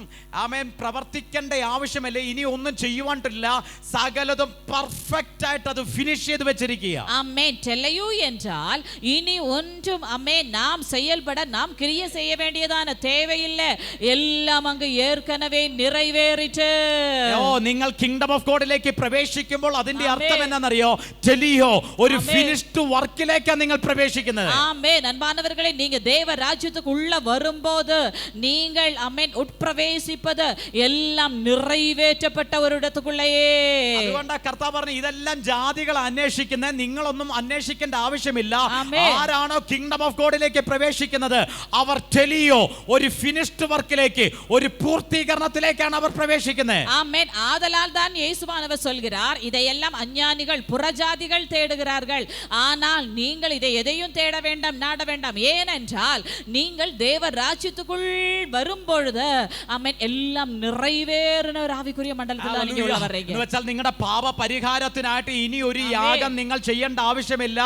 ആമേൻ പ്രവർത്തിക്കേണ്ട ആവശ്യമില്ല, ഇനി ഒന്നും ചെയ്യുവാനില്ല, സകലതും പെർഫെക്റ്റ് ആയിട്ട് അത് ഫിനിഷ് ചെയ്ത് വെച്ചിരിക്കുക. ஆமென். டெல்லையோ என்றால் இனி ஒன்றும் ஆமென் நாம் செயல்பட, நாம் கிரியை செய்ய வேண்டியதான தேவையில்லை, எல்லாம் அங்கு ஏற்கனவே நிறைவேறிற்று. നിങ്ങൾ കിങ്ഡം ഓഫ് ഗോഡിലേക്ക് പ്രവേശിക്കുമ്പോൾ അതിന്റെ അർത്ഥം എന്താണെന്നറിയോ? ടെലിയോ, ഒരു ഫിനിഷ്ഡ് വർക്കിലേക്കാണ് നിങ്ങൾ പ്രവേശിക്കുന്നത്. ஆமென். அன்பானவர்களே, நீங்க தேவ ராஜ்யத்துக்கு உள்ள வரும்போது நீங்கள் ஆமென் உட்பிரவேசிப்பது எல்லாம் நிறைவேற்றப்பட்ட ஒரு இடத்துக்குள்ளேயே. അതുകൊണ്ടാണ് കർത്താവ് പറഞ്ഞു, ഇതെല്ലാം ജാതികൾ അന്വേഷിക്കുന്നത്, നിങ്ങളൊന്നും അന്വേഷിക്കേണ്ട ആവശ്യമില്ല. ആരാണോ കിങ്ഡം ഓഫ് ഗോഡിലേക്ക് പ്രവേശിക്കുന്നത്, അവർ ടെലിയോ, ഒരു ഫിനിഷ്ഡ് വർക്കിലേക്ക്, ഒരു പൂർത്തീകരണത്തിലേക്കാണ് അവർ പ്രവേശിക്കുന്നത്. ஆமென். ஆதலால் தான் இயேசுவானவர் சொல்கிறார், இதையெல்லாம் அஞ்ஞானிகள் புறஜாதிகள் தேடுகிறார்கள், ஆனால் நீங்கள் இதை எதையும் தேட வேண்டாம், நாட வேண்டாம். ஏனென்றால் நீங்கள் தேவ ராஜ்யத்துக்குள் வரும்பொழுது ஆமென் எல்லாம் நிறைவேறின ഒരു ആവിക്കുரிய മണ്ഡലത്തിൽ നിങ്ങൾ വരீங்க. എന്ന് വെച്ചാൽ നിങ്ങളുടെ പാപ പരിഹാരത്തിനായിട്ട് ഇനി ഒരു യാഗം നിങ്ങൾ ചെയ്യേണ്ട ആവശ്യമില്ല,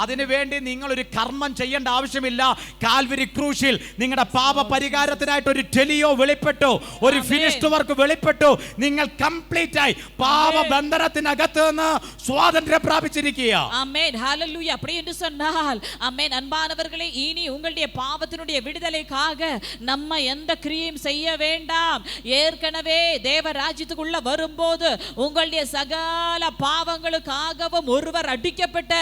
അതിനുവേണ്ടി നിങ്ങൾ ഒരു കർമ്മം ചെയ്യേണ്ട ആവശ്യമില്ല. കാൽവരി ക്രൂശിൽ നിങ്ങളുടെ പാപ പരിഹാരത്തിനായിട്ട് ഒരു ടെലിയോ വെളിപ്പെട്ടു, ഒരു ഫിനിഷ്ഡ് വർക്ക് വെളിപ്പെട്ടു. നിങ്ങൾ കംപ്ലീറ്റ് ആയി പാപ ബന്ധനത്തിനകത്ത് നിന്ന് സ്വാതന്ത്ര്യം പ്രാപിച്ചിരിക്കുക. ஆமென் ஹalleluya. அப்படி என்று சொன்னால் ஆமென் அன்பானவர்களே, இனி உங்களுடைய பாவத்தினுடைய விடுதலைக்காக நம்ம எந்த கிரியையும் செய்ய வேண்டாம். ஏற்கனவே தேவ ராஜ்யத்துக்குள்ள வரும்போது உங்களுடைய சகல பாவங்களுக்காகவும் ஒருவர் அடிக்கப்பட்ட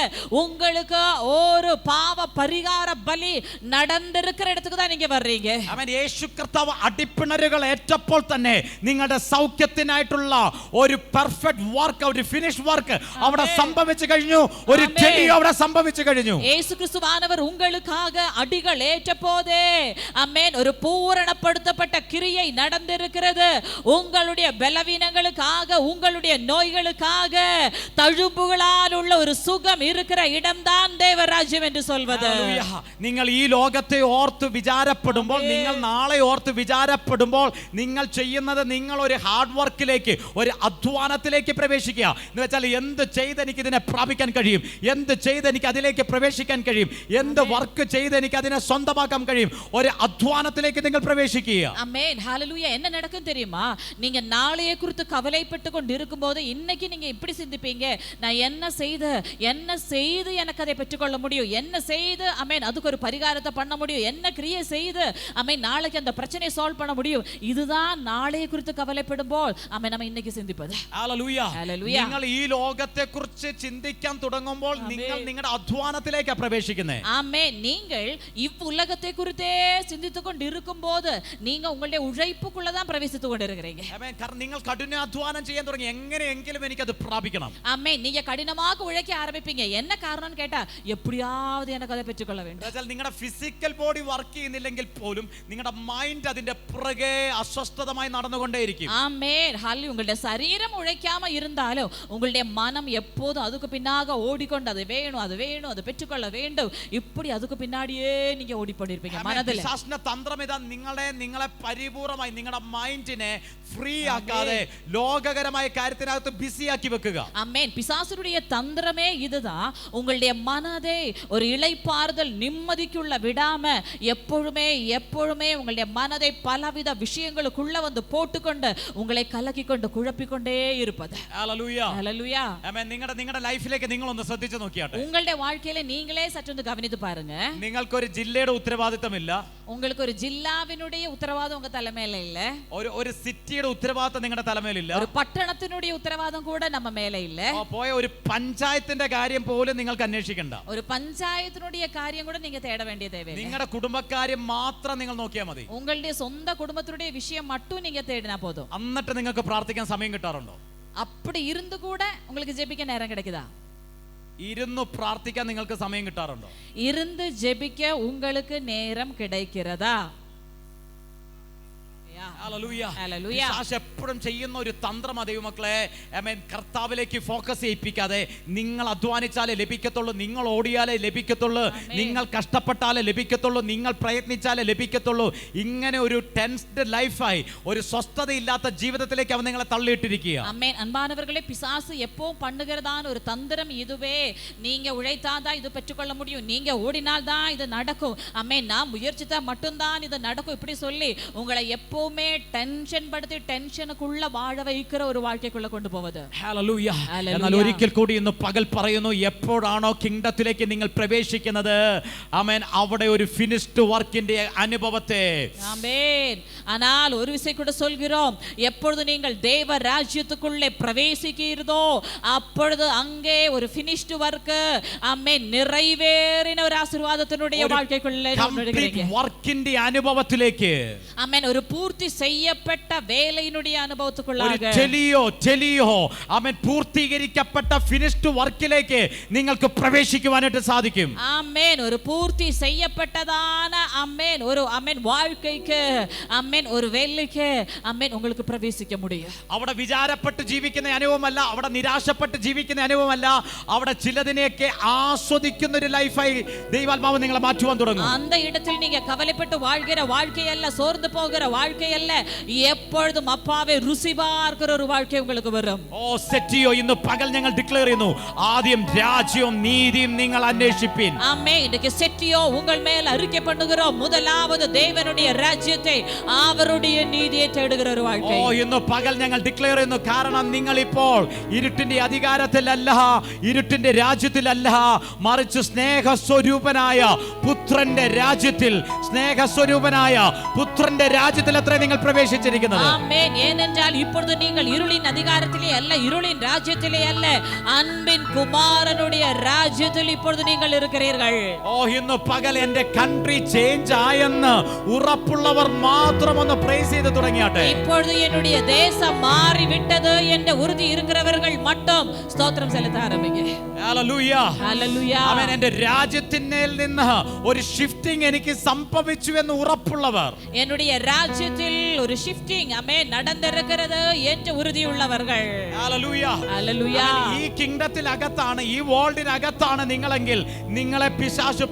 உங்களுக்கு ஒரு பாவ பரிகார பலி நடந்திருக்கிற இடத்துக்கு தான் நீங்க வர்றீங்க. ആമേൻ. യേശു കർത്താവ് അടിപ്പിണരുകൾ ഏറ്റപ്പോൾ തന്നെ നിങ്ങളുടെ സൗഖ്യത്തിനായിട്ടുള്ള ഒരു പെർഫെക്റ്റ് വർക്ക്, ഒരു ഫിനിഷ് വർക്ക് അവിടെ സംഭവിച്ചു കഴിഞ്ഞു. ഒരു ടെലിയോ അവിടെ സംഭവിച്ചു കഴിഞ്ഞു. യേശു ക്രിസ്തുവാനவர் உங்களுக்காக அடிகள் ஏற்ற போதே ஆமென் ஒரு பூரணப்படுத்தப்பட்ட கிரியை நடந்திருக்கிறது. உங்களுடைய பலவீனங்களுக்காக, உங்களுடைய நோய்களுக்காக, தழும்புகளால் உள்ள ஒரு சுகம் இருக்கிற இடம்தான் தேவராஜ்யம் என்று சொல்வது. നിങ്ങൾ ഈ ലോകത്തെ ഓർത്ത് വിചാരപ്പെടുമ്പോൾ, നിങ്ങൾ നാളെ ഓർത്ത് വിചാരപ്പെടുമ്പോൾ, നിങ്ങൾ ചെയ്യുന്നത് നിങ്ങൾ ഒരു ഹാർഡ് വർക്കിലേക്ക്, ഒരു അധ്വാനത്തിലേക്ക് പ്രവേശിക്കുക. എന്ന് വെച്ചാൽ എന്ത് ചെയ്ത് എനിക്ക് ഇതിനെ പ്രാപിക്കാൻ കഴിയും, എന്ത് ചെയ്ത് എനിക്ക് അതിലേക്ക് പ്രവേശിക്കാൻ കഴിയും, എന്ത് വർക്ക് ചെയ്ത് എനിക്ക് അതിനെ സ്വന്തമാക്കാൻ കഴിയും, ഒരു അധ്വാനത്തിലേക്ക് നിങ്ങൾ പ്രവേശിക്കുക. ஆமென். ஹalleluya. என்ன நடக்கும் தெரியுமா? நீங்க நாளைய குறித்து கவலைப்பட்டு கொண்டு இருக்கும்போது இன்னைக்கு நீங்க இப்படி சிந்திப்பீங்க, நான் என்ன செய்து எனக்கு அதை பெற்றுக்கொள்ள முடியும், என்ன செய்து ஆமென் அதுக்கு ஒரு பரிகாரத்தை பண்ண முடியும், என்ன கிரியை செய்து ஆமென் நாளைக்கு அந்த பிரச்சனையை சால்வ் பண்ண முடியும். இதுதான் நாளைய குறித்து கவலைப்படுമ്പോൾ ஆமென் நம்ம இன்னைக்கு சிந்திப்பது. ഹല്ലേലൂയ. നിങ്ങൾ ഈ ലോകത്തെക്കുറിച്ച് ചിന്തിക്കാൻ തുടങ്ങുമ്പോൾ നിങ്ങൾ നിങ്ങളുടെ അധ്വാനത്തിലേക്കാണ് പ്രവേശിക്കുന്നത്. ஆமென். நீங்கள் இவ்வுலகத்தை குறித்தே சிந்தித்துக் கொண்டு இருக்கும்போது நீங்க உங்களுடைய உழைப்புக்குள்ள தான் பிரவேசித்துக் கொண்டிருக்கிறீங்க. ആമേൻ. കാരണം നിങ്ങൾ കഠിനാധ്വാനം ചെയ്യാൻ തുടങ്ങി, എങ്ങനെയെങ്കിലും എനിക്ക് അത് പ്രാപിക്കണം. ஆமென். நீங்க கடினமாக உழைக்க ஆரம்பிப்பீங்க. என்ன காரணம்னு கேட்டா எப்படியாவது எனக்கு அதை பெற்றுக்கொள்ள வேண்டும். എന്നാൽ നിങ്ങളുടെ ഫിസിക്കൽ ബോഡി വർക്ക് ചെയ്യുന്നില്ലെങ്കിൽ പോലും നിങ്ങളുടെ മൈൻഡ് അതിന്റെ പുറകെ അസ്വസ്ഥതമായി നടന്നുകൊണ്ടേയിരിക്കും. ஆமென். ஹalleluya. உங்களுடைய சரீரம் உழைக்காம இருந்தாலும் உங்களுடைய மனம் எப்போதும் அதுக்கு பின்னாக ஓடிக்கொண்டு அது வேணும் அது பெற்றுக்கொள்ள வேண்டும் இப்படி அதுக்கு பின்னாடியே நீங்க ஓடிக்கொண்டிருப்பீங்க மனதில். പിശാചിന്റെ തന്ത്രം ഇതാ, നിങ്ങളെ പരിപൂർണമായി നിങ്ങളുടെ മൈൻഡിനെ ഫ്രീ ആക്കാതെ ലോകകരമായ കാര്യത്തിനകത്ത് ബിസിയാക്കി വെക്കുക. ஆமென். பிசாசுடைய தந்திரமே இதுதான். உங்களுடைய மனதை ஒரு இளைப்பாறுதல் நிம்மதிக்குள்ள விடாம எப்பொழுதுமே உங்களுடைய மனதை பலவித விஷயங்களுக்குள்ள வந்து போட்டுக்கொண்டு உங்களை கலக்கி கொண்டு குழப்பிக்கொண்டே இருப்பது. ഹല്ലേലൂയ. ஹalleluya. ആമേൻ. നിങ്ങളുടെ ലൈഫിലേക്ക് നിങ്ങൾ ഒന്ന് ശ്രദ്ധിച്ചു നോക്കിയാട്ടെ. உங்களுடைய வாழ்க்கையில நீங்களே சற்று கவனித்து பாருங்க. നിങ്ങൾക്കൊരു ജില്ലയുടെ ഉത്തരവാദിത്തമില്ല, உங்களுக்கு ஒரு ஜில்லாவினுடைய உத்தரவாதம் உங்க தலைமையில இல்ல, ഒരു സിറ്റിയുടെ ഉത്തരവാദിത്തം നിങ്ങളുടെ തലമേലില്ല, ஒரு പട്ടണത്തിനുடைய ഉത്തരവാദം கூட நம்ம மேல இல்ல, പോയ ഒരു പഞ്ചായത്തിന്റെ കാര്യം പോലും നിങ്ങൾക്ക് അന്വേഷിക്കണ്ട, ஒரு பஞ்சாயத்தினுடைய காரியம் கூட நீங்க தேட வேண்டிய தேவையில்லை. നിങ്ങളുടെ കുടുംബക്കാര്യം മാത്രം നിങ്ങൾ നോക്കിയാൽ മതി. உங்களுடைய சொந்த குடும்பத்துடைய விஷயம் மட்டும் நீங்க தேடினா போதும். എന്നിട്ട് നിങ്ങൾക്ക് പ്രാർത്ഥിക്കാൻ സമയം കിട്ടാറുണ്ടോ? அப்படி இருந்து கூட உங்களுக்கு ஜெபிக்க நேரம் கிடைக்குதா? ഇരുന്നു പ്രാർത്ഥിക്കാൻ നിങ്ങൾക്ക് സമയം കിട്ടാറുണ്ടോ? இருந்து ஜெபிக்க உங்களுக்கு நேரம் கிடைக்கிறதா? പിശാച് എപ്പോഴും ചെയ്യുന്ന ഒരു തന്ത്രം ദൈവമക്കളെ, ആമേൻ, കർത്താവിലേക്ക് ഫോക്കസ് ചെയ്യിപ്പിക്കാതെ നിങ്ങൾ അധ്വാനിച്ചാലേ ലഭിക്കത്തുള്ളൂ, നിങ്ങൾ ഓടിയാലേ ലഭിക്കത്തുള്ളൂ, നിങ്ങൾ കഷ്ടപ്പെട്ടാലേ ലഭിക്കത്തുള്ളൂ, നിങ്ങൾ പ്രയത്നിച്ചാലേ ലഭിക്കത്തുള്ളൂ. ഇങ്ങനെ ഒരു ടെൻസ്ഡ് ലൈഫായി, ഒരു സ്വസ്ഥതയില്ലാത്ത ജീവിതത്തിലേക്ക് അവൻ നിങ്ങളെ തള്ളിയിട്ടിരിക്കുക. ஆமென். அன்பானவர்களே, பிசாசு எப்பவும் பண்ணுகிறதான ஒரு தந்திரம் இதுவே. நீங்க உழைத்தாதான் இது பெற்றுக்கொள்ள முடியும், நீங்க ஓடினால் தான் இது நடக்கும், ஆமென், நான் முயற்சித்தா மட்டும்தான் இது நடக்கும், இப்படி சொல்லி உங்களை எப்பவுமே ടെൻഷൻ പടുത്തി ടെൻഷനുക്കുള്ള വാഴ വയ്ക്കുന്ന ഒരു വാഴ്ചയ്ക്കുള്ള കൊണ്ടുപോകുന്നത്. ഹല്ലേലൂയ. എന്നാൽ ഒരിക്കൽ കൂടി ഇന്ന് പകൽ പറയുന്നു, എപ്പോഴാണോ കിങ്ഡത്തിലേക്ക് നിങ്ങൾ പ്രവേശിക്കുന്നത്, ആമേൻ, അവിടെ ഒരു ഫിനിഷ്ഡ് വർക്കിന്റെ അനുഭവത്തെ, ஆமென். ஆனால் ஒரு விஷயம் கூட சொல்கிறோம், எப்பொழுது நீங்கள் தேவ ராஜ்யத்துக்குள்ளே பிரவேசிக்கிறதோ அப்பொழுது அங்கே ஒரு finished work, ஆமென், நிறைவேறின ஒரு ஆசீர்வாதத்தினுடைய வாழ்க்கைக்குள்ளே കംപ്ലീറ്റ് വർക്കിന്റെ അനുഭവത്തിലേക്ക്, ആമെൻ, ഒരു പൂർത്തി ചെയ്യപ്പെട്ട വേലയിനുடைய അനുഭവത്തിക്കുള്ളാക, ടെലിയോ ആമേൻ, പൂർത്തീകരിക്കപ്പെട്ട ഫിനിഷ്ഡ് വർക്കിലേക്ക് നിങ്ങൾക്ക് പ്രവേശിക്കുവാനായിട്ട് സാധിക്കും. ആമേൻ. ഒരു പൂർത്തി ചെയ്യപ്പെട്ടதான ആമേൻ ഒരു ആമേൻ வாழ்க்கைக்கு, ആമേൻ, ഒരു വേലയ്ക്ക്, ആമേൻ, உங்களுக்கு പ്രവേശിக்க முடியும். അവിടെ വിചാരപ്പെട്ട് ജീവിക്കുന്ന അനുഭവമല്ല, അവിടെ നിരാശപ്പെട്ട് ജീവിക്കുന്ന അനുഭവമല്ല, അവിടെ ചിലതിനെയൊക്കെ ആസ്വദിക്കുന്ന ഒരു ലൈഫായി ദൈവാത്മാവ് നിങ്ങളെ മാറ്റുവാൻ തുടങ്ങും. அந்த இடத்தில் நீங்க கவலைப்பட்டு வாழ்கிற வாழ்க்கை அல்ல, சோர்ந்து போகிற வாழ்க்கை அல்ல, எப்பொழுதும் அப்பாவே ருசி பார்க்கிற ஒரு வாழ்க்கை உங்களுக்கு வரும். ഓ സെറ്റിയോ, ഇന്ന് പകൽ ഞങ്ങൾ ഡിക്ലെയർ ചെയ്യുന്നു, ആദ്യം രാജ്യവും നീതിയും നിങ്ങൾ അന്വേഷിപ്പിൻ. ஆமென். இன்னைக்கு செட்டியோ உங்கள் மேல் அறிக்கை பண்ணுகிறோம், முதலாவது தேவனுடைய ராஜ்யத்தை, அவருடைய நீதியை தேடுகிற ഒരു வாழ்க்கை. ഓ ഇന്ന് പകൽ ഞങ്ങൾ ഡിക്ലെയർ ചെയ്യുന്നു, കാരണം നിങ്ങൾ ഇപ്പോൾ ഇരുട്ടിന്റെ അധികാരത്തിലല്ല, ഇരുട്ടിന്റെ രാജ്യത്തിലല്ല, മറിച്ച് സ്നേഹസ്വരൂപനായ പുത്രന്റെ രാജ്യത്തിൽ, സ്നേഹസ്വരൂപനായ പുത്രന്റെ രാജ്യത്തിൽ അത്ര നിങ്ങൾ പ്രവേശിച്ചിരിക്കുന്നത്. ஆமென். ஏனென்றால் இப்பொழுது நீங்கள் இருளின் அதிகாரத்திலே அல்ல, இருளின் ராஜ்யத்திலே அல்ல, அன்பின் குமாரனுடைய ராஜ்யத்தில் இப்பொழுது நீங்கள் இருக்கிறீர்கள். ഓ ഇന്ന് പകൽ എന്റെ കൺട്രി ചേഞ്ച് ആയെന്ന് ഉറപ്പുള്ളവർ മാത്രം ഒന്ന് പ്രൈസ് ചെയ്ത് തുടങ്ങിയാട്ടെ. இப்பொழுது என்னுடைய தேசம் மாறி விட்டது என்ற உறுதி இருக்கிறவர்கள் மட்டும் ஸ்தோத்திரம் செலுத்த ஆரம்பிங்க. ഹല്ലേലൂയ. ഹല്ലേലൂയ. ആമേൻ. എന്റെ രാജ്യത്തിന്മേൽ നിന്ന് ഒരു ഒരു ഷിഫ്റ്റിംഗ് എനിക്ക് സംഭവിച്ചു എന്ന് ഉറപ്പുള്ളവർ, என்னுடைய ராஜ்யத்தில் ஒரு ஷிஃப்டிங் ஆமென் நடந்திருக்கிறது என்று உறுதியுள்ளவர்கள். ഹല്ലേലൂയ. ഹല്ലേലൂയ. ഈ കിങ്ഡത്തിനകത്താണ്, ഈ വേൾഡിനകത്താണ് നിങ്ങളെങ്കിൽ നിങ്ങളെ പിശാച്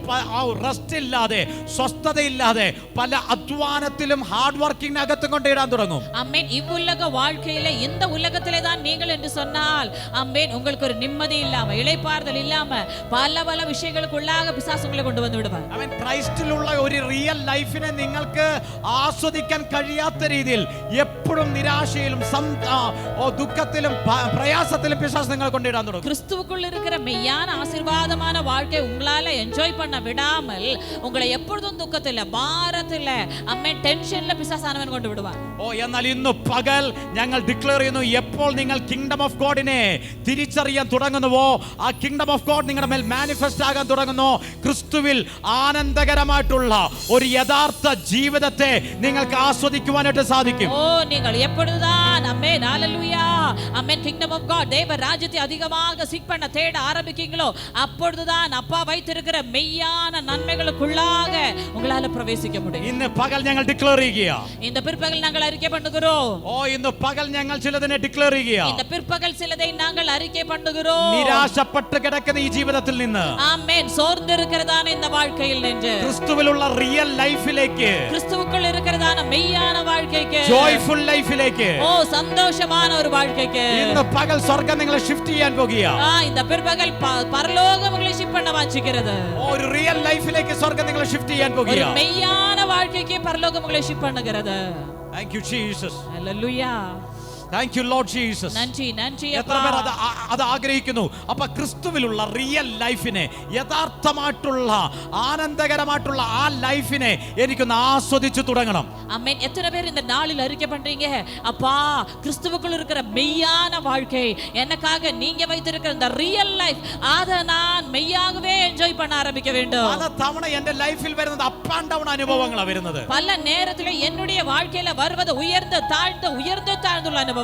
റെസ്റ്റ് ഇല്ലാതെ, സ്വസ്ഥതയില്ലാതെ പല അധ്വാനത്തിലും ഹാർഡ് വർക്കിംഗിനകത്തും കൊണ്ടിടാൻ തുടങ്ങും. ஆமென். இவ்வுலக வாழ்க்கையில இந்த உலகத்திலே தான் நீங்கள் என்று சொன்னால் ஆமென் உங்களுக்கு ஒரு நிம்மதி இல்லாம, இளைப்பாறுதல் இல்லாம பல பல விஷயங்களுக்குள்ளாக பிசாசு உங்களை கொண்டு வந்து விடுவார். ആമേൻ. ക്രൈസ്റ്റിലുള്ള ഒരു റിയൽ ലൈഫിനെ നിങ്ങൾക്ക് ആസ്വദിക്കാൻ കഴിയാത്ത രീതിയിൽ എപ്പോഴും നിരാശയിലും ദുഃഖത്തിലും പ്രയാസത്തിലും പിശാച് നിങ്ങളെ കൊണ്ടിടാൻ തുടങ്ങും. கிறிஸ்துவுக்குள் இருக்கிற மெய்யான ஆசீர்வாதமான வாழ்க்கை உங்களால என்ஜாய் பண்ண விடாமல் உங்களை எப்பொழுதும் துக்கத்துல, பாரத்துல, ஆமென் ടെൻഷനിലെ പിശാചാനവൻ கொண்டு விடுவார். എന്നാൽ ഇന്ന് പകൽ ഞങ്ങൾ ഡിക്ലെയർ ചെയ്യുന്നു, എപ്പോൾ നിങ്ങൾ കിങ്ഡം ഓഫ് ഗോഡിനെ തിരിച്ചറിയാൻ തുടങ്ങുന്നുവോ, ആ കിങ്ഡം ഓഫ് ഗോഡ് നിങ്ങളുടെ മേൽ മാനിഫെസ്റ്റ് ആകാൻ തുടങ്ങുന്നു, ക്രിസ്തുവിൽ ആനന്ദകരമായിട്ടുള്ള ഒരു യഥാർത്ഥ ജീവിതത്തെ നിങ്ങൾക്ക് ആസ്വദിക്കുവാനായിട്ട് സാധിക്കും. நீங்கள் எப்பொழுதுதான் ஆமென் ஹalleluya ஆமென் kingdom of god தேவ ராஜ்யத்தை அதிகமாக சீக் பண்ண தேட ஆரம்பிக்கீங்களோ, அப்பொழுதுதான் அப்பா வைத்திருக்கிற மெய்யான நன்மைகளுக்குள்ளாக உங்களால பிரவேசிக்க முடியும். ഇന്ന് പകൽ ഞങ്ങൾ ഡിക്ലെയർ ചെയ്യുക. இந்த பிற்பகல் நாங்கள் அறிக்கை பண்ணுகிறோம். ഇന്ന് പകൽ ഞങ്ങൾ ചിലതിനെ ഡിക്ലെയർ ചെയ്യുക. இந்த பிற்பகல் சிலதை நாங்கள் அறிக்கை பண்ணுகிறோம். നിരാശപ്പെട്ട് കിടക്കുന്ന ഈ ജീവിതത്തിൽ നിന്ന് ஆமென் சோர்ந்து இருக்கிறதான இந்த வாழ்க்கையில் நின்று ക്രിസ്തുവിലുള്ള റിയൽ ലൈഫിലേക്ക്, கிறிஸ்துவுக்குள் இருக்கிறதான மெய்யான வாழ்க்கைக்கு, ജോയ്ഫുൾ ലൈഫിലേക്ക്, சந்தோஷமான ஒரு வாழ்க்கைக்கு ഇന്ന് പകൽ സ്വർഗ്ഗം നിങ്ങളെ ഷിഫ്റ്റ് ചെയ്യാൻ പോകുക. இந்த பிற்பகல் பரலோகம் உங்களை ஷிஃப்ட் பண்ண வாஞ்சிக்கிறது. ഒരു റിയൽ ലൈഫിലേക്ക് സ്വർഗ്ഗം നിങ്ങളെ ഷിഫ്റ്റ് ചെയ്യാൻ പോകുക. ஒரு மெய்யான வாழ்க்கைக்கு பரலோகம் உங்களை ஷிஃப்ட் பண்ணுகிறது. Thank you Jesus. Hallelujah. Thank you Lord Jesus. നന്ദി നന്ദി എത്ര പേർ അത് ആഗ്രഹിക്കുന്നു? അപ്പൊ ക്രിസ്തുവിലുള്ള റിയൽ ലൈഫിനെ, യഥാർത്ഥമായിട്ടുള്ള ആനന്ദകരമായിട്ടുള്ള ആ ലൈഫിനെ എനിക്കൊന്ന് ആസ്വദിച്ചു തുടങ്ങണം. ஆமென். எத்தனை பேர் இந்த நாளில் அறிக்கை பண்றீங்க, அப்பா கிறிஸ்துவுக்குள் இருக்கிற மெய்யான வாழ்க்கை, எனக்காக நீங்க வைத்திருக்கிற இந்த ரியல் லைஃப், அதை நான் மெய்யாகவே என்ஜாய் பண்ண ஆரம்பிக்க வேண்டும். പല തവണ എന്റെ ലൈഫിൽ വരുന്നത് അപ്പ് ആൻഡ് ഡൗൺ അനുഭവങ്ങളാണ് വരുന്നത്. പല നേരത്തിലെ என்னுடைய வாழ்க்கையில வருவது உயர்ந்து தாழ்ந்துள்ள അനുഭവങ്ങൾ.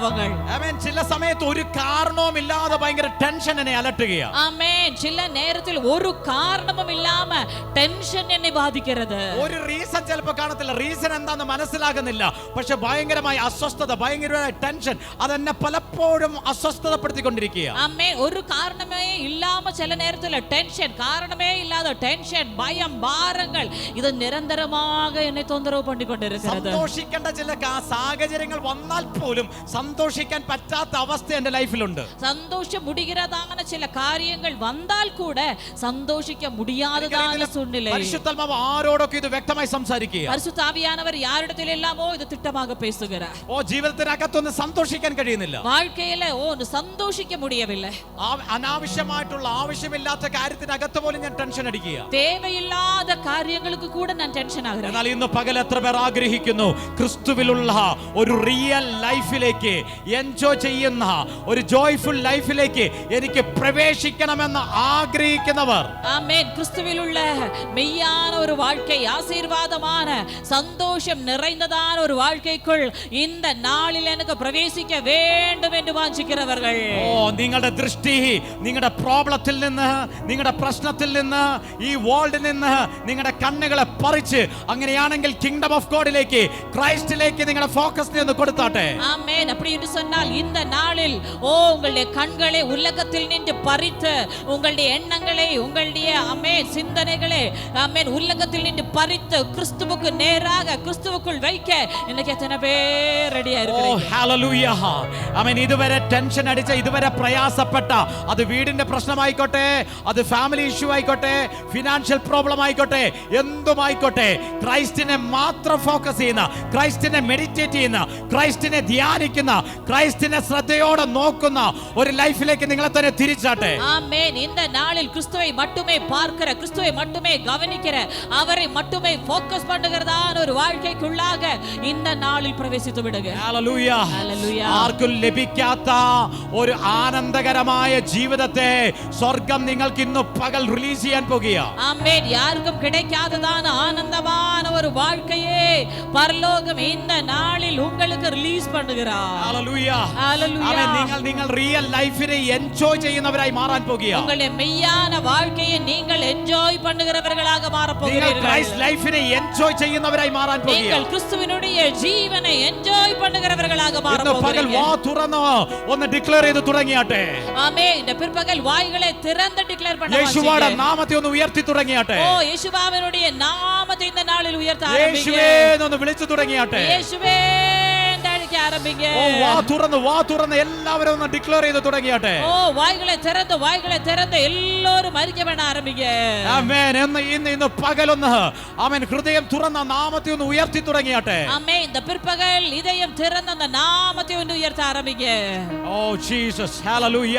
ആമേൻ. ചില സമയത്ത് ഒരു കാരണവും ഇല്ലാതെ ഭയങ്കര ടെൻഷൻ എന്നെ അലട്ടുകയാണ്. ആമേൻ. ചില നേരത്തിൽ ഒരു കാരണവും ഇല്ലാമ ടെൻഷൻ എന്നെ ബാധിക്കുന്നത്. ഒരു റീസൺ ചിലപ്പോൾ കാണത്തില്ല, റീസൺ എന്താണെന്ന് മനസ്സിലാകുന്നില്ല, പക്ഷെ ഭയങ്കരമായ അസ്വസ്ഥത, ഭയങ്കരമായ ടെൻഷൻ അതെന്നെ പലപ്പോഴും അസ്വസ്ഥതപ്പെടുത്തിക്കൊണ്ടിരിക്കുക. ആമേൻ. ഒരു കാരണമേ ഇല്ലാമ ചില നേരത്തിൽ ടെൻഷൻ, കാരണമേ ഇല്ലാതെ ടെൻഷൻ, ഭയം, ഭാരങ്ങൾ ഇത് നിരന്തരமாக എന്നെ தொந்தரவு பண்ணிக்கொண்டிருக்கிறது. സന്തോഷിക്കേണ്ട ചില സാഹചര്യങ്ങൾ വന്നാൽ പോലും സന്തോഷിക്കാൻ പറ്റാത്ത അവസ്ഥ എന്റെ ലൈഫിലുണ്ട്. சந்தோஷம் முடிகிறதான சில காரியங்கள் வந்தால் கூட சந்தோஷிக்க முடியாததான சூழ்நிலை. പരിശുദ്ധാത്മാവ് ആരോടൊക്കെ ഇത് വ്യക്തമായി സംസാരിക്കുക. பரிசுத்த ஆவியானவர் யாரிடத்திலெல்லாமோ இது திட்டமாக பேசுகிறார். ജീവിതത്തിനകത്തൊന്നും സന്തോഷിക്കാൻ കഴിയുന്നില്ല, வாழ்க்கையில சந்தோஷிக்க முடியவில்லை. അനാവശ്യമായിട്ടുള്ള, ആവശ്യമില്ലാത്ത കാര്യത്തിനകത്ത് പോലും ഞാൻ ടെൻഷൻ അടിക്കുക. தேவையில்லாத காரியங்களுக்கு கூட நான் டென்ஷன் ஆகிறேன். എന്നാൽ ഇന്ന് പകൽ എത്ര പേർ ആഗ്രഹിക്കുന്നു ക്രിസ്തുവിലുള്ള ഒരു റിയൽ ലൈഫിലേക്ക്, എൻജോയ് ചെയ്യുന്ന ഒരു ജോയ്ഫുൾ ലൈഫിലേക്ക് എനിക്ക് പ്രവേശിക്കണമെന്ന് ആഗ്രഹിക്കുന്നവർ? ആമേൻ. ക്രിസ്തുവിലുള്ള மெய்யான ஒரு வாழ்க்கை, ஆசீர்வாதமான சந்தோஷம் நிறைந்ததான ஒரு வாழ்க்கைக்குள் இந்த நாளில் எனக்கு பிரவேசிக்க வேண்டும் என்று വാഞ്ചിக்கிறவர்கள். നിങ്ങളുടെ ദൃഷ്ടി നിങ്ങളുടെ പ്രോബ്ലത്തിൽ നിന്ന്, നിങ്ങളുടെ പ്രശ്നത്തിൽ നിന്ന്, ഈ വേൾഡിൽ നിന്ന് നിങ്ങളുടെ കണ്ണുകളെ പറിച്ച്, അങ്ങനെയാണെങ്കിൽ കിങ്ഡം ഓഫ് ഗോഡിലേക്ക്, ക്രൈസ്റ്റിലേക്ക് നിങ്ങളുടെ ഫോക്കസ് ഒന്ന് കൊടുത്താട്ടെ. ஆமென். அப்படி என்று சொன்னால் இந்த நாளில் உங்களுடைய கண்களை உலகத்தில் நின்று பறித்து, உங்களுடைய எண்ணங்களை, உங்களுடைய ஆமென் சிந்தனைகளை ஆமென் உலகத்தில் நின்று பறித்து கிறிஸ்துவுக்கு நேராக, கிறிஸ்துவுக்குள் வைக்க இன்னைக்கு எத்தனை பேர் ரெடியா இருக்கீங்க? ഹല്ലേലൂയ. ആമേൻ. ഇതുവരെ ടെൻഷൻ അടിച്ച, ഇതുവരെ പ്രയാസപ്പെട്ട, അത് വീടിന്റെ പ്രശ്നമായിക്കോട്ടെ, അത് ഫാമിലി ഇഷ്യൂ ആയിക്കോട്ടെ, ഫിനാൻഷ്യൽ പ്രോബ്ലം ആയിക്കോട്ടെ, എന്തുമായിക്കോട്ടെ, ക്രൈസ്റ്റിനെ മാത്രം ഫോക്കസ് ചെയ്യുന്ന, ക്രൈസ്റ്റിനെ മെഡിറ്റേറ്റ് ചെയ്യുന്ന, ക്രൈസ്റ്റിനെ ധ്യാനിക്കുന്ന, ക്രൈസ്റ്റിനെ ശ്രദ്ധയോടെ നോക്കുന്ന ഒരു ലൈഫിലേക്ക് നിങ്ങളെ തന്നെ തിരിച്ചാട്ടെ. ஆமென். இந்த நாளில் கிறிஸ்துவை மட்டுமே பார்க்கிற, கிறிஸ்துவை மட்டுமே கவனிக்கிற, அவரை மட்டுமே ஃபோக்கஸ் பண்ணுகிறதான ஒரு வாழ்க்கைக்குள்ளாக இந்த நாளில் பிரவேசித்து விடுங்க. ഹല്ലേലൂയ. ഹല്ലേലൂയ. ആർക്കും ലഭിക്കാത്ത ഒരു ആനന്ദകരമായ ജീവിതത്തെ സ്വർഗ്ഗം നിങ്ങൾക്ക് ഇന്ന് പകൽ റിലീസ് ചെയ്യാൻ പോകുക. ஆமென். யாருக்கு யாருக்கும் கிடைக்காததான ஆனந்தமான ஒரு வாழ்க்கையே பரலோகம் இந்த நாளில் உங்களுக்கு ரிலீஸ் பண்ணுகிறார். ഹല്ലേലൂയ. ഹല്ലേലൂയ. ആമേൻ. നിങ്ങൾ റിയൽ ലൈഫിനെ എൻജോയ് ചെയ്യുന്നവരായി മാറാൻ പോകുകയാണ്. உங்களுடைய மெய்யான வாழ்க்கையை நீங்கள் என்ஜாய் பண்ணுகிறவர்களாக மாற നിങ്ങൾ போகிறீர்கள். ക്രൈസ്റ്റ് ലൈഫിനെ എൻജോയ് ചെയ്യുന്നവരായി മാറാൻ நீங்கள் പോകുകയാണ്. கிறிஸ்துவினுடைய ஜீவனை என்ஜாய் பண்ணுகிறவர்களாக மாற ഇന്ന് പകൽ വാ போகிறீர்கள். തുറന്ന് ഒന്ന് ഡിക്ലെയർ ചെയ്ത് തുടങ്ങിയാട്ടെ. ஆமென். இந்த பிற்பகல் வாய்களை திறந்து டிக்ளேர் பண்ண യേശുവയുടെ வாசிங்க. നാമത്തെ ഒന്ന് ഉയർത്തി തുടങ്ങിയാട്ടെ. ஓ യേശുവാവിனுடைய നാമത്തെ இந்த നാളിൽ ഉയർത്ത യേശുവേ ആരംഭിക്കുക. എന്നൊന്ന് വിളിച്ചു തുടങ്ങിയാട്ടെ. യേശുവേ എന്ന് അടിക്കാൻ ആരംഭിക്കുക. ഓ വാ തുറന്ന് എല്ലാവരും ഒന്ന് ഡിക്ലെയർ ചെയ്ത് തുടങ്ങിയാട്ടെ. ഓ വായ്കളെ திறந்து എല്ലാവരും അറിയിക്കാൻ ആരംഭിക്കുക. ആമേൻ. ഇന്ന് പകലൊന്ന് ആമേൻ ഹൃദയം തുറന്ന നാമത്തെ ഒന്ന് ഉയർത്തി തുടങ്ങിയാട്ടെ. ആമേൻ. இந்த பிற்பகல் இதயம் திறந்த அந்த നാമത്തെ ഒന്ന് ഉയർത്ത ആരംഭിക്കുക. Oh Jesus hallelujah.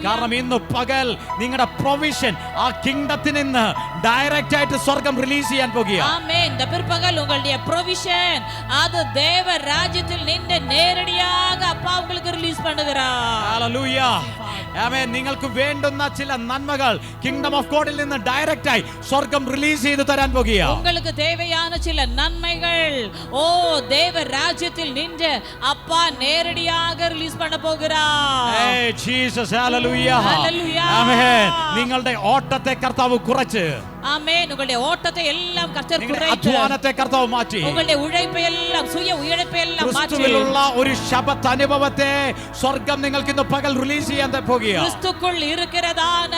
കാരണം ഇന്ന് പകൽ നിങ്ങളുടെ പ്രൊവിഷൻ ആ കിങ്ഡത്തിൽ നിന്ന് ഡയറക്റ്റ് ആയിട്ട് സ്വർഗ്ഗം റിലീസ് ചെയ്യാൻ പോകുകയാണ്. ആമേൻ. இந்த பிற்பகல் உங்களுடைய ப்ரொவிஷன் அது தேவ ராஜ்யத்தில் நின்று நேரடியாக அப்பா உங்களுக்கு ரிலீஸ் பண்ணுகிறார். ഹല്ലേലൂയ. ആമേൻ. നിങ്ങൾക്ക് വേണ്ടുന്ന ചില നന്മകൾ കിങ്ഡം ഓഫ് ഗോഡിൽ നിന്ന് ഡയറക്റ്റ് ആയി സ്വർഗ്ഗം റിലീസ് ചെയ്തു തരാൻ പോകുകയാണ്. உங்களுக்கு தேவையான சில நன்மைகள் ஓ தேவ ராஜ்யத்தில் நின்று அப்பா நேரடியாக ரிலீஸ் பண்ண போகிறார். ഏയ് ജീസസ് ഹല്ലേലൂയ. ഹല്ലേലൂയ. ആമേൻ. നിങ്ങളുടെ ഓട്ടത്തെ കർത്താവ് കുറച്ച്, ஆமென். உங்களுடைய ஓட்டத்தை எல்லாம் கர்த்தர் നിങ്ങളുടെ குறைத்து അധ്വാനത്തെ കർത്താവ് മാറ്റി உங்களுடைய உழைப்பை எல்லாம் சுய உழைப்பை எல்லாம் மாற்றி ക്രിസ്തുവിലുള്ള ഒരു ശബത്ത് അനുഭവത്തെ സ്വർഗ്ഗം നിങ്ങൾക്ക് ഇന്ന് പകൽ റിലീസ് ചെയ്യാൻ പോകുകയാണ്. கிறிஸ்துக்குள் இருக்கிறதான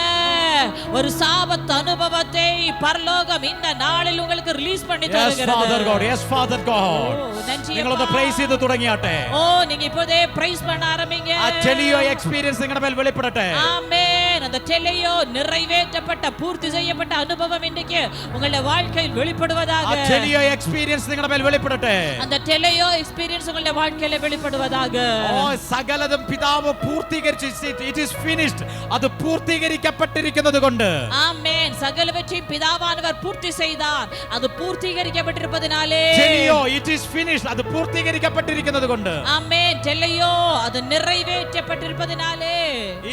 ஒரு சாபத் அனுபவத்தை பரலோகம் இந்த நாளில் உங்களுக்கு ரிலீஸ் பண்ணி Yes, Father தருகிறது. God. Yes, Father God. நன்றி നിങ്ങളൊന്ന് அப்பா. പ്രൈസ് ചെയ്ത് തുടങ്ങിയാട്ടെ. ஓ நீங்க இப்போதே பிரைஸ் பண்ண ஆரம்பிங்க. ആ ടെലിയോ എക്സ്പീരിയൻസ് നിങ്ങളുടെ മേൽ വെളിപ്പെടട്ടെ. ஆமென். அந்த டெலியோ நிறைவேற்றப்பட்ட பூர்த்தி செய்யப்பட்ட அனுபவம் இன்றைக்கு உங்களுடைய வாழ்க்கையில் ആ வெளிப்படுவதாக. ടെലിയോ എക്സ്പീരിയൻസ് നിങ്ങളുടെ മേൽ വെളിപ്പെടട്ടെ. அந்த டெலியோ எக்ஸ்பீரியன்ஸ் உங்களுடைய வாழ்க்கையில வெளிப்படுவதாக. ഓ സകലതും പിതാവ് പൂർത്തീകരിച്ചു. It is finished. അത് പൂർത്തീകരിക്കപ്പെട്ടിരിക്കുന്നത് കൊണ്ട് ஆமென். சகலவற்றையும் பிதாவானவர் பூர்த்தி செய்தார். அது பூர்த்தீகரிக்கப்பட்டிருப்பதினாலே ടെലിയോ ഇറ്റ് ഈസ് ഫിനിഷ്ഡ്. അത് പൂർത്തീകരിക്കപ്പെട്ടിരിക്കുന്നത് കൊണ്ട് ஆமென். டெலியோ அது நிறைவேற்றப்பட்டிருப்பதினாலே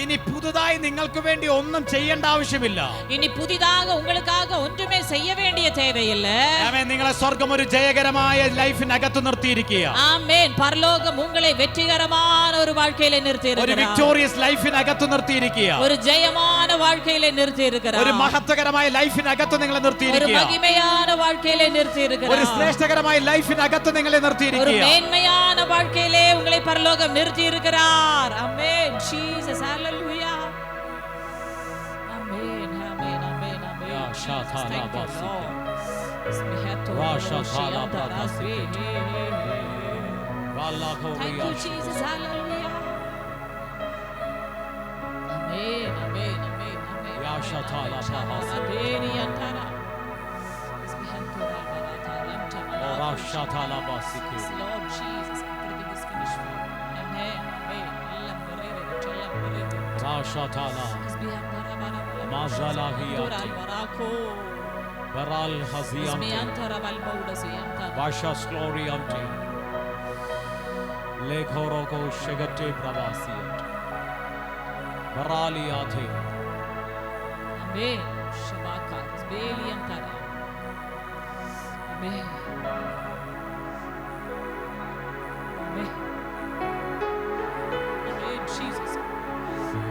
ഇനി പുതുതായി നിങ്ങൾക്ക് വേണ്ടി ഒന്നും ചെയ്യേണ്ട ആവശ്യമില്ല. இனி புதிதாக உங்களுக்காக ஒன்றுமே செய்ய வேண்டிய தேவையில்லை. ആമേൻ. നിങ്ങളെ സ്വർഗ്ഗം ഒരു ജയകരമായ ലൈഫിനകത്ത് നിർത്തിയിരിക്കുക. ஆமென். பரலோகம் உங்களை வெற்றிகரமான ஒரு வாழ்க்கையில நிறுத்தி ഒരു இருக்கிறார். വിക്ടോറിയസ് ലൈഫിനകത്ത് നിർത്തിയിരിക്കുക. ஒரு ஜெயமான வாழ்க்கையில நிறுத்தி இருக்கிறார். ഒരു മഹത്വകരമായ ലൈഫിനകത്ത് നിങ്ങളെ ஒரு നിർത്തിയിരിക്കുക. மகிமையான வாழ்க்கையில நிறுத்தி ഒരു இருக்கிறார். ശ്രേഷ്ഠകരമായ ലൈഫിനകത്ത് നിങ്ങളെ ஒரு നിർത്തിയിരിക്കുക. மேன்மையான வாழ்க்கையிலே உங்களை பரலோகம் நிறுத்தி இருக்கிறார். Amen. Jesus hallelujah. Amen. Amen. Amen. Amen. யா ஷாதா Thank you, லாபாசி. Lord. ஸ்மிஹத்தோ ராஷா தாலா ரோஷியந்தா பாபாசி. ராஸ்வி. Thank you, Jesus. Hallelujah. Amen. Amen. Amen. Amen. Ya shatala bahasi. Abeni antara. Smihantora baratara antara. Rashatala basiki. Yes, Lord Jesus, everything is finished for me. Amen. Amen. Allam நிறைவேறு. எல்லாம் நிறைவேறு. Rashatala. Smihantora baratara. Mazalahiyati. Barako. Baral haziyati. Smihantora balbauda siyantara. Vashas gloriamti. Lekhoroko shegate pravasiyat. Baraliyati. Amen. Shabaka. Sbeli antara. Amen. Amen. Amen, Jesus.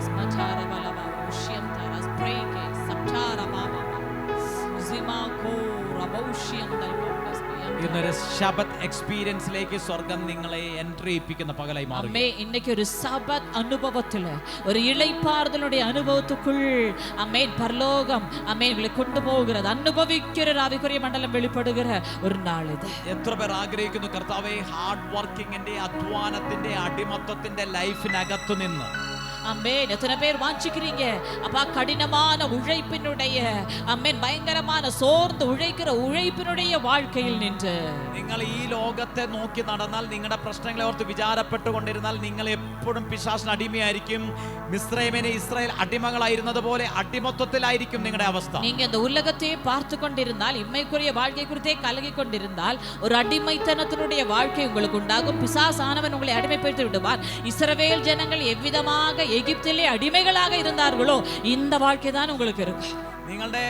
Smatara balava, Ushiantara, Spreke, Saptara Mama, Zimako, Raboshiandal Bogas, ഇന്നൊരു ശബത്ത് എക്സ്പീരിയൻസിലേക്ക് സ്വർഗം നിങ്ങളെ entry ചെയ്യിപ്പിക്കുന്ന പകലായി മാറും. അമ്മേ இன்னைக்கு ஒரு சபத் அனுபவத்துல ஒரு இளைப்பாறுதலுடைய அனுபவத்துக்குள் அம்மேன் பரலோகம் அம்மேன் உங்களை கொண்டு போகிறது அனுபவிக்கிற ஆவிக்குரிய மண்டலம் வெளிப்படுகிற ஒரு நாள் இது. എത്ര പേർ ആഗ്രഹിക്കുന്നു കർത്താവേ ഹാർഡ് വർക്കിങ്ങിന്റെ അധ്വാനത്തിന്റെ അടിമത്തത്തിന്റെ ലൈഫിനകത്തു നിന്ന് அம்மேன் எத்தனை பேர் வாஞ்சிக்கிறீங்க அப்பா கடினமான உழைப்பினுடைய அம்மேன் பயங்கரமான சோர்ந்து உழைக்கிற உழைப்பினுடைய வாழ்க்கையில் நின்று നിങ്ങൾ ഈ ലോകത്തെ നോക്കി നടന്നാൽ നിങ്ങളുടെ പ്രശ്നങ്ങളെ ഓർത്ത് വിചാരപ്പെട്ടുകൊണ്ടിരുന്നാൽ നിങ്ങൾ എപ്പോഴും പിശാചിന് അടിമയായിരിക്കും. മിസ്രൈമിനെ ഇസ്രായേൽ അടിമകളായിരുന്നത് പോലെ അടിമത്വത്തിലായിരിക്കും നിങ്ങളുടെ അവസ്ഥ. நீங்க இந்த உலகத்தையே பார்த்து கொண்டிருந்தால் இம்மைக்குரிய வாழ்க்கை குறித்தே கலகி கொண்டிருந்தால் ஒரு அடிமைத்தனத்தினுடைய வாழ்க்கை உங்களுக்கு உண்டாகும். பிசாசானவன் உங்களை அடிமைப்படுத்தி விடுவார். இஸ்ரவேல் ஜனங்கள் எவ்விதமாக எகிப்திலே அடிமைகளாக இருந்தார்களோ இந்த வாழ்க்கை தான் உங்களுக்கு இருக்கும். നിങ്ങളുടെ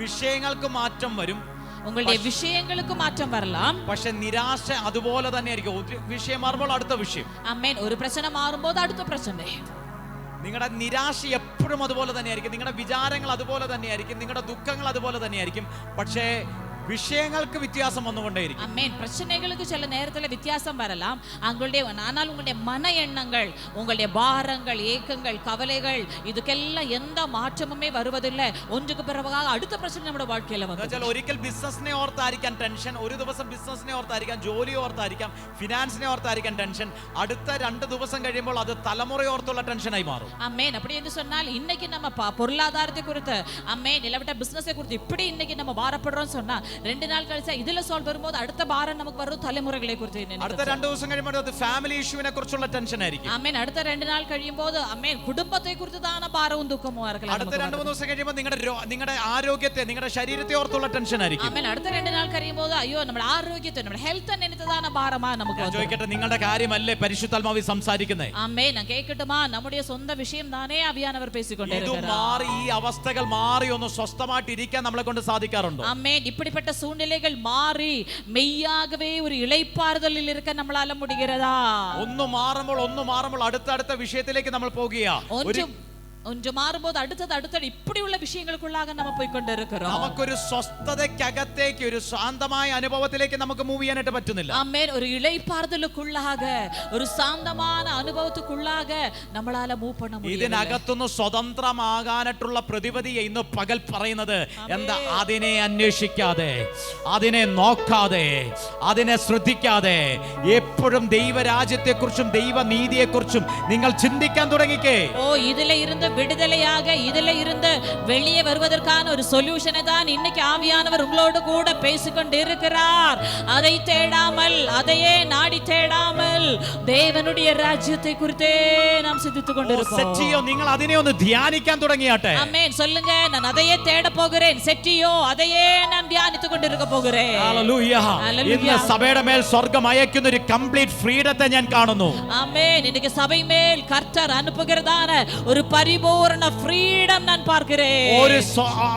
വിഷയങ്ങൾക്ക് മാറ്റം വരും, உங்களுடைய விஷயங்களுக்கு மாற்றம் வரலாம். പക്ഷെ നിരാശ അതുപോലെ തന്നെ ആയിരിക്കും. ഒരു വിഷയം മാറുമ്പോൾ അടുത്ത വിഷയം. ആമേൻ. ഒരു പ്രശ്നം മാറുമ്പോൾ അടുത്ത പ്രശ്നം. നിങ്ങളുടെ നിരാശ എപ്പോഴും അതുപോലെ തന്നെയായിരിക്കും, നിങ്ങളുടെ വിചാരങ്ങൾ അതുപോലെ തന്നെയായിരിക്കും, നിങ്ങളുടെ ദുഃഖങ്ങൾ അതുപോലെ തന്നെയായിരിക്കും. പക്ഷേ விஷயங்களுக்கு வித்தியாசம் வந்துകൊண்டேയിരിക്കും. ஆமென். பிரச்சனைகளுக்கு சில நேரத்துல வித்தியாசம் வரலாம். ஆனால் உங்களுடைய மன எண்ணங்கள், உங்களுடைய பாரங்கள், ஏக்கங்கள், கவலைகள் இதுக்கெல்லாம் எந்த மாற்றமுமே வருவதில்லை. ஒன்றுக்கு பிறகு அடுத்த பிரச்சனை നമ്മുടെ வாழ்க்கையில വരും. എന്നുവെച്ചാൽ ഒരിക്കൽ ബിസിനസിനെ ഓർത്തായിരിക്കാൻ ടെൻഷൻ, ഒരു ദിവസം ബിസിനസിനെ ഓർത്തായിരിക്കാം, ജോലി ഓർത്തായിരിക്കാം, ഫിനാൻസിനെ ഓർത്തായിരിക്കാൻ ടെൻഷൻ, അടുത്ത 2 ദിവസം കഴിയുമ്പോൾ അത് തലമുറ ഓർത്തുള്ള ടെൻഷനായി മാറും. ஆமென். அப்படி என்று சொன்னால் இன்னைக்கு நம்ம பொருளாதாரத்தை குறித்து, ஆமென், இல்ல விட்ட பிசினஸை குறித்து இப்படி இன்னைக்கு நம்ம பாரப்படுறோம் சொன்னா 2 நாள் கழிச்சு இதுல சால்வ் வரும்போது அடுத்த பாரம் நமக்கு வரும் தலைமுறைகளை குறித்து. അടുത്ത 2 ദിവസം കഴിയുമ്പോൾ അത് ഫാമിലി ഇഷ്യൂവിനെ കുറിച്ചുള്ള ടെൻഷൻ ആയിരിക്കും. ആമേൻ. അടുത്ത 2 നാൾ കഴിയുമ്പോൾ ആമേൻ കുടുംബത്തെ കുറിച്ചാണ് ഭാരവും ദുഃഖവും ആർക്കും. അടുത്ത 2-3 ദിവസം കഴിയുമ്പോൾ നിങ്ങളുടെ ആരോഗ്യത്തെ, നിങ്ങളുടെ ശരീരത്തെ ഓർത്തുള്ള ടെൻഷൻ ആയിരിക്കും. ആമേൻ. അടുത്ത 2 നാൾ കഴിയുമ്പോൾ അയ്യോ നമ്മുടെ ആരോഗ്യത്തെ, നമ്മുടെ ഹെൽത്ത് നിனைத்ததான ഭാരമാ നമുക്ക്. ഞാൻ ചോദിക്കട്ടെ, നിങ്ങളുടെ കാര്യമല്ലേ പരിശുദ്ധാത്മാവ് സംസാരിക്കുന്നത്? ആമേൻ. ഞാൻ കേൾക്കട്ടുമാ, നമ്മുടെ സ്വന്തം വിഷയം താനേ ആവിയാനവർ പേസിക്കൊണ്ടിരിക്കുന്നത്. ഇത് മാറി, ഈ അവസ്ഥകൾ മാറി ഒന്ന് സ്വസ്ഥമായിട്ട് ഇരിക്കാൻ നമ്മളെ കൊണ്ട് സാധിക്കാറുണ്ടോ? ആമേൻ. இப்படிப்பட்ட சூழ்நிலைகள் மாறி மெய்யாகவே ஒரு இளைப்பாறுதலில் இருக்க நம்மளால முடிகிறதா? ഒന്ന് മാറുമ്പോൾ അടുത്ത വിഷയത്തിലേക്ക് നമ്മൾ പോകുകയാ. ஒன்று மாறும்போது அடுத்தது இப்படிയുള്ള விஷயங்களுக்குள்ளாக நம்ம போய் கொண்டிருக்கிறோம். നമുക്കൊരു സ്വസ്ഥതയ്ക്കകത്തേക്ക്, ഒരു ശാന്തമായ അനുഭവത്തിലേക്ക് നമുക്ക് മൂവ് ചെയ്യാനായിട്ട് പറ്റുന്നില്ല. ആമേൻ. ഒരു ഇളൈപ്പാറുதலுக்குள்ளாக, ഒരു ശാന്തமான അനുഭവத்துக்குள்ளாக നമ്മളാല മൂവ് பண்ண முடியல. ഇതിനകത്തുനിന്ന് സ്വതന്ത്രമാകാനായിട്ടുള്ള പ്രതിപദിയെ ഇന്ന് പകൽ പറയുന്നത് എന്താ? അതിനെ അന്വേഷിക്കാതെ, അതിനെ നോക്കാതെ, അതിനെ ശ്രദ്ധിക്കാതെ എപ്പോഴും ദൈവരാജ്യത്തെക്കുറിച്ചും ദൈവനീതിയെക്കുറിച്ചും നിങ്ങൾ ചിന്തിക്കാൻ തുടങ്ങിക്കേ. ഓ, ഇതിലെ ഇരുന്ന് விடுதலையாக, இதில இருந்து வெளியே வருவதற்கான ஒரு சொல்யூஷனை தான் இன்னைக்கு ஆவியானவர் உங்களோடு கூட பேசிக்கொண்டு இருக்கிறார். அதை தேடாமல், அதையே நாடி தேடாமல் தேவனுடைய ராஜ்யத்தை குறித்தே நாம் சிந்தித்துக் கொண்டிருக்கிறோம். സെറ്റിയോ, നിങ്ങൾ അതിനെ ഒന്ന് ധ്യാനിക്കാൻ തുടങ്ങിയാട്ടെ. ஆமென். சொல்லுங்க, நான் அதையே தேட போகிறேன். செட்டியோ, அதையே நான் தியானித்துக் கொண்டிருக்க போகிறேன். ഹല്ലേലൂയ. ഇന്ന് സഭയുടെ മേൽ സ്വർഗ്ഗം അയക്കുന്ന ഒരു കംപ്ലീറ്റ് ഫ്രീഡത്തെ ഞാൻ കാണുന്നു. ആമേൻ. இன்னைக்கு சபை மேல் கர்த்தர் அனுப்புகிறதான ஒரு பரிபூரண ഫ്രീഡം ഞാൻ பார்க்கிறேன்.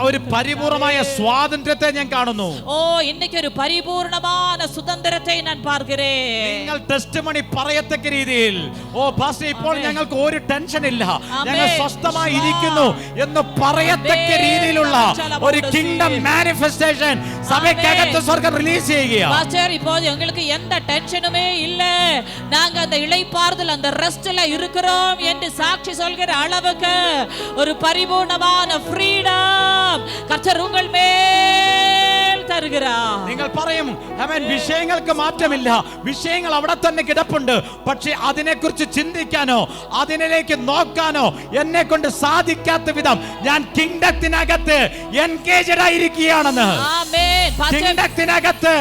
ഒരു പരിപൂർണമായ സ്വാതന്ത്ര്യത്തെ ഞാൻ കാണുന്നു. ഓ, இன்னைக்கு ഒരു പരിപൂർണമായ സുതന്ത്രത്തെ ഞാൻ பார்க்கிறேன். നിങ്ങൾ ടെസ്റ്റിമണി പറയത്തക്ക രീതിയിൽ, ഓ പാസ്റ്റർ, ഇപ്പോൾ ഞങ്ങൾക്ക് ഒരു ടെൻഷൻ ഇല്ല, ഞങ്ങൾ സ്വസ്ഥമായി ഇരിക്കുന്നു എന്ന് പറയത്തക്ക രീതിയിലുള്ള ഒരു കിങ്ഡം മാനിഫെസ്റ്റേഷൻ സഭയ്ക്കകത്ത് സ്വർഗ്ഗം റിലീസ് ചെയ്യുകയാണ്. പാസ്റ്റർ, ഇപ്പോൾ ഞങ്ങൾക്ക് எந்த டென்ஷனுமே இல்ல, நாங்க அந்த இளைப்பாறுதல், அந்த ரெஸ்ட்ல இருக்கிறோம் என்று சாட்சி சொல்கிற அளவுக்கு ஒரு பரிபூர்ணமான ഫ്രീഡം கர்த்தர் உங்கள் மேல் தருகிறார். നിങ്ങൾ പറയും, ആമേൻ, വിഷയങ്ങൾക്ക് മാറ്റമില്ല, വിഷയങ്ങൾ അവിടെ തന്നെ കിടപ്പുണ്ട്, പക്ഷേ അതിനെക്കുറിച്ച് ചിന്തിക്കാനോ അതിലേക്ക് നോക്കാനോ എന്നെ കൊണ്ട് സാധിക്കാത്ത വിധം ഞാൻ കിങ്ഡത്തിനകത്ത് എൻഗേജ്ഡ് ആയിരിക്കുകയാണെന്ന്. ആമേൻ. കിങ്ഡത്തിനകത്ത്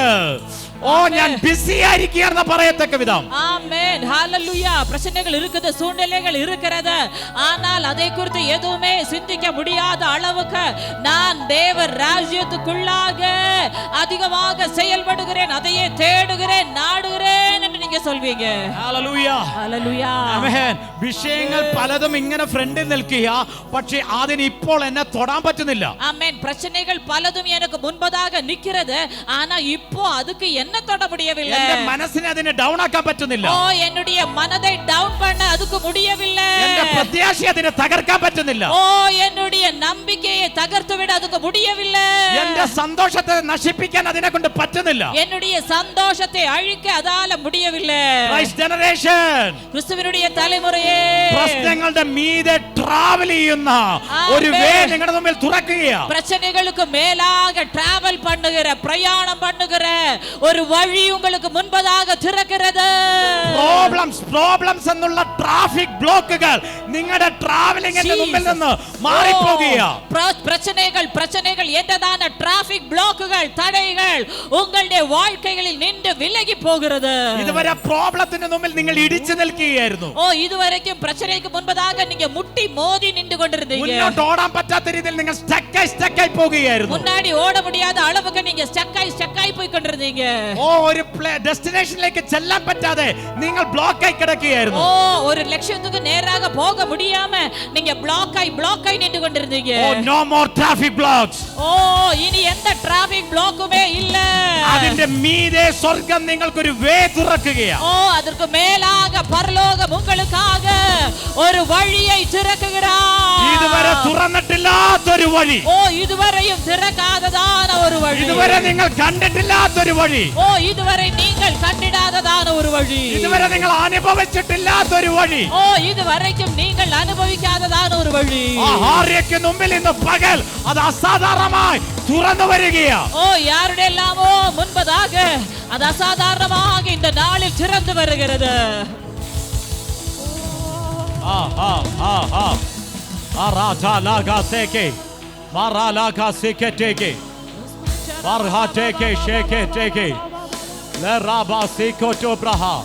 ഓ ഞാൻ ബിസി ആയിരിക്കുകയാണെന്ന് പറയത്തക്ക വിധം. ஆமென். ஹalleluya. பிரச்சனைகள் இருக்குது, சூழ்நிலைகள் இருக்கிறது, ஆனால் அதை குறித்து எதுவுமே சிந்திக்க முடியாத அளவுக்கு நான் தேவ ராஜ்யத்துக்குள்ளாக அதிகமாக செயல்படுகிறேன், அதையே தேடுகிறேன், நாடுகிறேன் என்று நீங்க சொல்வீங்க. ഹല്ലേലൂയ. ഹല്ലേലൂയ. ആമേൻ. വിഷയങ്ങൾ പലതും ഇങ്ങനെ ഫ്രണ്ടിൽ നിൽക്കുക, പക്ഷേ അതിന് ഇപ്പോൾ എന്നെ തൊടാൻ പറ്റുന്നില്ല. ஆமென். பிரச்சனைகள் பலதும் எனக்கு முன்பதாக நிக்கிறது, ஆனா இப்போ அதுக்கு என்ன தொட முடியவில்லை. എന്റെ മനസ്സിനെ അതിനെ ഡൗൺ ആക്കാൻ പറ്റുന്നില്ല. ஓ, என்னுடைய மனதை டவுன் பண்ண அதுக்கு முடியவில்லை. എന്റെ പ്രത്യാശ അതിനെ തകർക്കാൻ പറ്റുന്നില്ല. ஓ, என்னுடைய நம்பிக்கையை தகர்த்து விட அதுக்கு முடியவில்லை. എന്റെ സന്തോഷത്തെ നശിപ്പിക്കാൻ അതിനെ കൊണ്ട് പറ്റുന്നില്ല. என்னுடைய சந்தோஷத்தை அழிக்க அதால முடியவில்லை. ക്രൈസ്റ്റ് ജനറേഷൻ, கிறிஸ்துவினுடைய தலைமுறையே, പ്രശ്നങ്ങളുടെ മീതെ ട്രാവൽ ചെയ്യുന്ന ഒരു വേ നിങ്ങളുടെ മുമ്പിൽ തുറക്കുകയാണ്. பிரச்சனைகளுக்கு மேலாக டிராவல் பண்ணுகிற, பிரயாணம் பண்ணுகிற ஒரு வழி உங்களுக்கு முன்பதாக திறக்கிறது. പ്രോബ്ലംസ് എന്നുള്ള ട്രാഫിക് ബ്ലോക്കുകൾ നിങ്ങളുടെ ട്രാവലിംഗിന്റെ മുമ്പിൽ നിന്ന് മാറിപ്പോകുകയാണ്. பிரச்சனைகள் என்றதான டிராபிக் ബ്ലോക്കുകൾ, தடைகள் உங்களுடைய வாழ்க்கைகளில் நின்று விலகி போகிறது. ഇതുവരെ പ്രോബ്ലത്തിന്റെ മുമ്പിൽ നിങ്ങൾ ഇടിച്ചു നിൽക്കുകയായിരുന്നു. ഓ, ഇതുവരെയും പ്രശ്നയ്ക്ക് മുൻപதாக நீங்க முட்டி மோதி நின்று கொண்டிருந்தீங்க. മുന്നോട്ട് ഓടാൻ പറ്റാത്ത രീതിയിൽ നിങ്ങൾ സ്റ്റക്കായി പോകുകയായിരുന്നു. മുന്നാടി ഓട முடியாத அளவுக்கு நீங்க സ്റ്റക്കായി പോയി കൊണ്ടിരുந்தீங்க. ഓ, ഒരു ഡെസ്റ്റിനേഷനിലേക്ക് ചെല്ലാൻ പറ്റാതെ നിങ്ങൾ ബ്ലോക്ക് ബ്ലോക്ക് ആയി കിടക്കുകയായിരുന്നു. ஓ ஒரு லட்சியத்துக்கு நேராக போக முடியாம நீங்க பிளாக் ஆயி நின்னு கொண்டிருந்தீங்க. Oh, no more traffic blocks. ஓ இனி எந்த டிராபிக் ബ്ലോക്കുமே இல்ல. അതിന്റെ മീതെ സ്വർഗ്ഗം നിങ്ങൾക്കൊരു വേ തുറക്കുകയാണ്. ஓ அதற்கு மேலாக பரலோகம் உங்களுக்காக ஒரு வழியை திறக்குகிறார். ഇതുവരെ തുറന്നിട്ടില്ലാത്തൊരു വഴി. ഓ ഇതുവരെയും திறக்காததான ஒரு വഴി. ഇതുവരെ നിങ്ങൾ കണ്ടിട്ടില്ലാത്തൊരു വഴി. ഓ ഇതുവരെ നിങ്ങൾ കണ്ടിടാത്തதான ഒരു വഴി. ഇതുവരെ നിങ്ങൾ അനുഭവിച്ചിട്ടില്ലാത്തൊരു വഴി. ഓ ഇതുവരെയും നിങ്ങൾ അനുഭവിക്കാത്തதான ഒരു വഴി. ആ ആര്യയ്ക്ക് മുമ്പിൽ ഇന്ന് പകൽ അത് അസാധാരണമായി തുറന്നു വരികയാണ്. ഓ யாருடைய எல்லாமோ முன்பதாக அது அசாதாரணமாக இந்த நாளில் திறந்து வருகிறது. Arathalaga seke, maralaga seke teke, barha teke sheke teke, le raba seko to braha.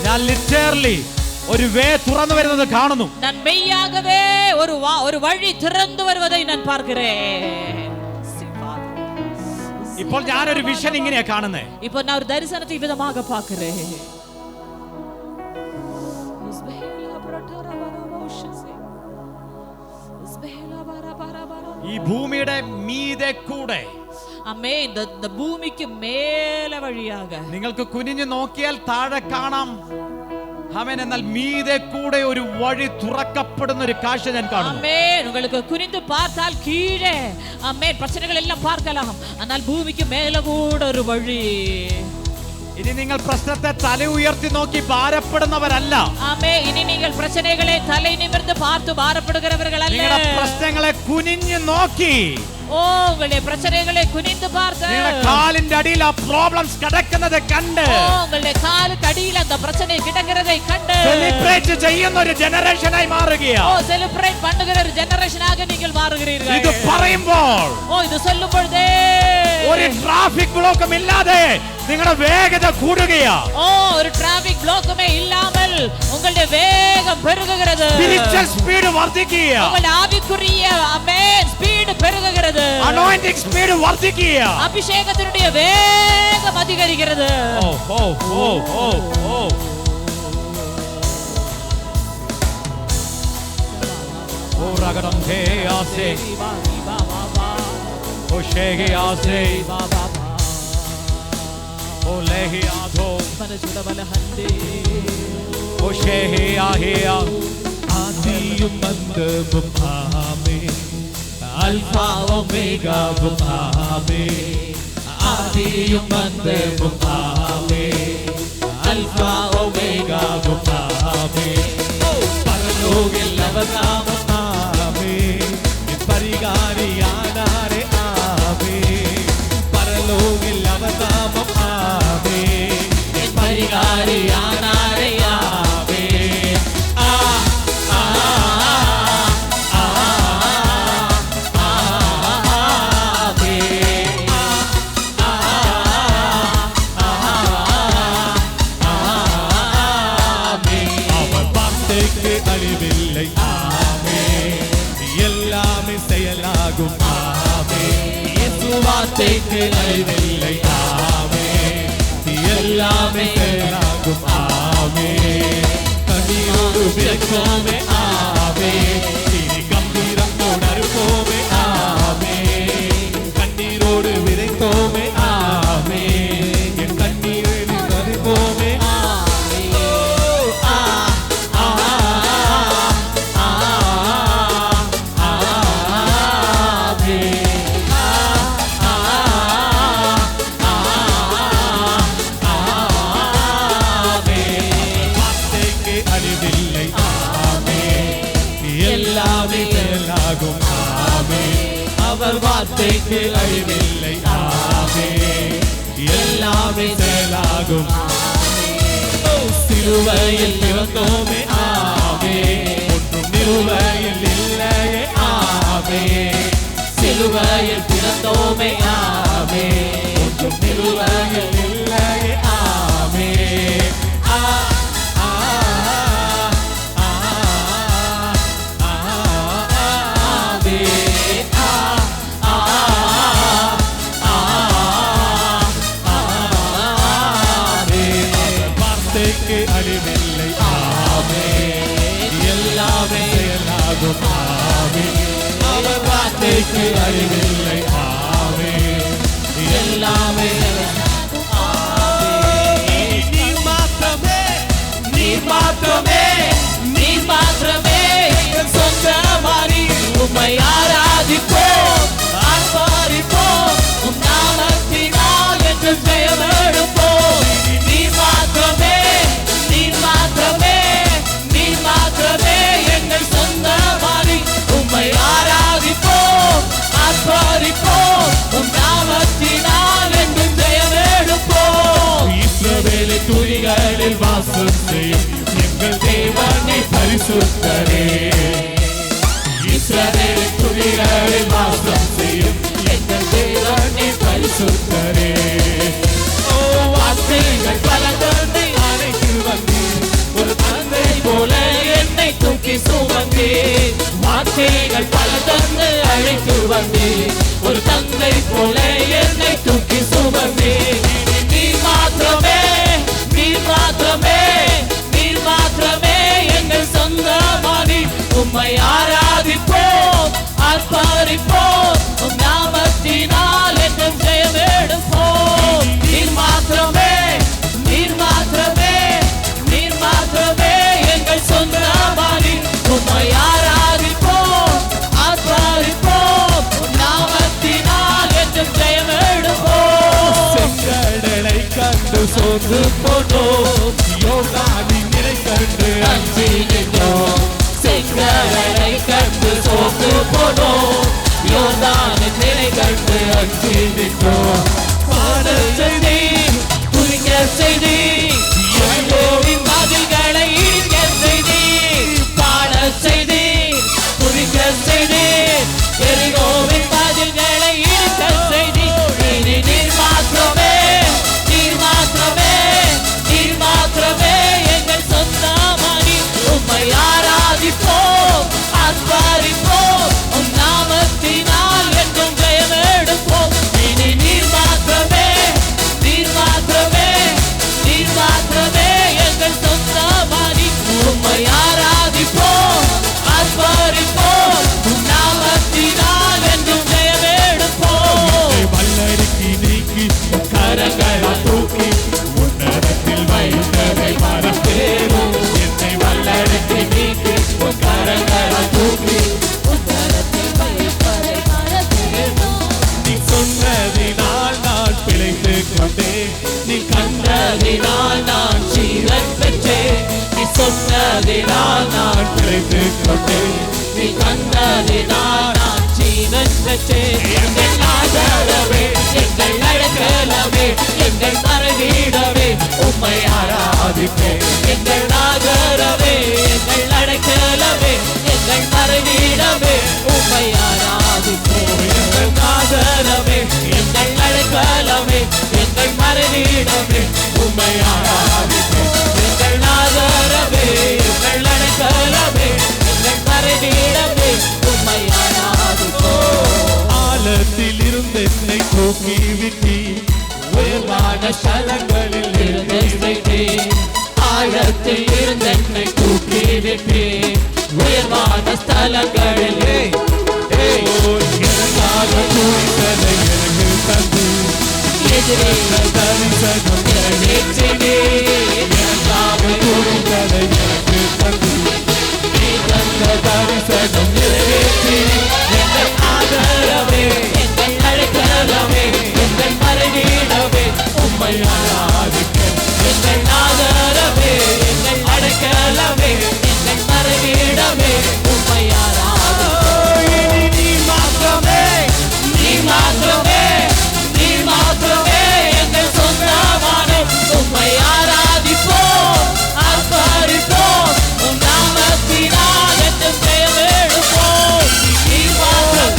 ഞാൻ ലിറ്ററലി ഒരു വേ തുറന്നു വരുന്നത് കാണുന്നു. ഞാൻ മെയ്യാകവേ ഒരു വഴി തുറന്നു വരുവதை ഞാൻ பார்க்கிறேன். ഇപ്പോൾ ഞാൻ ഒരു വിഷൻ ഇങ്ങനെയാ കാണുന്നത്. ഇപ്പോൾ ഞാൻ ഒരു ദർശനത്തെ വിധமாக பார்க்கிறேன். ഈ ഭൂമിയുടെ മീതെ കൂടെ ഭൂമിക്ക് മേലെ വഴിയാക നിങ്ങൾക്ക് കുനിഞ്ഞു നോക്കിയാൽ താഴെ കാണാം. ആമേൻ. എന്നാൽ മീതെ കൂടെ ഒരു വഴി തുറക്കപ്പെടുന്ന ഒരു കാഴ്ച ഞാൻ കാണുന്നു. ആമേൻ. உங்களுக்கு കുനിந்து பார்த்தால் கீழே ആമേൻ പ്രശ്നങ്ങൾ എല്ലാം பார்க்கலாம். എന്നാൽ ഭൂമിക്ക് മേലെ കൂടെ ഒരു വഴി. ഇനി നിങ്ങൾ പ്രശ്നത്തെ തല ഉയർത്തി നോക്കി ഭാരപ്പെടുന്നവരല്ല. ആമേൻ. ഇനി നിങ്ങൾ പ്രശ്നങ്ങളെ തല നിമിർന്ന് பார்த்து ഭാരപ്പെടുகிறவர்களല്ല. നിങ്ങളുടെ പ്രശ്നങ്ങളെ കുനിഞ്ഞു നോക്കി ഓ ഉങ്ങളുടെ പ്രശ്നങ്ങളെ കുനിந்து பார்த்து നിങ്ങളുടെ കാലിന്റെ അടിയിൽ ആ പ്രോബ്ലംസ് കിടക്കുന്നത് കണ്ട് ഓ ഉങ്ങളുടെ കാലിന്റെ അടിയിൽ அந்த பிரச்சனை കിടക്കുന്നதை കണ്ട് സെലിബ്രേറ്റ് ചെയ്യുന്ന ഒരു ജനറേഷനായി മാറുകയാണ്. ഓ സെലിബ്രേറ്റ് பண்ணுகிற ഒരു ജനറേഷനാக നിങ്ങൾ മാറുகிறீர்கள். ഇത് പറയുമ്പോൾ ഓ ഇത് சொல்லும்போதே ഒരു ട്രാഫിക് ബ്ലോക്കും ഇല്ലാതെ നിങ്ങളുടെ വേഗത കൂടുകയാണ്. ഓ ഒരു ട്രാഫിക് ബ്ലോക്കുമേ ഇല്ലാமல் உங்களுடைய വേഗം പെരുകുகிறது. സ്പിരിച്വൽ സ്പീഡ് വർദ്ധിക്കുകയാണ്. உங்கள் ആവിക്കുரிய ആമേൻ സ്പീഡ് പെരുകുகிறது. അനോയിന്റിംഗ് സ്പീഡ് വർദ്ധിക്കുകയാണ്. അഭിഷേകത്തിന്റെ വേഗം അധികരിക്കുന്നത്. ഓ ഓ ഓ ഓ ഓ ഓ റഗടം ഹേ ആസേ ഓ ഷേഗേ ആസേ ഓ ലേഹി ആധോ മനസുടവലഹന്തേ ഓ ഷേഹേ ആഹേ ആ ആദിയും അന്തവും ആമേൻ, അൽഫാ ഒമേഗാവും ആമേൻ. ആദിയും അന്തവും ആമേൻ, അൽഫാ ഒമേഗാവും ആമേൻ. പരലോകിൽ അവനാമം ആമേൻ, പരിഹാരിയാനാരെ ആമേൻ. പരലോകിൽ അവനാമം ആമേൻ, പരിഹാരിയാനാരെ ആമേൻ. அழிவில்லை ஆமே, எல்லாமே செயலாகும் ஆமே. இயேசு வார்த்தைக்கு அழிவில்லை ஆமே, எல்லாமே செயலாகும் ஆமே. கண்ணீரோடு விளக்கோமே ஆமே, இனி கம்பீரம் தொடருவோமே ஆமே. கண்ணீரோடு விதைத்தோமே ஆமே, என் கண்ணீரில் தருவோமே ஆமே. அவர் வார்த்தைக்கு அழிவில்லை ஆமே, எல்லாமே செயலாகும். சிலுவையில் பிறந்தோமே ஆமே, ஒன்றும் நிலுவையில் இல்லையே ஆமே. சிலுவையில் பிறந்தோமே ஆமே. ஒன்றும் நிலுவையில் இல்லையே ஆமே. ஆ ஆ ஆ ஆமே. ஆ ஆ ஆமே. வார்த்தைக்கு அழிவில்லை ஆமே. எல்லாமே செயலாகும் ஆமே. அவர் வார்த்தைக்கு அழிவில்லை ஆமே. எல்லாமே நீர் மாத்திரமே, நீர் மாத்திரமே, நீர் மாத்திரமே எங்கள் சொந்தமானி. உம்மை ஆராதிப்போம், ஆர்ப்பரிப்போம், உம் நாமத்தினால் எங்கள் ஜெயம் எடுப்போம். நீர் மாத்திரமே, நீர் மாத்திரமே, நீர் மாத்திரமே எங்கள் சொந்தமானி. உம்மை ஆராதிப்போம், ஆர்ப்பரிப்போம், உம் நாமத்தினால் எங்கள் ஜெயம் எடுப்போம். இஸ்ரவேலை துதிகளில் வாசம் செய்யும் எங்கள் தேவனே பரிசுத்தரே. இஸ்ரவேலை துதிகளில் வாசம் செய்யும் எங்கள் தேவனே பரிசுத்தரே. ஓ வார்த்தைகள் பல தந்தை அழைத்து வந்தீர், ஒரு தந்தை போல என்னை தூக்கி சுமந்தீர். வார்த்தைகள் பல தந்து அழைத்து வந்தீர், ஒரு தந்தை போல என்னை தூக்கி சுமந்தீர். நீர் மாத்திரமே, நீர் மாத்திரமே, நீர் மாத்திரமே எங்கள் சொந்தமானி. உம்மை ஆராதிப்போம், ஆர்ப்பரிப்போம், உம் நாமத்தினால் எங்கள் ஜெயம் எடுப்போம். நீர் மாத்திரமே, நீர் மாத்திரமே, நீர் மாத்திரமே எங்கள் சொந்தமானி. உம்மை ஆராதிப்போம், ஆர்ப்பரிப்போம், உம் நாமத்தினால் எங்கள் ஜெயம் எடுப்போம். செங்கடலை கண்டு சோர்ந்து போனோம், யோர்தானின் நிலை கண்டு அஞ்சி நின்றோம். செங்கடலை கண்டு சோர்ந்து போனோம், யோர்தானின் நிலை கண்டு அஞ்சி நின்றோம். பாடச் செய்தி, துதிக்க செய்தி, யெகோவின் மதில்களை இடிக்க செய்தி. பாடச் செய்தி, துதிக்க செய்தி, எரிகோவின் மதில்களை இடிக்க செய்தி. இனி நீர் மாத்திரமே, நீர் மாத்திரமே, நீர் மாத்திரமே எங்கள் சொந்தமானி. உம்மை ஆராதிப்போம், ஆர்ப்பரிப்போம், உம் நாமத்தினால் என்றும் ஜெயம் எடுப்போம். இனி நீர் மாத்திரமே, நீர் மாத்திரமே, நீர் மாத்திரமே எங்கள் சொந்தமானி. உம்மை ஆராதிப்போம், ஆர்ப்பரிப்போம், உம் நாமத்தினால் என்றும் ஜெயம் எடுப்போம். வல்லருக்கு நீக்கி கரங்களை தூக்கி உன்னதத்தில் வைத்ததை மறப்பேனோ. என்னை வல்லருக்கு நீக்கி கரங்களை தூக்கி உன்னதத்தில் வைத்ததை மறப்பேனோ. நீ சொன்னதினால் நான் பிழைத்து கொண்டேன், நீ கண்டதினால் நான் ஜீவன் பெற்றேன். நீ சொன்னதினால் நான் பிழைத்து கொண்டேன், நீ கண்டதினால் நான் ஜீவன் பெற்றேன். எங்கள் ஆதரவே, எங்கள் அடைக்கலமே, எங்கள் மறைவிடமே, உம்மை ஆராதிப்பேன். எங்கள் ஆதரவே, எங்கள் அடைக்கலமே, எங்கள் மறைவிடமே, உம்மை ஆராதிப்பேன். எங்கள் ஆதரவே, எங்கள் அடைக்கலமே, எங்கள் மறைவிடமே, உம்மை ஆராதிப்பேன். எங்கள் ஆதரவே, எங்கள் அடைக்கலமே, எங்கள் மறைவிடமே, உம்மை ஆராதிப்போம். ஆழத்தில் இருந்து என்னை தூக்கி விட்டி, உயர்வான ஸ்தலங்களில் இருந்து ஆழத்தில் இருந்து என்னை தூக்கி விட்டி, உயர்வான ஸ்தலங்களில் எனக்காக துணித்ததை எனக்கு தந்து, எதிரிகள் தரிசனம் நிறைவேற்றினே. எனக்காக துணித்ததை எனக்கு தந்து, நீ தந்த தரிசனம் நிறைவேற்றினே. எங்கள் ஆதரவே, எங்கள் அடைக்கலமே, எங்கள் மறைவிடமே, உம்மை ஆராதிக்க. எங்கள் ஆதரவே, எங்கள் அடைக்கலமே, எங்கள் மறைவிடமே, உம்மை ஆராதிக்க. நீர் மாத்திரமே, நீர் மாத்திரமே, நீர் மாத்திரமே எங்கள் சொந்தமான. உம்மை ஆராதிப்போம், ஆர்ப்பரிப்போம், உம் நாமத்தினால் என்றும் ஜெயம் எடுப்போம். நீர் மாத்திரமே,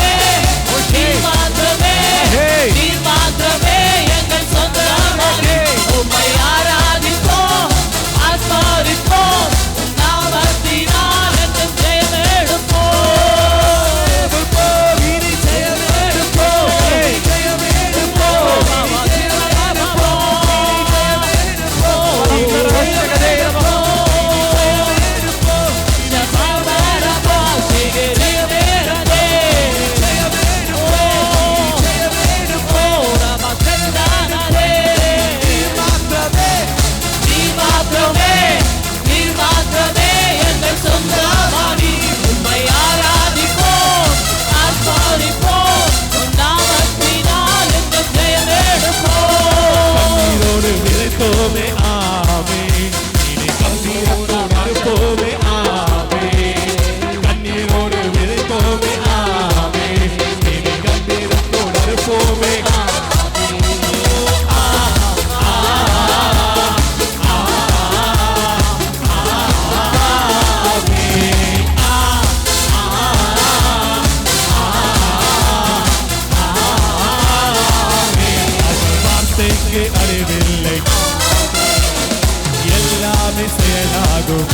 செயலாகும்.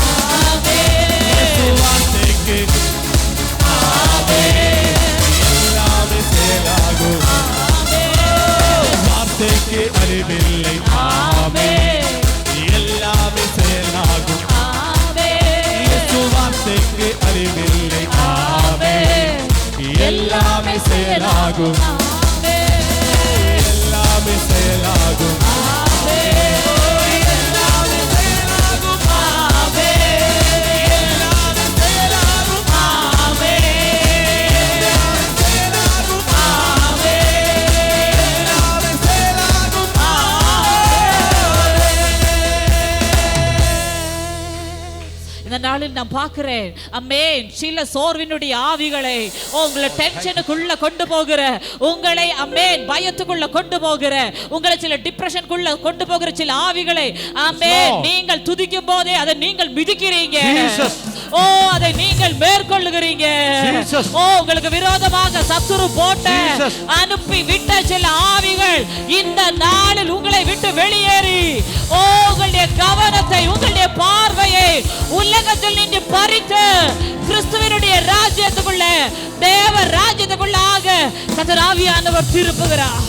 இயேசு வார்த்தைக்கு எல்லாமே செயலாகும். வார்த்தைக்கு அழிவில்லை. எல்லாமே செயலாகும். இயேசு வார்த்தைக்கு அழிவில்லை. எல்லாமே செயலாகும். எல்லாமே செயலாகும். இந்த நாளில் நான் பார்க்கிறேன் அமேன் சில சோர்வினுடைய ஆவிகளை உங்களை டென்ஷனுக்குள்ள கொண்டு போகிற, உங்களை அமேன் பயத்துக்குள்ள கொண்டு போகிற, உங்களை சில டிப்ரெஷனுக்குள்ள கொண்டு போகிற சில ஆவிகளை அமேன் நீங்கள் துதிக்கும் போதே அதை நீங்கள் மிதிக்கிறீங்க. ஓ அதை நீங்கள் மேற்கொள்ளுகிறீங்க. ஓ உங்களுக்கு விரோதமாக சத்துரு போட்ட அனுப்பி விட்ட சில ஆவிகள் இந்த நாளில் உங்களை விட்டு வெளியேறி ஓ உங்களுடைய கவனத்தை உங்களுடைய பார்வையை உலகத்தில் நின்று பறித்து கிறிஸ்துவினுடைய ராஜ்யத்துக்குள்ள தேவ ராஜ்யத்துக்குள்ளாக கர்த்தர் ஆவியானவர் திருப்புகிறார்.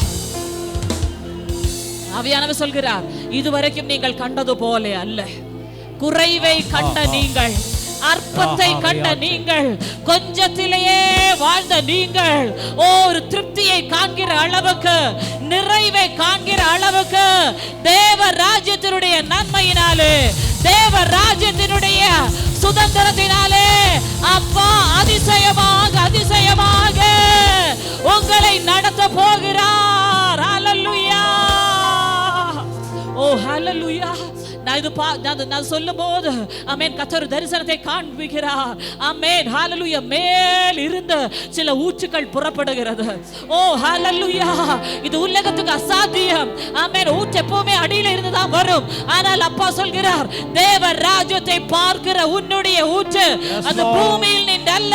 ஆவியானவர் சொல்கிறார், இதுவரைக்கும் நீங்கள் கண்டது போல அல்ல. குறைவை கண்ட நீங்கள், அற்பத்தை கண்ட நீங்கள், கொஞ்சத்திலேயே வாழ்ந்த நீங்கள் ஒரு திருப்தியை காண்கிற அளவுக்கு, நிறைவை காண்கிற அளவுக்கு தேவ ராஜ்யத்தினுடைய நன்மையினாலே, தேவ ராஜ்யத்தினுடைய சுதந்திரத்தினாலே அப்பா அதிசயமாக அதிசயமாக உங்களை நடத்த போகிறார். ஹல்லேலூயா. ஓ ஹல்லேலூயா. நான் சொல்லும் போது ஆமென் கர்த்தர் தரிசனத்தை காண்பிக்கிறார். ஆமென் ஹல்லேலூயா. மேல் இருந்து சில ஊற்றுகள் புறப்படுகிறது. ஓ ஹல்லேலூயா. இது உலகத்துக்கு அசாத்தியம். ஆமென் ஊற்று எப்பவுமே அடியில இருந்து தான் வரும். ஆனால் அப்பா சொல்கிறார், தேவ ராஜ்யத்தை பார்க்கிற உன்னுடைய ஊற்று அது பூமியில் நின்று அல்ல,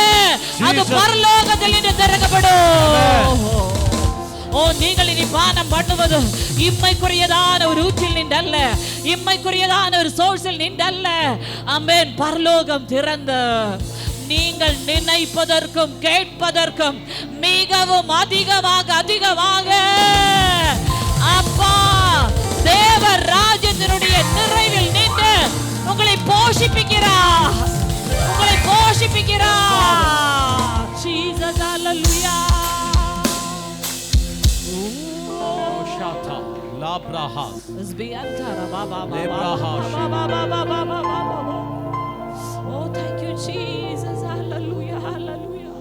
அது பரலோகத்தில் நின்று திறக்கப்படும். ஓ நீங்கள் இனி பானம் பண்ணுவது இம்மைக்குரியதான ஒரு ஊற்றில் நின்றல்ல, இம்மைக்குரியதான ஒரு சோர்ஸில் நின்றல்ல. ஆமென் பரலோகம் திறந்த நீங்கள் நினைப்பதற்கும் கேட்பதற்கும் மிகவும் அதிகமாக அதிகமாக அப்பா தேவ ராஜ்யத்தினுடைய நிறைவில் நின்று உங்களை போஷிப்பிக்கிறார், உங்களை போஷிப்பிக்கிறார். Jesus hallelujah. Labrahas. Oh, thank you, Jesus. Hallelujah, hallelujah.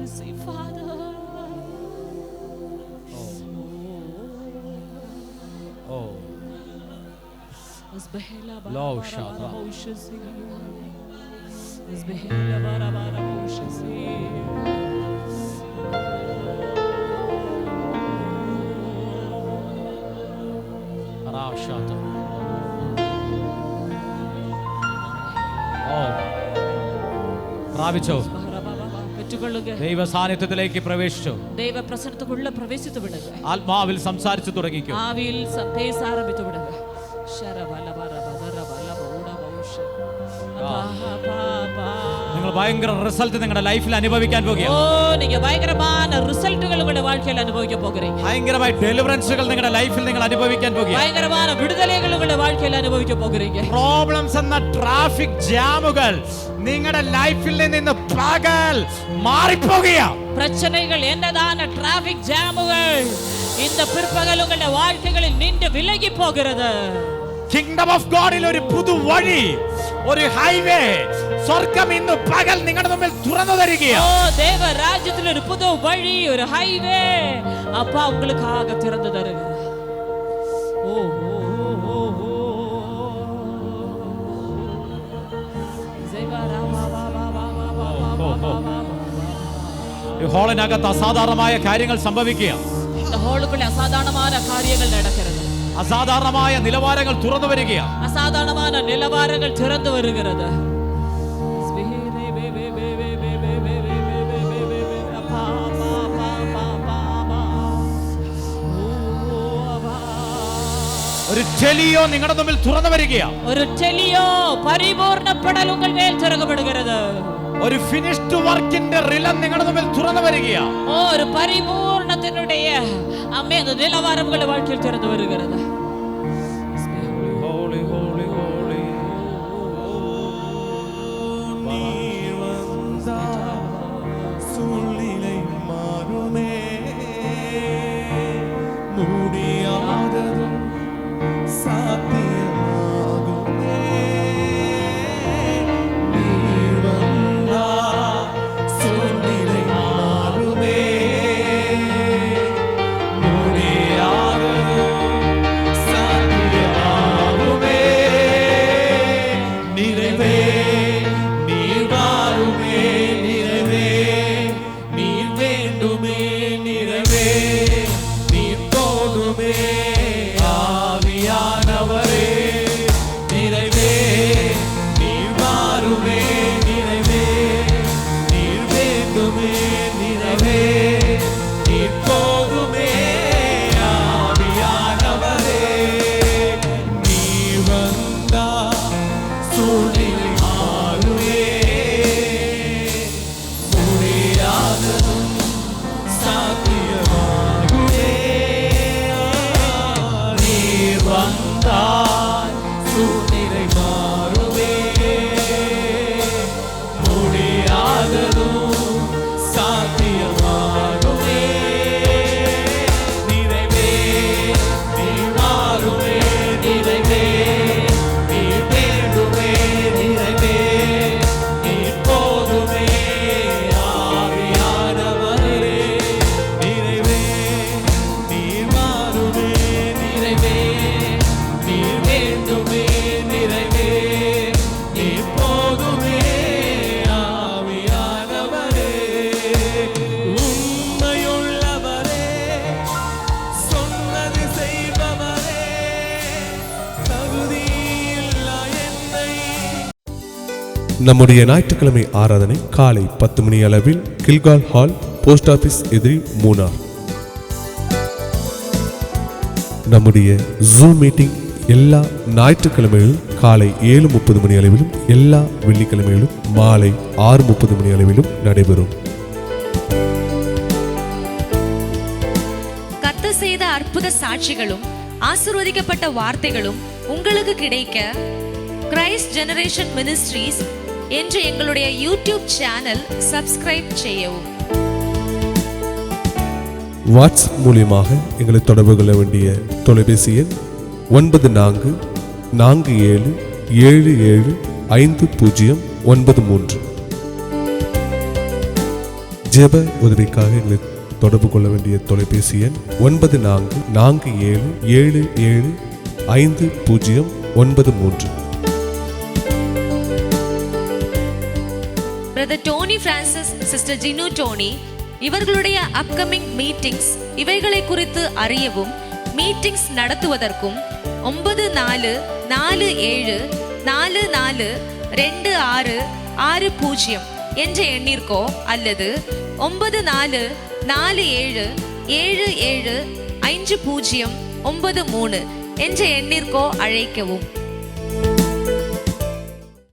Receive, Father. Oh. Low Shadra. പ്രാപിച്ചോ? ദൈവ സാന്നിധ്യത്തിലേക്ക് പ്രവേശിച്ചു. ദൈവ പ്രസന്നത്തുക്കുള്ള പ്രവേശിച്ചു വിടുക. ആത്മാവിൽ സംസാരിച്ചു തുടങ്ങിക്കോ. ആവിയിൽ പേസ ആരംഭിച്ചു വിടുക. നിങ്ങൾ ഭയങ്കര റിസൾട്ട് നിങ്ങളുടെ ലൈഫിൽ അനുഭവിക്കാൻ പോകുകയാണ്. ഓ നിങ്ങൾ ഭയങ്കരമായ റിസൾട്ടുകൾ നിങ്ങളുടെ வாழ்க்கையில் അനുഭവിക്കാൻ പോകുകയാണ്. ഭയങ്കരമായ ഡെലിവറൻസുകൾ നിങ്ങളുടെ ലൈഫിൽ നിങ്ങൾ അനുഭവിക്കാൻ പോകുകയാണ്. ഭയങ്കരമായ വിടുതലകൾ നിങ്ങളുടെ வாழ்க்கையில் അനുഭവിക്കാൻ പോകുകയാണ്. പ്രോബ്ലംസ് എന്ന ട്രാഫിക് ജാമുകൾ നിങ്ങളുടെ ലൈഫിൽ നിന്ന് പകൽ മാറിപ്പോകുകയാണ്. பிரச்சனைகள் என்னதான டிராபிக் ஜாமுகள் இந்த பிற்பகல் உங்களுடைய வாழ்க்கைகளில் நின்று விலகி போகிறது. കിങ്ഡം ഓഫ് ഗോഡിൽ ഒരു പുതു വഴി, ഒരു ഹൈവേ സ്വർഗ്ഗം ഇന്ന് പകൽ നിങ്ങളുടെ മുമ്പിൽ തുറന്നു തരികയാണ്. ഓ ദേവ രാജ്യത്തിൽ ഒരു പുതു വഴി, ഒരു ഹൈവേ அப்பா உங்களுக்காக திறந்து தருகிறது. ഓ ഓ ഓ ഓ ഈ ഹോളിനകത്ത് അസാധാരണമായ കാര്യങ്ങൾ സംഭവിക്കുകയാണ്. இந்த ஹோலுக்குள்ள அசாதாரணமான காரியங்கள் நடக்கிறது. അസാധാരണമായ നിലവാരങ്ങൾ തുറന്നു വരികയാണ്. அசாதாரணமான நிலவரங்கள் திறந்து வருகிறது. ഒരു ടെലിയോ നിങ്ങളുടെ മുമ്പിൽ തുറന്നു വരികയാ. ഒരു ടെലിയോ പരിപൂർണപ്പെടൽ ഉங்கள் மேல் திறக்கப்படுகிறது. ഒരു ഫിനിഷ്ഡ് വർക്കിന്റെ റിലം നിങ്ങളുടെ മുമ്പിൽ തുറന്നു വരികയാ. ഒരു പരിപൂർണത്തിനുடைய ആമേൻ നിലവാരം ഉங்கள் வாழ்க்கையில் திறந்து வருகிறது. ഹോളി ഹോളി ഹോളി சூழ்நிலை மாறுமே முடியாததும் சாத்தியமாகுமே நீர் வந்தால் சூழ்நிலை மாறுமே முடியாததும் சாத்தியமாகுமே நிறைவே நீர் வாருமே நிறைவே நீர் வேண்டுமே நிறைவே நீர் போதுமே ஆவியானவரே நிறைவே நீர் வாருமே நிறைவே நீர் வேண்டுமே நிறைவே நீர் போதுமே ஆவியானவரே நீர் வந்தா சூழ்நிலை மாறுமே முடியாததும் சாத்தியமாகுமே நீர் வந்தால் சூழ்நிலை மாறுமே முடியாததும் சாத்தியமாகுமே நிறைவே நீர் மாறுமே நிறைவே நீர் வேண்டுமே நிறைவே நீர் போதுமே ஆவியானவரே நிறைவே நீர் மாறுமே நிறைவே நீர் வேண்டுமே நிறைவே நீர் போதுமே ஆவியானவரே உண்மையுள்ளவரே சொன்னது செய்பவரே தகுதியில்லா என்னை நம்முடைய ஞாயிற்றுக்கிழமை ஆராதனை காலை 10 மணி அளவில் கில்கால் ஹால், போஸ்ட் ஆபீஸ் எதிரி, மூணார். நம்முடைய ஜூம் மீட்டிங் எல்லா ஞாயிற்றுக்கிழமைகளும் காலை 7:30 மணி அளவிலும் எல்லா வெள்ளிக்கிழமைகளும் மாலை 6:30 மணி அளவிலும் நடைபெறும். கர்த்தர் செய்த அற்புத சாட்சிகளும் ஆசீர்வதிக்கப்பட்ட வார்த்தைகளும் உங்களுக்கு கிடைக்க கிரைஸ்ட் ஜெனரேஷன் மினிஸ்ட்ரீஸ் என்ற எங்களுடைய யூடியூப் சேனல் சப்ஸ்கிரைப் செய்யவும். வாட்ஸ்அப் மூலியமாக எங்களை தொடர்பு கொள்ள வேண்டிய தொலைபேசி எண் 9447775093. ஜெப உதவிக்காக எங்களை தொடர்பு கொள்ள வேண்டிய தொலைபேசி எண் 9447775093. Brother Tony Francis, sister Jinu Tony இவர்களுடைய அப்கமிங் மீட்டிங்ஸ் இவைகளை குறித்து அறியவும் மீட்டிங்ஸ் நடத்துவதற்கும் 9447442660 என்ற எண்ணிற்கோ அல்லது 9447775093 என்ற எண்ணிற்கோ அழைக்கவும்.